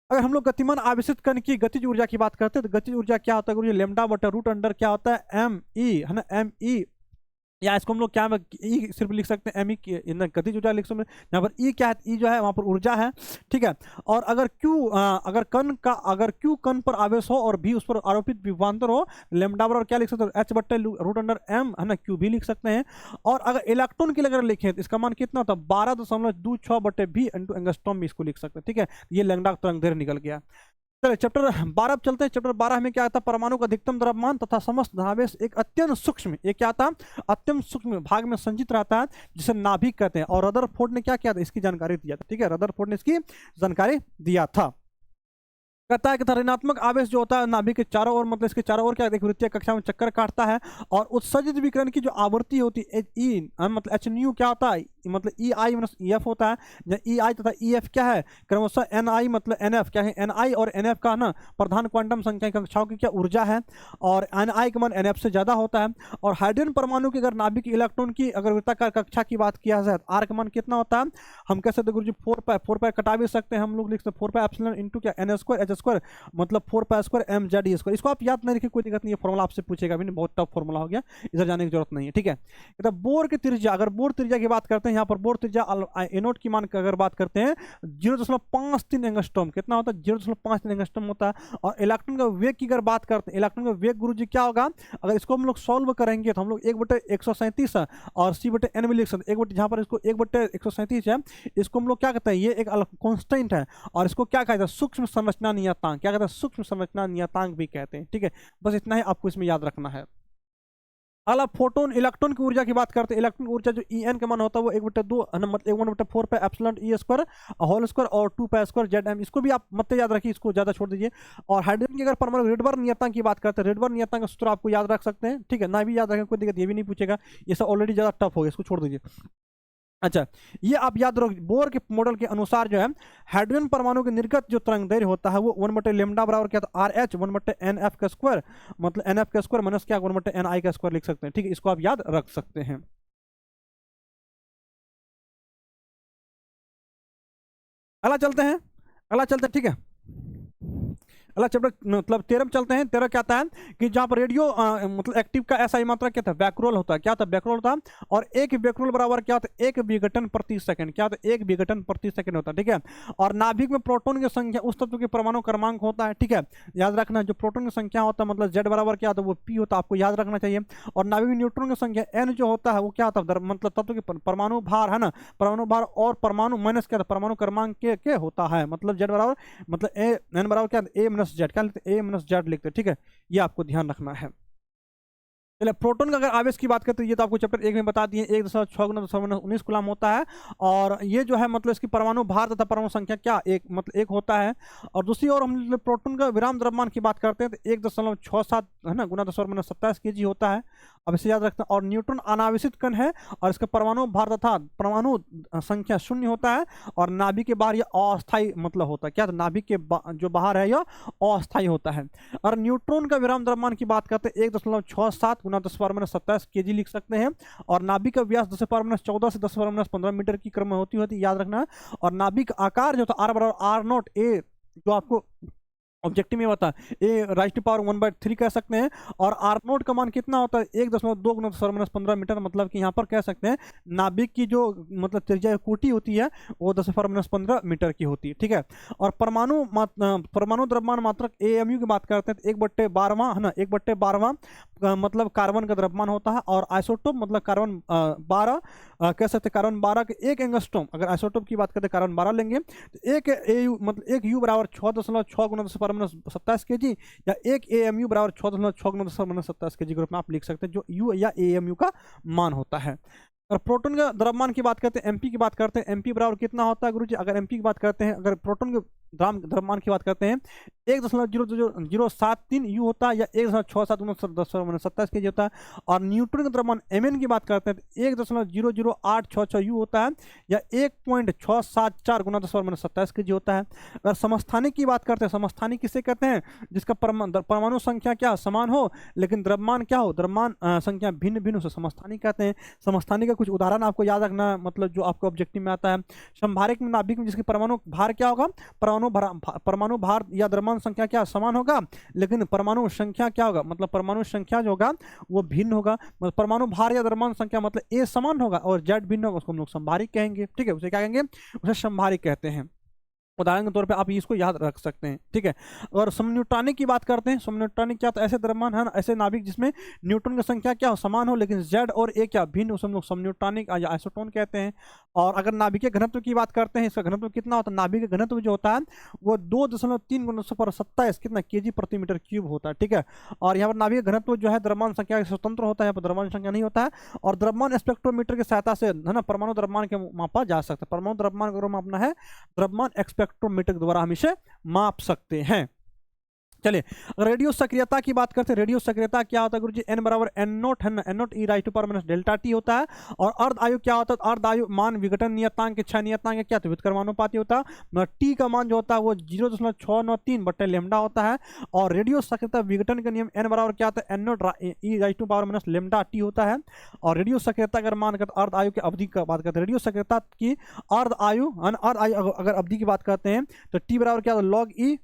अगर हम लोग गतिमान आवेशित कण की गतिज ऊर्जा की बात करते हैं तो गतिज ऊर्जा क्या होता है गुरुजी लेमडा बटा रूट अंडर क्या होता है एम ई है ना, एम ई, या इसको हम लोग क्या ई सिर्फ लिख सकते हैं एम ई गतिज ऊर्जा लिख सकते हैं, यहाँ पर ई क्या है ई जो है वहाँ पर ऊर्जा है। ठीक है, और अगर क्यू अगर क्यू कण पर आवेश हो और भी उस पर आरोपित विभवांतर हो लेमडा बराबर क्या लिख सकते हैं एच बट्टे रूट अंडर एम है ना, क्यू भी लिख सकते हैं। और अगर इलेक्ट्रॉन की अगर लिखें तो इसका मान कितना होता है 12.26 बट्टे भी इंटू एंगस्ट्रॉम में इसको लिख सकते हैं। ठीक है, ये लैम्ब्डा तरंग दैर्ध्य निकल गया। चलिए चैप्टर 12 चलते हैं। चैप्टर 12 में क्या आता है परमाणु का अधिकतम द्रव्यमान तथा समस्त धनावेश एक अत्यंत सूक्ष्म, एक क्या आता अत्यंत सूक्ष्म भाग में संचित रहता है जिसे नाभिक कहते हैं। और रदरफोर्ड ने क्या किया था इसकी जानकारी दिया था। ठीक है, रदरफोर्ड ने इसकी जानकारी दिया था। कहता है कि ऋणात्मक आवेश जो होता है नाभिक के चारों ओर मतलब इसके चारों ओर क्या एक वृत्तीय कक्षा में चक्कर काटता है। और उत्सर्जित विकिरण की जो आवृत्ति होती है ई मतलब एच न्यू क्या होता है मतलब ई आई माइनस ई एफ होता है। ई आई तथा ई एफ क्या है क्रमशः एन आई मतलब एन एफ क्या है, एन आई और एन एफ का ना प्रधान क्वांटम संख्या की कक्षाओं की क्या ऊर्जा है, और एन आई का मान एन एफ से ज्यादा होता है। और हाइड्रोजन परमाणु की अगर नाभिक इलेक्ट्रॉन की अगर वृत्ताकार कक्षा की बात किया जाए आर का मान कितना होता है हम कह सकते गुरुजी 4 पाई कटा भी सकते हैं हम लोग लिख सकते 4 पाई एप्सिलॉन इनटू क्या एन स्क्वायर एच स्क्वायर मतलब 4 pi square M Z square. इसको आप याद नहीं रखिए कोई दिक्कत नहीं है, फॉर्मूला आपसे पूछेगा भी नहीं, बहुत टफ फॉर्मूला हो गया, इधर जाने की जरूरत नहीं है। ठीक है, तो बोर की त्रिज्या अगर बोर त्रिज्या की बात करते हैं यहाँ पर बोर त्रिज्या एनोड की मान अगर बात करते हैं 0.53 एंगस्ट्रॉम कितना होता है 0.53 एंगस्ट्रॉम होता है। और इलेक्ट्रॉन का वेग की अगर बात करते हैं इलेक्ट्रॉन का वेग गुरुजी क्या होगा अगर इसको हम लोग सॉल्व करेंगे तो हम लोग 1/137 है और c बटे n भी लिख सकते हैं। 1 जहाँ पर इसको 1/137 है इसको हम लोग क्या कहते हैं ये एक कॉन्स्टेंट है और इसको क्या कहते हैं सूक्ष्म संरचना नियतांक, क्या कहते हैं सूक्ष्म संरचना नियतांक भी कहते हैं। ठीक है, बस इतना ही आपको इसमें याद रखना है। अगला फोटोन इलेक्ट्रॉन की ऊर्जा की बात करते हैं। इलेक्ट्रॉन की ऊर्जा जो ई एन का मान होता है वो 1/2 मतलब 1/4 pi epsilon E square whole square और 2 पाई स्क्वायर जेड एम, इसको भी आप मत याद रखिए, इसको ज्यादा छोड़ दीजिए। और हाइड्रोजन की अगर परमाणु रेडबर्ग नियतांक की बात करते हैं रेडबर्ग नियतांक का सूत्र आपको याद रख सकते हैं। ठीक है, ना भी याद रखें कोई दिक्कत ये भी नहीं पूछेगा, ये सब ऑलरेडी ज्यादा टफ हो गया, इसको छोड़ दीजिए। अच्छा, ये आप याद रखो बोर के मॉडल के अनुसार जो है हाइड्रोजन परमाणु के निर्गत जो तरंग दैर्ध्य होता है वो 1 लेमडा बराबर क्या था आर एच 1 एन एफ का स्क्वायर मतलब एन एफ का स्क्वायर माइनस क्या 1 एन आई का स्क्वायर लिख सकते हैं। ठीक है, इसको आप याद रख सकते हैं। अगला चलते हैं, अगला चलते हैं, ठीक है। अगला चैप्टर मतलब 13 में चलते हैं। 13 क्या आता है कि जहां पर रेडियो मतलब एक्टिव का ऐसा ही मात्रा क्या था, बैकरोल होता है। क्या था, बैकरोल होता है। और एक बैकरोल बराबर क्या होता है, एक विघटन प्रति सेकंड। क्या होता है, एक विघटन प्रति सेकंड होता है, ठीक है। और नाभिक में प्रोटॉन की संख्या उस तत्व के परमाणु क्रमांक होता है, ठीक है। याद रखना, जो प्रोटॉन की संख्या होता है मतलब जेड बराबर क्या होता है, वो पी होता है, आपको याद रखना चाहिए। और नाभिक में न्यूट्रॉन की संख्या एन जो होता है वो क्या होता है, मतलब तत्व के परमाणु भार है ना, परमाणु भार और परमाणु माइनस क्या था, परमाणु क्रमांक के होता है। मतलब जेड बराबर मतलब ए एन बराबर क्या, ए माइनस जेड। क्या लिखते हैं, ए माइनस जेड लिखते हैं, ठीक है। ये आपको ध्यान रखना है। चलिए, प्रोटॉन का अगर आवेश की बात करते हैं, ये तो आपको चैप्टर 1 में बता दिए, 1.6 × 10⁻19 कूलम होता है। और ये जो है मतलब इसकी परमाणु भार तथा परमाणु संख्या क्या एक मतलब एक होता है। और दूसरी ओर हम प्रोटॉन का विराम द्रव्यमान की बात करते हैं तो 1.67 है ना गुना 10⁻27 kg होता है। अब इसे याद रखना। और न्यूट्रॉन अनावेशित कण है और इसका परमाणु भार तथा परमाणु संख्या 0 होता है। और नाभिक के बाहर यह अस्थायी मतलब होता है। क्या, तो नाभिक के जो बाहर है यह अस्थायी होता है। और न्यूट्रॉन का विराम द्रव्यमान की बात करते हैं 1.67 गुना 10⁻27 kg लिख सकते हैं। और नाभिक का व्यास 10⁻14 से 10⁻15 मीटर की क्रम में होती याद रखना। और नाभिक आकार जो था आर बराबर आर नॉट ए, जो आपको ऑब्जेक्टिव में बता ए राइज टू पावर 1/3 कह सकते हैं। और आर नोट का मान कितना होता है, 1.2 गुना 10⁻15 मीटर। मतलब कि यहाँ पर कह सकते हैं नाभिक की जो मतलब त्रिज्या कोटि होती है वो 10⁻15 मीटर की होती है, ठीक है। और परमाणु द्रव्यमान मात्रक एएमयू की बात करते हैं तो 1/12 है ना, 1/12 मतलब कार्बन का द्रव्यमान होता है। और आइसोटोप मतलब कार्बन 12 कह सकते हैं, कार्बन 12 के एक एंगस्ट्रॉम, अगर आइसोटोप की बात करते हैं कार्बन 12 लेंगे तो एक एयू मतलब एक यू बराबर 6.6 गुना 10⁻27 kg, या एक एएमयू बराबर 6.6 गुना 10⁻27 kg के रूप में आप लिख सकते हैं, जो यू या एएमयू का मान होता है। और प्रोटॉन का द्रव्यमान की बात करते हैं, एमपी की बात करते हैं, एमपी बराबर कितना होता है गुरुजी, अगर एमपी की बात करते हैं, अगर प्रोटॉन के द्रव्यमान की बात करते हैं 1.0073 यू होता है, या 1.67 गुना 10⁻27 kg होता है। और न्यूट्रॉन का द्रव्यमान एमएन की बात करते हैं तो 1.00866 यू होता है, या 1.674 गुना 10⁻27 kg होता है। अगर समस्थानिक की बात करते हैं, समस्थानिक किसे कहते हैं, जिसका परमाणु संख्या क्या समान हो लेकिन द्रव्यमान क्या हो, द्रव्यमान संख्या भिन्न भिन्न हो, समस्थानिक कहते हैं। समस्थानिक का कुछ उदाहरण आपको याद रखना, मतलब जो आपको ऑब्जेक्टिव में आता है। संभारिक में नाभिक में जिसकी परमाणु भार क्या होगा, परमाणु भार या द्रव्यमान संख्या क्या समान होगा, लेकिन परमाणु संख्या क्या होगा, मतलब परमाणु संख्या जो होगा वो भिन्न होगा। मतलब परमाणु भार या द्रव्यमान संख्या मतलब ए समान होगा और जेड भिन्न होगा, उसको हम लोग संभारिक कहेंगे, ठीक है। उसे क्या कहेंगे, उसे संभारिक कहते हैं। उदाहरण के तौर पे आप इसको याद रख सकते हैं, ठीक है। और समन्यूट्रॉनिक की बात करते हैं, समन्यूट्रॉनिक क्या, तो ऐसे द्रव्यमान है ना, ऐसे नाभिक जिसमें न्यूट्रॉन की संख्या क्या हो समान हो लेकिन जेड और ए क्या भिन्न, उसे हम लोग समन्यूट्रॉनिक या आइसोटोन कहते हैं। और अगर नाभिक के घनत्व की बात करते हैं, इसका घनत्व कितना होता है, नाभिक का घनत्व जो होता है वो 2.3 गुना 10⁻27 कितना kg प्रति मीटर क्यूब होता है, ठीक है। और यहाँ पर नाभिक का घनत्व जो है द्रव्यमान संख्या से स्वतंत्र होता है, यहाँ पर द्रव्यमान संख्या नहीं होता है। और द्रव्यमान स्पेक्ट्रोमीटर की सहायता से है ना परमाणु द्रव्यमान के मापा जा सकता है। परमाणु द्रव्यमान को मापना है द्रव्यमान स्पेक्ट्रोमीटर द्वारा हम इसे माप सकते हैं। चलिए, रेडियो सक्रियता की बात करते हैं। रेडियो सक्रियता क्या होता है गुरुजी, एन बराबर एन नोट है ना, N naught E raise to power minus delta T होता है। और अर्ध आयु क्या होता है, अर्ध आयु मान विघटन नियतांक के 6 नियतांक क्या, तो व्युत्क्रमानुपाती होता है। टी का मान जो होता है वो 0.693 बटे लेमडा होता है। और रेडियो सक्रियता विघटन का नियम एन बराबर क्या होता है, N naught E raise to power minus lambda T होता है। और रेडियो सक्रियता अगर मान करते अर्ध आयु की अवधि का बात करते हैं, रेडियो सक्रियता की अर्ध आयु अगर अवधि की बात करते हैं तो टी बराबर क्या, लॉग ई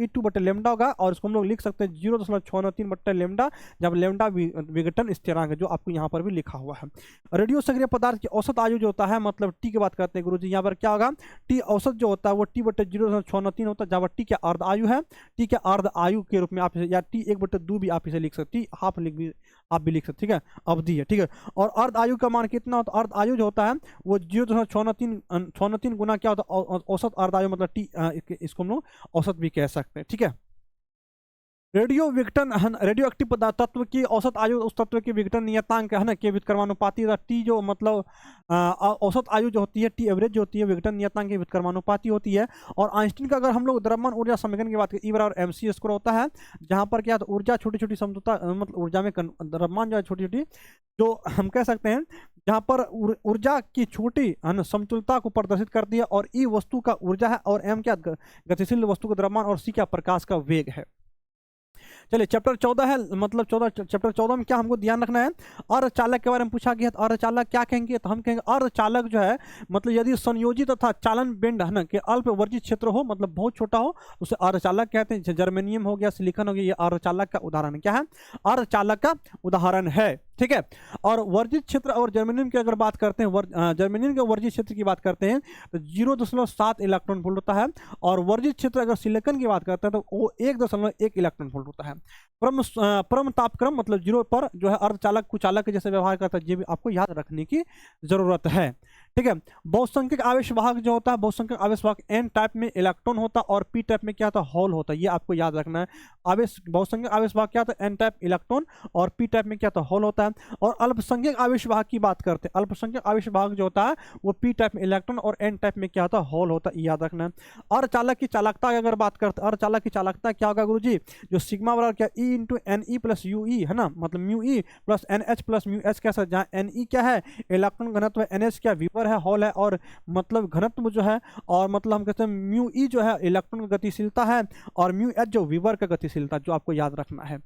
2 बटे लेमडा होगा। और इसको हम लोग लिख सकते हैं 0.693 बट्टा लेमडा, जब लेमडा विघटन स्थिरांक है, जो आपको यहाँ पर भी लिखा हुआ है। रेडियो सक्रिय पदार्थ की औसत आयु जो होता है, मतलब टी की बात करते हैं गुरुजी, यहाँ पर क्या होगा, टी औसत जो होता है वो टी बटे 0.693 होता है, जहाँ टी के अर्ध आयु है, टी के अर्ध आयु के रूप में आप या टी 1/2 भी आप इसे लिख सकते, टी हाफ आप भी लिख सकते, ठीक है, अवधि है, ठीक है। और अर्ध आयु का मान कितना होता है, अर्ध आयु जो होता है वो 0.693 गुना क्या होता है औसत अर्ध आयु, मतलब टी, इसको हम लोग औसत भी कह सकते हैं, ठीक है। रेडियो विघटन रेडियो एक्टिव पदार्थ तत्व की औसत आयु उस तत्व के विघटन नियतांक है ना के व्युत्क्रमानुपाती, टी जो मतलब औसत आयु जो होती है, टी एवरेज जो होती है विघटन नियतांक की व्युत्क्रमानुपाती होती है। और आइंस्टीन का अगर हम लोग द्रव्यमान ऊर्जा समीकरण की बात करें, ई बराबर एमसी स्क्वायर होता है, जहां पर क्या, तो ऊर्जा छोटी छोटी समझौता मतलब ऊर्जा में द्रव्यमान जो है छोटी छोटी, जो हम कह सकते हैं जहां पर ऊर्जा की छोटी समतुलता को प्रदर्शित करती है। और ई वस्तु का ऊर्जा है, और एम क्या गतिशील वस्तु का द्रव्यमान, और सी क्या प्रकाश का वेग है। चलिए चैप्टर 14 है, मतलब 14, चैप्टर 14 में क्या हमको ध्यान रखना है, अर्धचालक के बारे में पूछा गया। तो अर्धचालक क्या कहेंगे, तो हम कहेंगे अर्धचालक जो है मतलब यदि संयोजित तथा चालन बेंड है ना कि अल्प वर्जित क्षेत्र हो, मतलब बहुत छोटा हो, उसे अर्धचालक कहते हैं। जैसे जर्मेनियम हो गया, सिलिकॉन हो गया, ये अर्धचालक का उदाहरण क्या है, अर्धचालक का उदाहरण है। ठीक है, और वर्जित क्षेत्र और जर्मेनियम की अगर बात करते हैं, जर्मेनियम के वर्जित क्षेत्र की बात करते हैं तो 0.7 इलेक्ट्रॉन वोल्ट होता है, और वर्जित क्षेत्र अगर सिलिकॉन की बात करते हैं तो वो 1.1 इलेक्ट्रॉन वोल्ट होता है। परम तापक्रम मतलब 0 पर जो है अर्धचालक कुचालक के जैसे व्यवहार करता है, ये भी आपको याद रखने की जरूरत है। ठीक है, बहुसंख्यक आवेश वाहक जो होता है, बहुसंख्यक आवेश वाहक एन टाइप में इलेक्ट्रॉन होता है और पी टाइप में क्या होता है, होल होता है। ये आपको याद रखना है। आवेश बहुसंख्यक आवेश वाहक क्या होता है, एन टाइप इलेक्ट्रॉन, और पी टाइप में क्या होता है, होल होता है। और अल्पसंख्यक आवेश वाहक की बात करते हैं, अल्पसंख्यक आवेश वाहक जो होता है वो पी टाइप में इलेक्ट्रॉन और एन टाइप में क्या होता है, होल होता है। याद रखना है। अर्धचालक की चालकता की अगर बात करते हैं, अर्धचालक की चालकता क्या होगा गुरुजी, जो सिग्मा बराबर क्या E into N E plus U E है ना, मतलब mu E plus N H plus mu H कैसा, जहाँ एन ई क्या है इलेक्ट्रॉन घनत्व, एन एच क्या विवर है, होल है, और मतलब घनत्व जो है, और मतलब हम कहते हैं म्यू ई जो है इलेक्ट्रॉन की गतिशीलता है, और म्यू एच जो विवर का गतिशीलता, जो आपको याद रखना है।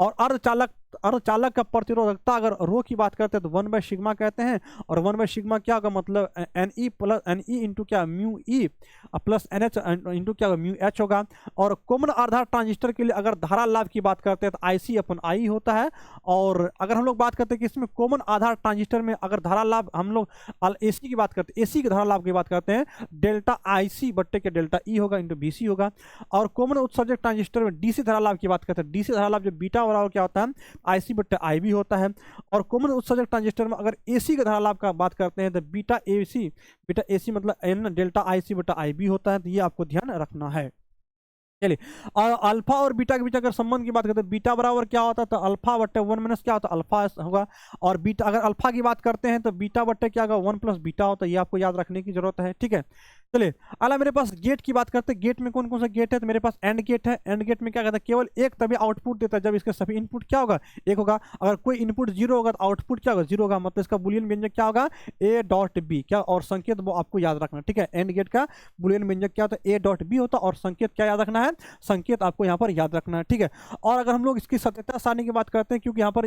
और अर्धचालक का प्रतिरोधकता अगर रो की बात करते हैं तो 1/सिग्मा कहते हैं, और 1/सिग्मा क्या होगा, मतलब N E plus N E into क्या mu E plus N H into क्या होगा, म्यू एच होगा। और कॉमन आधार ट्रांजिस्टर के लिए अगर धारा लाभ की बात करते हैं तो IC अपन आई होता है। और अगर हम लोग बात करते हैं कि इसमें कॉमन आधार ट्रांजिस्टर में अगर धारा लाभ हम लोग AC की बात करते हैं, AC के धारा लाभ की बात करते हैं, डेल्टा IC बट्टे के डेल्टा E होगा इंटू BC होगा। और कॉमन उत्सर्जक ट्रांजिस्टर में DC धारा लाभ की बात करते हैं, DC धारा लाभ जो बीटा बराबर क्या होता है, IC बट्टे IB होता है। और कॉमन उत्सर्जक ट्रांजिस्टर में अगर AC के धारा लाभ का बात करते हैं तो बीटा AC मतलब n डेल्टा IC बट्टा IB होता है। तो ये आपको ध्यान रखना है। चलिए, और अल्फा और बीटा के बीच अगर संबंध की बात करते हैं, बीटा बराबर क्या होता है, तो अल्फा बट्टे 1 माइनस क्या होता है, अल्फा होगा। और बीटा अगर अल्फा की बात करते हैं तो बीटा बट्टे क्या होगा, 1 प्लस बीटा होता है। ये आपको याद रखने की जरूरत है। ठीक है, चलिए अगला मेरे पास गेट की बात करते हैं। गेट में कौन कौन सा गेट है, तो मेरे पास एंड गेट है। एंड गेट में क्या कहता है, केवल एक तभी आउटपुट देता है जब इसके सभी इनपुट क्या होगा, एक होगा। अगर कोई इनपुट 0 होगा तो आउटपुट क्या होगा, 0 होगा, मतलब इसका बुलियन व्यंजक क्या होगा, A.B क्या, और संकेत वो आपको याद रखना। ठीक है, एंड गेट का बुलियन व्यंजक क्या होता है, A.B होता है, और संकेत क्या याद रखना है, संकेत आपको यहाँ पर याद रखना है। ठीक है, और अगर हम लोग इसकी सत्यता सारणी की बात करते हैं, क्योंकि यहाँ पर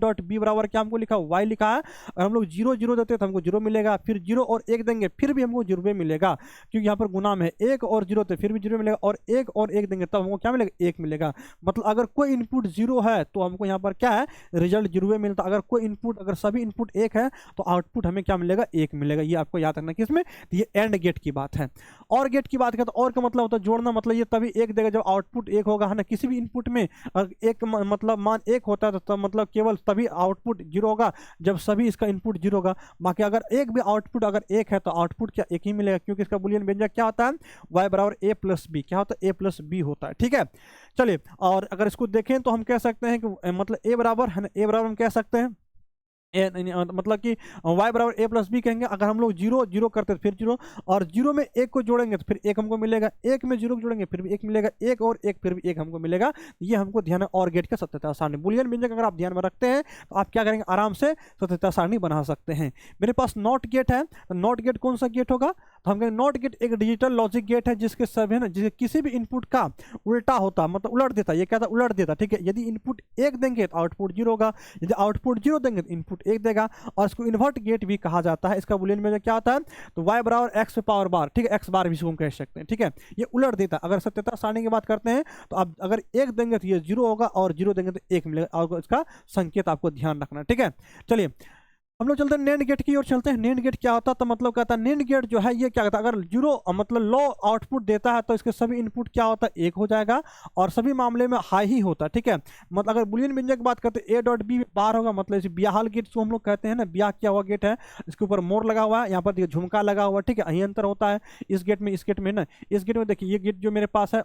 A.B बराबर क्या हमको लिखा, Y लिखा है। अगर हम लोग 0 0 देते हैं तो हमको 0 मिलेगा, फिर 0 और 1 देंगे फिर भी हमको 0 मिलेगा, क्योंकि यहाँ पर गुना में 1 और 0 तो फिर भी 0 मिलेगा, और 1 और 1 देंगे तब हमको क्या मिलेगा, 1 मिलेगा। मतलब अगर कोई इनपुट 0 है तो हमको यहाँ पर क्या है, रिजल्ट 0 मिलता। अगर कोई इनपुट, अगर सभी इनपुट 1 है तो आउटपुट हमें क्या मिलेगा, 1 मिलेगा। ये आपको याद रखना किसमें, ये एंड गेट की बात है। और गेट की बात करें तो और का मतलब होता है जोड़ना, मतलब ये तभी 1 देगा जब आउटपुट 1 होगा, है ना। किसी भी इनपुट में अगर एक मतलब मान 1 होता है तो मतलब केवल तभी आउटपुट 0 होगा जब सभी इसका इनपुट 0 होगा। बाकी अगर एक भी आउटपुट अगर 1 है तो आउटपुट क्या 1 ही मिलेगा, क्योंकि इसका बुलियन व्यंजक क्या होता है, y बराबर A प्लस बी, क्या होता है, A प्लस बी होता है। ठीक है, चलिए, और अगर इसको देखें तो हम कह सकते हैं कि मतलब A बराबर है ना, A बराबर हम कह सकते हैं मतलब कि y बराबर A प्लस बी कहेंगे। अगर हम लोग 0 0 करते हैं तो फिर 0, और 0 में 1 को जोड़ेंगे तो फिर 1 हमको मिलेगा, 1 में 0 को जोड़ेंगे फिर भी 1 मिलेगा, 1 और 1 फिर भी 1 हमको मिलेगा। ये हमको ध्यान है। और गेट का सत्यता सारणी बुलियन व्यंजक अगर आप ध्यान में रखते हैं तो आप क्या करेंगे, आराम से सत्यता सारणी बना सकते हैं। मेरे पास नॉट गेट है, तो नॉट गेट कौन सा गेट होगा, तो हम कहेंगे नॉट गेट एक डिजिटल लॉजिक गेट है जिसके सभी ना, जिसके किसी भी इनपुट का उल्टा होता, मतलब उलट देता। ये क्या था, उलट देता। ठीक है, यदि इनपुट 1 देंगे तो आउटपुट 0 होगा, यदि आउटपुट 0 देंगे तो इनपुट 1 देगा, और इसको इन्वर्ट गेट भी कहा जाता है। इसका बुलियन में क्या होता है, तो y बराबर x पावर बार, ठीक है, x बार भी इसको हम कह सकते हैं। ठीक है, ये उलट देता। अगर सत्यता सारणी की बात करते हैं तो आप अगर 1 देंगे तो ये 0 होगा, और 0 देंगे तो 1 मिलेगा, और इसका संकेत आपको ध्यान रखना। ठीक है, चलिए हम लोग चलते हैं नैंड गेट की ओर चलते हैं। नैंड गेट क्या होता है, तो मतलब कहता है नैंड गेट जो है ये क्या कहता है, अगर 0 मतलब लो आउटपुट देता है तो इसके सभी इनपुट क्या होता है, 1 हो जाएगा, और सभी मामले में हाई ही होता है। ठीक है, मतलब अगर बुलियन व्यंजक की बात करते हैं A.B बार होगा, मतलब इसे ब्याहल गेट को हम लोग कहते हैं ना, ब्याह किया हुआ गेट है, इसके ऊपर मोर लगा हुआ है, यहाँ पर देखिए झुमका लगा हुआ है। ठीक है, यही अंतर होता है इस गेट में, इस गेट में ना। इस गेट में देखिए ये गेट जो मेरे पास है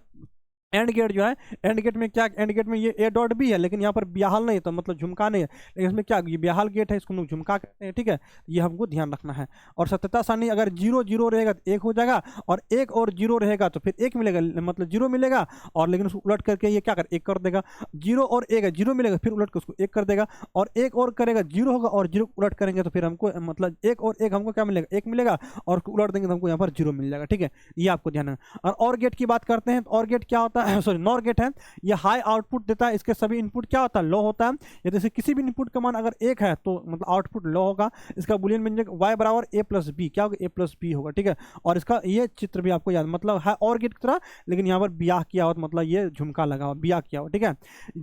एंड गेट जो है, एंड गेट में क्या, एंड गेट में ये A.B है, लेकिन यहाँ पर ब्याहल नहीं, तो मतलब झुमका नहीं है, लेकिन इसमें क्या, ये ब्याहल गेट है, इसको हम लोग झुमका कहते हैं। ठीक है, ये हमको ध्यान रखना है। और सत्यता सारणी अगर 0 0 रहेगा तो 1 हो जाएगा, और 1 और 0 रहेगा तो फिर 1 मिलेगा, मतलब 0 मिलेगा, और लेकिन उसको उलट करके ये क्या कर 1 कर देगा। 0 और 1 है, 0 मिलेगा, फिर उलट कर उसको 1 कर देगा, और 1 और करेगा 0 होगा, और 0 उलट करेंगे तो फिर हमको मतलब 1 और 1 हमको क्या मिलेगा, 1 मिलेगा, और उलट देंगे तो हमको यहाँ पर 0 मिल जाएगा। ठीक है, ये आपको ध्यान है। और गेट की बात करते हैं, और गेट क्या होता होता है, सॉरी नॉर गेट है, ये हाई आउटपुट देता है, इसके सभी इनपुट क्या होता है, लो होता है। या जैसे किसी भी इनपुट का मान अगर 1 है तो मतलब आउटपुट लो होगा। इसका बुलियन व्यंजक y बराबर a प्लस बी, क्या होगा, a प्लस बी होगा, ठीक है। और इसका ये चित्र भी आपको याद, मतलब है और गेट की तरह, लेकिन यहाँ पर ब्याह किया हो, मतलब ये झुमका लगा हो, ब्याह किया हो, ठीक है।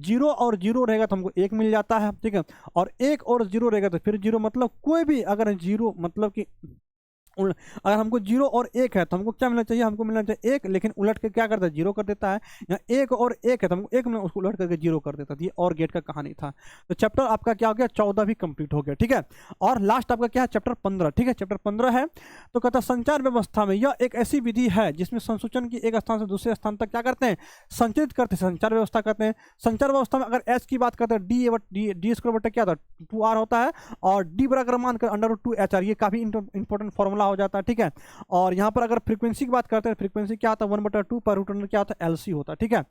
0 और 0 रहेगा तो हमको 1 मिल जाता है, ठीक है। और 1 और 0 रहेगा तो फिर 0, मतलब कोई भी अगर 0 मतलब कि अगर हमको 0 और 1 है तो हमको क्या मिलना चाहिए, हमको मिलना चाहिए 1, लेकिन उलट के क्या करता है, 0 कर देता है। या 1 और 1 है तो हमको 1 में उसको उलट करके 0 कर देता है। ये और गेट का कहानी था। तो चैप्टर आपका क्या हो गया, 14 भी कंप्लीट हो गया, ठीक है। और लास्ट आपका क्या है, चैप्टर 15, ठीक है। चैप्टर 15 है तो कहता है संचार व्यवस्था में यह एक ऐसी विधि है जिसमें संसूचन की एक स्थान से दूसरे स्थान तक क्या करते हैं, संचरित करते हैं, संचार व्यवस्था करते हैं। संचार व्यवस्था में अगर एच की बात करते हैं, डी स्क्वायर बटा क्या था, 2r होता है, और डी बराबर मानकर √2HR, ये काफी इंपॉर्टेंट फॉर्मूला हो जाता है, ठीक है। और यहाँ पर अगर फ्रीक्वेंसी की बात करते हैं, फ्रीक्वेंसी क्या होता है, 1/2 पर रूट अंडर क्या होता है, LC होता है, ठीक है।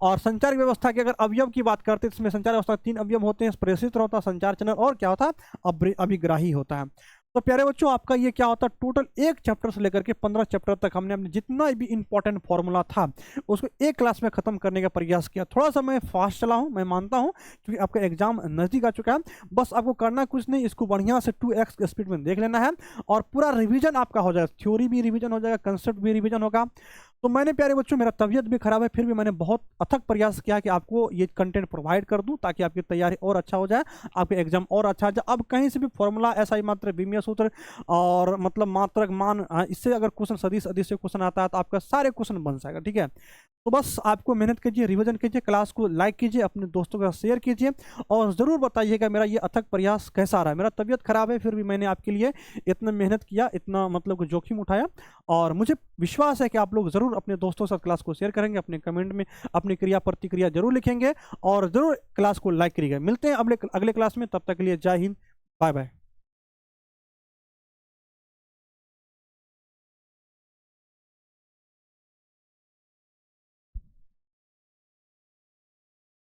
और संचार व्यवस्था के अगर अवयव की बात करते हैं, इसमें संचार व्यवस्था 3 अवयव होते हैं, प्रेषित होता है, संचार चैनल, और क्या होता है, अभिग्राही होता है। तो प्यारे बच्चों आपका ये क्या होता है, टोटल एक चैप्टर से लेकर के 15 चैप्टर तक हमने अपने जितना भी इंपॉर्टेंट फॉर्मूला था उसको एक क्लास में खत्म करने का प्रयास किया। थोड़ा सा मैं फास्ट चला हूँ, मैं मानता हूँ, क्योंकि आपका एग्जाम नजदीक आ चुका है। बस आपको करना कुछ नहीं, इसको बढ़िया से 2x की स्पीड में देख लेना है, और पूरा रिवीजन आपका हो जाएगा, थ्योरी भी रिवीजन हो जाएगा, कंसेप्ट भी रिवीजन होगा। तो मैंने प्यारे बच्चों, मेरा तबीयत भी खराब है, फिर भी मैंने बहुत अथक प्रयास किया कि आपको ये कंटेंट प्रोवाइड कर दूं, ताकि आपकी तैयारी और अच्छा हो जाए, आपके एग्जाम और अच्छा हो जाए। अब कहीं से भी फॉर्मूला, SI मात्र, विमीय सूत्र और मतलब मात्रक मान, इससे अगर क्वेश्चन सदिश अदिश से क्वेश्चन आता है तो आपका सारे क्वेश्चन बन जाएगा, ठीक है। तो बस आपको मेहनत कीजिए, रिवीजन कीजिए, क्लास को लाइक कीजिए, अपने दोस्तों के साथ शेयर कीजिए, और ज़रूर बताइएगा मेरा ये अथक प्रयास कैसा रहा। मेरा तबीयत खराब है, फिर भी मैंने आपके लिए इतना मेहनत किया, इतना मतलब जोखिम उठाया, और मुझे विश्वास है कि आप लोग ज़रूर अपने दोस्तों के साथ क्लास को शेयर करेंगे, अपने कमेंट में अपनी क्रिया प्रतिक्रिया जरूर लिखेंगे, और ज़रूर क्लास को लाइक करिएगा। मिलते हैं अगले क्लास में, तब तक के लिए जय हिंद, बाय बाय।